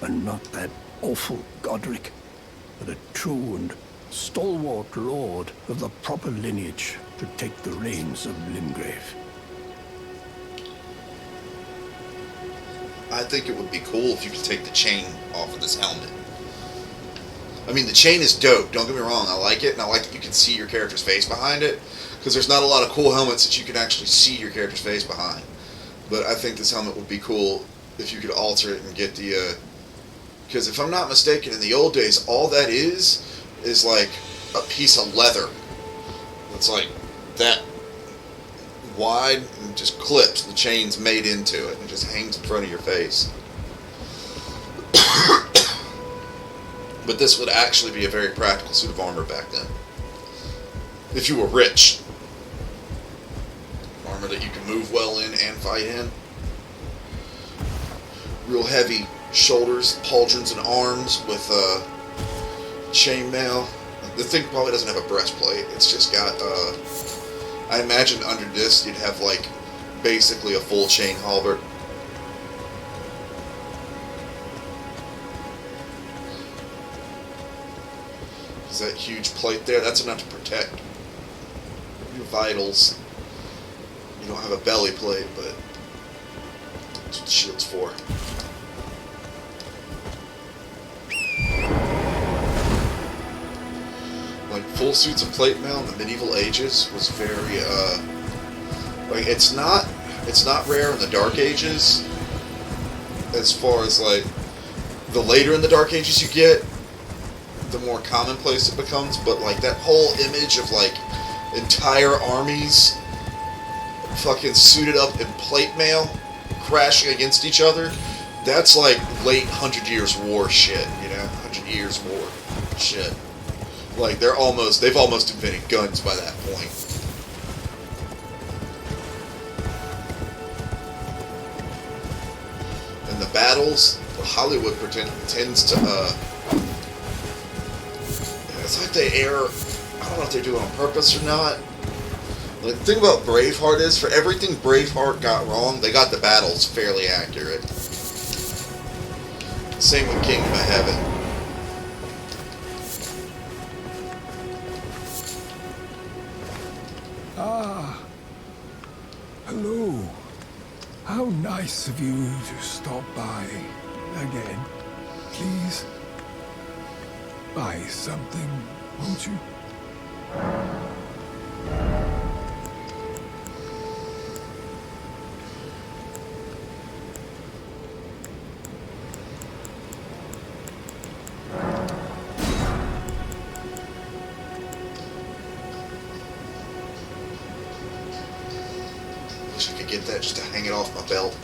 Speaker 4: and not that awful Godric, but a true and stalwart lord of the proper lineage to take the reins of Limgrave.
Speaker 1: I think it would be cool if you could take the chain off of this helmet. I mean, the chain is dope, don't get me wrong, I like it, and I like that you can see your character's face behind it, because there's not a lot of cool helmets that you can actually see your character's face behind. But I think this helmet would be cool if you could alter it and get the, because if I'm not mistaken, in the old days, all that is like a piece of leather. It's like that wide and just clips, the chain's made into it, and just hangs in front of your face. But this would actually be a very practical suit of armor back then. If you were rich. Armor that you can move well in and fight in. Real heavy shoulders, pauldrons, and arms with chainmail. The thing probably doesn't have a breastplate. It's just got, I imagine under this you'd have like basically a full chain halberd. That huge plate there, that's enough to protect your vitals. You don't have a belly plate, but that's what the shield's for. Like, full suits of plate mail in the medieval ages was very, like, it's not rare in the Dark Ages, as far as, like, the later in the Dark Ages you get, the more commonplace it becomes, but like that whole image of like entire armies fucking suited up in plate mail crashing against each other, that's like late 100 Years War shit, you know, 100 Years War shit. Like they've almost invented guns by that point. And the battles, Hollywood tends to it's like they err, I don't know if they do it on purpose or not. Like, the thing about Braveheart is, for everything Braveheart got wrong, they got the battles fairly accurate. Same with Kingdom of Heaven.
Speaker 4: Ah, hello. How nice of you to stop by again. Please, buy something, won't you?
Speaker 1: Wish I could get that just to hang it off my belt.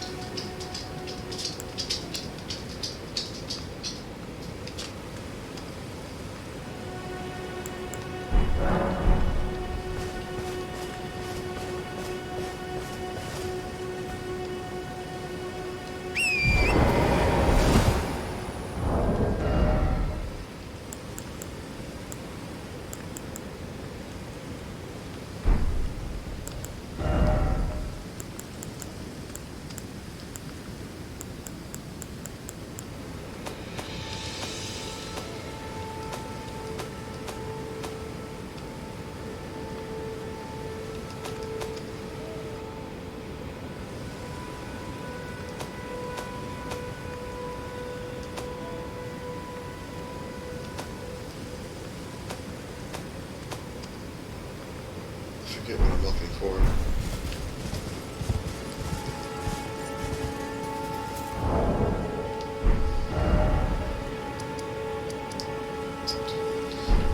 Speaker 1: Forget what I'm looking for.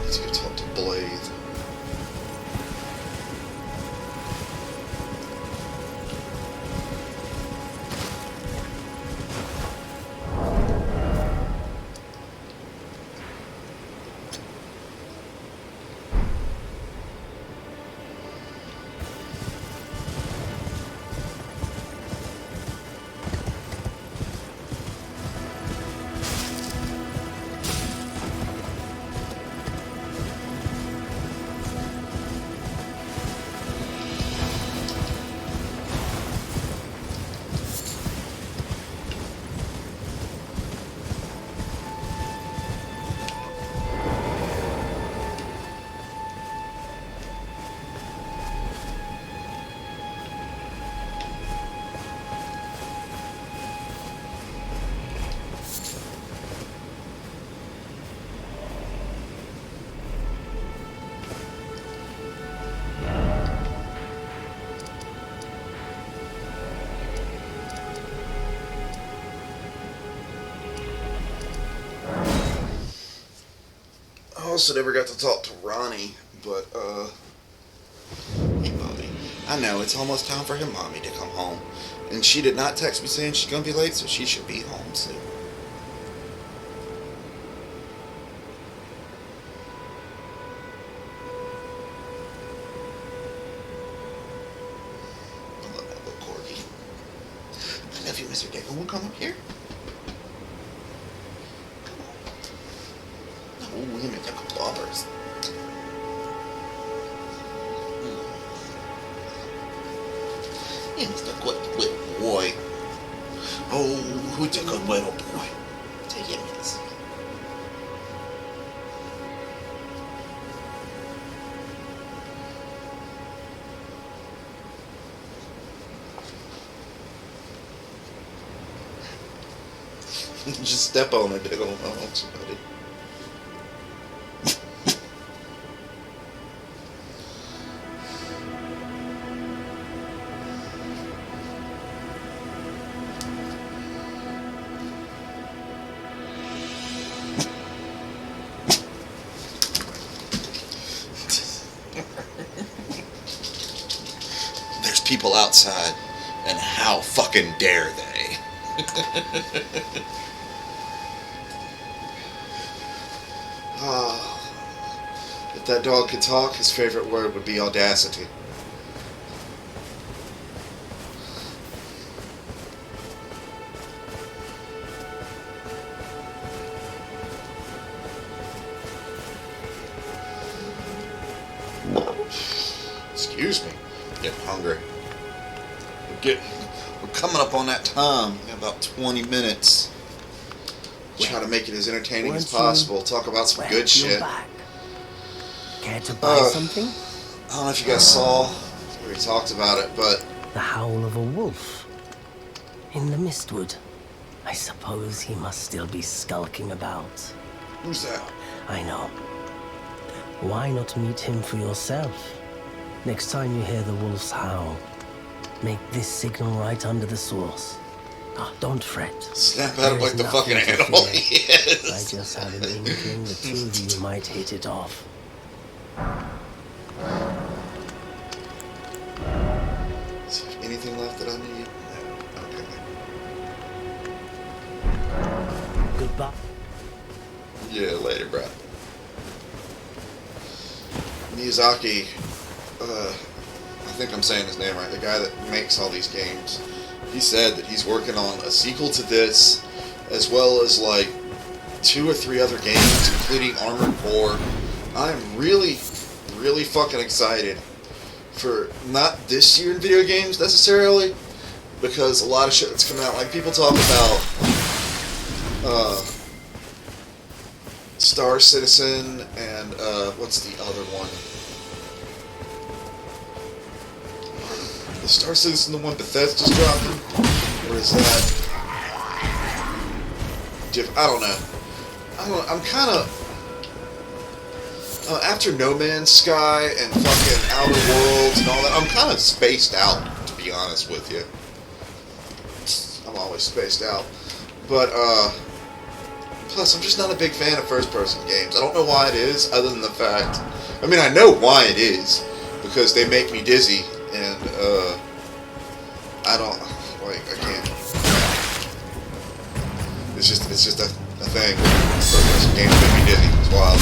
Speaker 1: Let's go talk to Blade. also never got to talk to Ronnie, but, hey, Mommy. I know, it's almost time for him, Mommy, to come home. And she did not text me saying she's gonna be late, so she should be home soon. I love that little corgi. I love you, Mr. Gecko. Wanna come up here? Come on. No, him and Gecko Bobbers. Yeah, Mr. Good little boy. Oh, who's a good little boy? Take him, yes. Just step on it, Diggle. Oh, somebody. There's people outside, and how fucking dare they? If that dog could talk, his favorite word would be audacity. Excuse me. Getting hungry. We're coming up on that time. We got about 20 minutes. Try to make it as entertaining as possible. Talk about some good shit.
Speaker 2: Care to buy something?
Speaker 1: I don't know if you guys saw. We already talked about it, but
Speaker 2: The howl of a wolf in the mistwood. I suppose he must still be skulking about.
Speaker 1: who's that?
Speaker 2: I know. Why not meet him for yourself? Next time you hear the wolf's howl, make this signal right under the source. Oh, don't fret.
Speaker 1: Snap out of like the
Speaker 2: Nothing
Speaker 1: fucking
Speaker 2: to
Speaker 1: animal
Speaker 2: fear.
Speaker 1: he is.
Speaker 2: I just had an inkling the two of you might hit it off.
Speaker 1: Is there anything left that I need? No. Okay.
Speaker 2: Goodbye.
Speaker 1: Yeah, later, bro. Miyazaki, I think I'm saying his name right, the guy that makes all these games, he said that he's working on a sequel to this, as well as like 2 or 3 other games, including Armored Core. I'm really fucking excited for not this year in video games necessarily, because a lot of shit that's coming out, like people talk about Star Citizen and what's the other one? The Star Citizen, the one Bethesda's dropping, or is that? I don't know. I'm kind of after No Man's Sky and fucking Outer Worlds and all that. I'm kind of spaced out, to be honest with you. I'm always spaced out, but plus, I'm just not a big fan of first-person games. I don't know why it is, other than the fact... I mean, I know why it is, because they make me dizzy, and, I don't... Like, I can't... It's just a thing. First-person games make me dizzy. It's wild.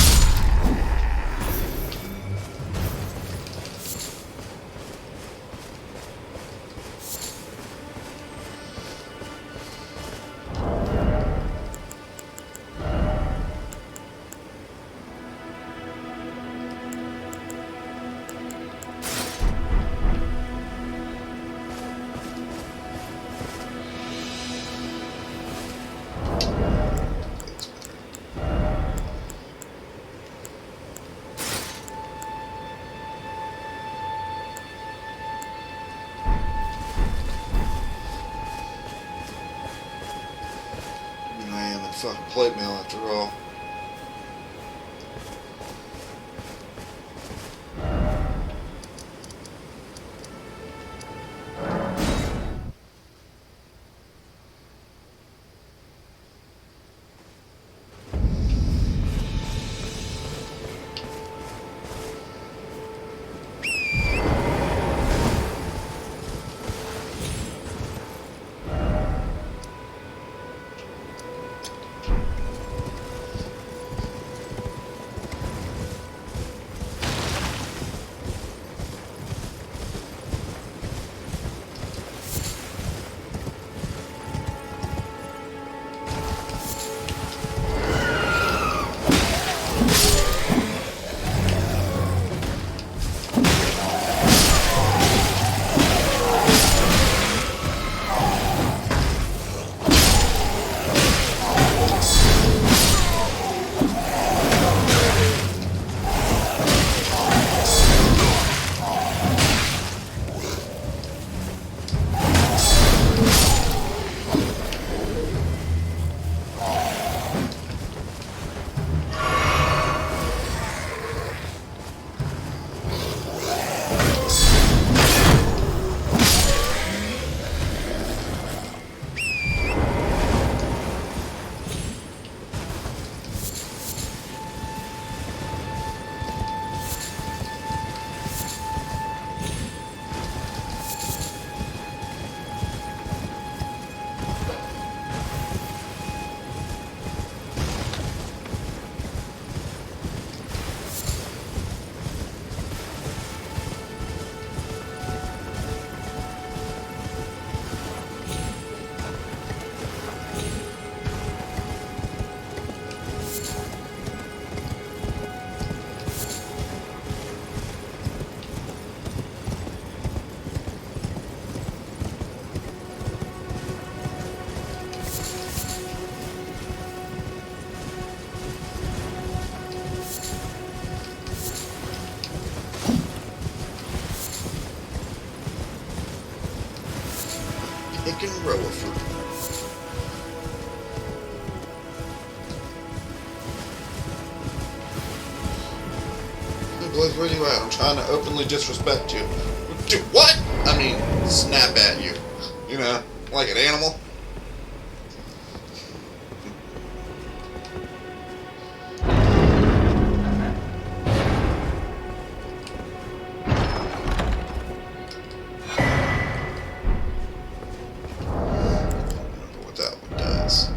Speaker 1: Fucking plate mail after all. fucking row of fruit. Hey, Blaze, where you at? I'm trying to openly disrespect you. Do what? I mean, snap at you. You know, like an animal. What that one does.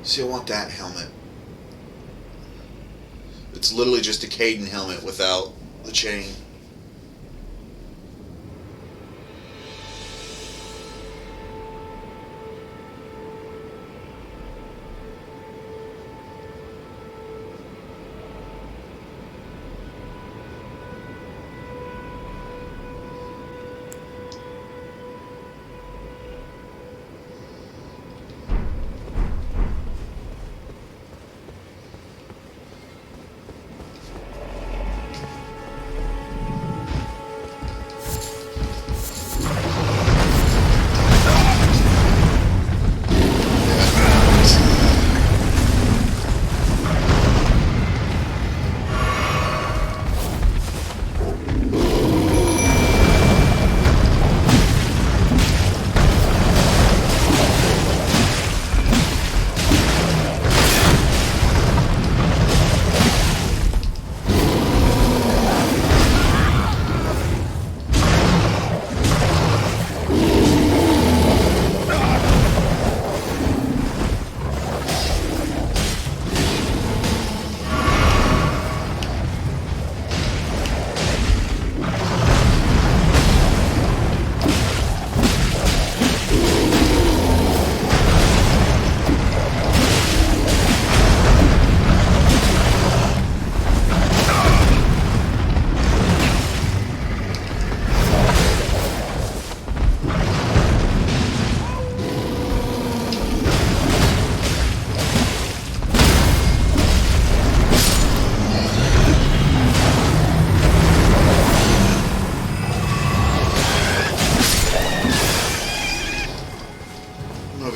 Speaker 1: See, I want that helmet. It's literally just a Caden helmet without the chain.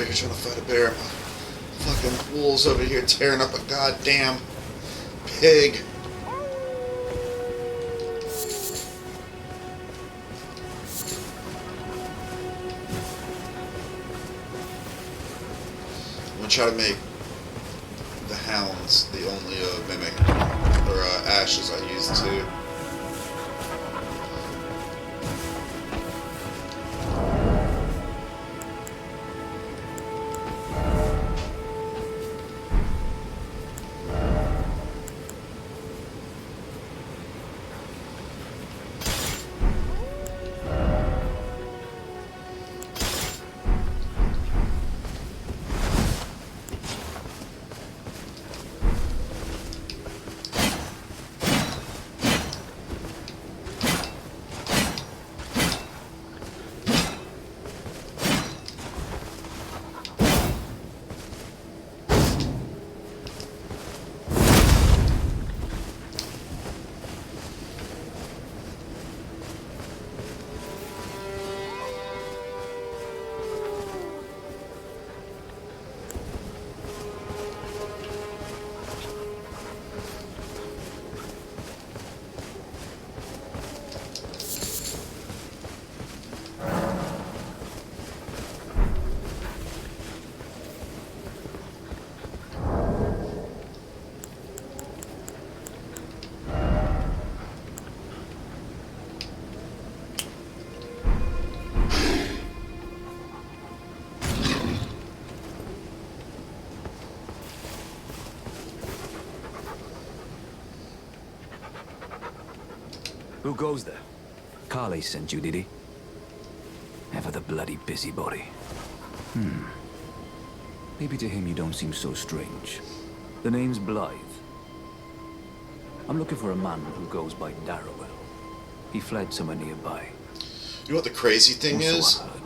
Speaker 1: Trying to fight a bear. Fucking wolves over here tearing up a goddamn pig. I'm gonna try to make the hounds the only mimic or ashes I use too.
Speaker 5: Who goes there? Carly sent you, did he? Ever the bloody busybody. Maybe to him you don't seem so strange. The name's Blythe. I'm looking for a man who goes by Darrowell. He fled somewhere nearby.
Speaker 1: You know what the crazy thing is?
Speaker 5: Also, I heard.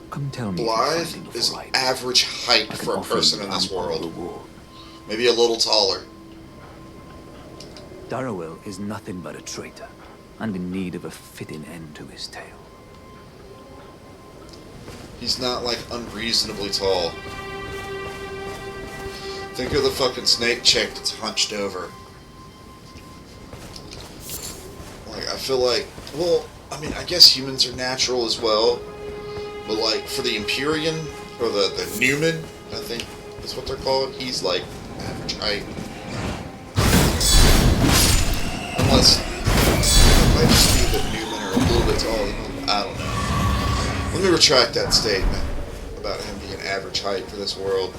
Speaker 5: Come tell me if you
Speaker 1: Blythe
Speaker 5: find him
Speaker 1: is
Speaker 5: before I do.
Speaker 1: average height
Speaker 5: I can
Speaker 1: for a
Speaker 5: offer
Speaker 1: person
Speaker 5: you
Speaker 1: in this
Speaker 5: ample
Speaker 1: world.
Speaker 5: reward.
Speaker 1: Maybe a little taller.
Speaker 5: Darrowell is nothing but a traitor, and in need of a fitting end to his tale.
Speaker 1: He's not, like, unreasonably tall. Think of the fucking snake chick that's hunched over. Like, I feel like, well, I mean, I guess humans are natural as well, but, like, for the Empyrean, or the Newman, I think that's what they're called, he's, like, average height. Unless, it might just be that Newman are a little bit taller. I don't know. Let me retract that statement about him being average height for this world.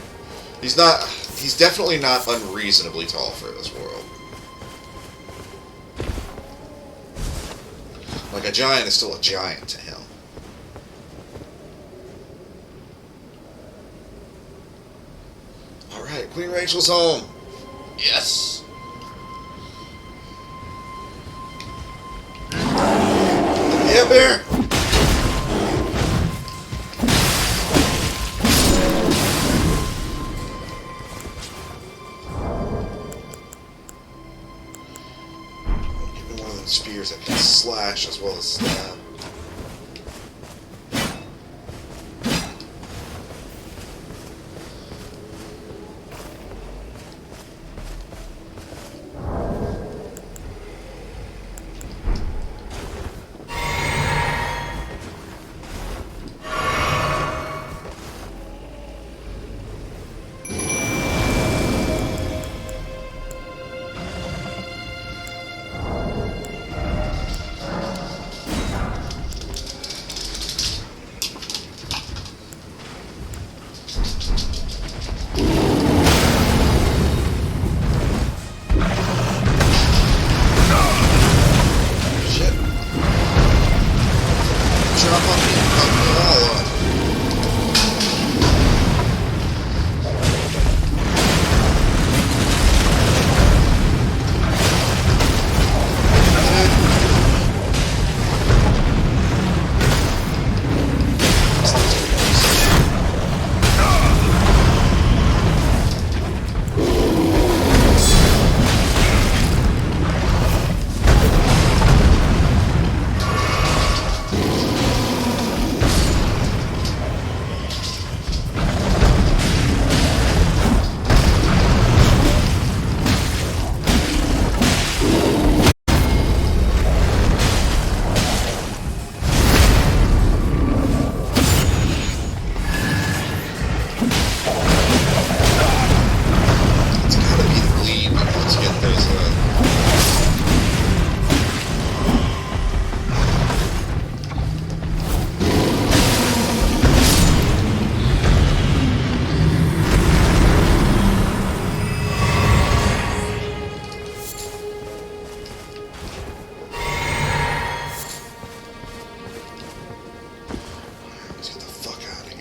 Speaker 1: He's definitely not unreasonably tall for this world. Like, a giant is still a giant to him. Alright, Queen Rachel's home. Yes! Yeah, bear! Spears that can slash as well as stab.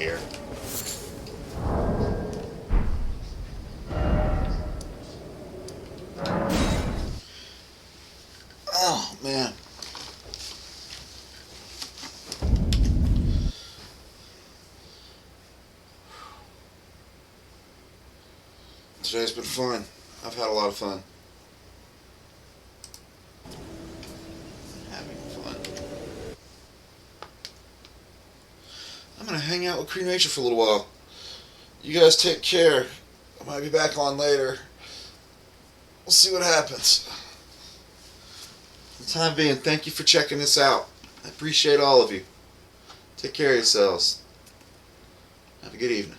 Speaker 1: here. Oh, man. Today's been fun. I've had a lot of fun. Having fun. I'm gonna hang out with Queen Rachel for a little while. You guys take care. I might be back on later. We'll see what happens. For the time being, thank you for checking this out. I appreciate all of you. Take care of yourselves. Have a good evening.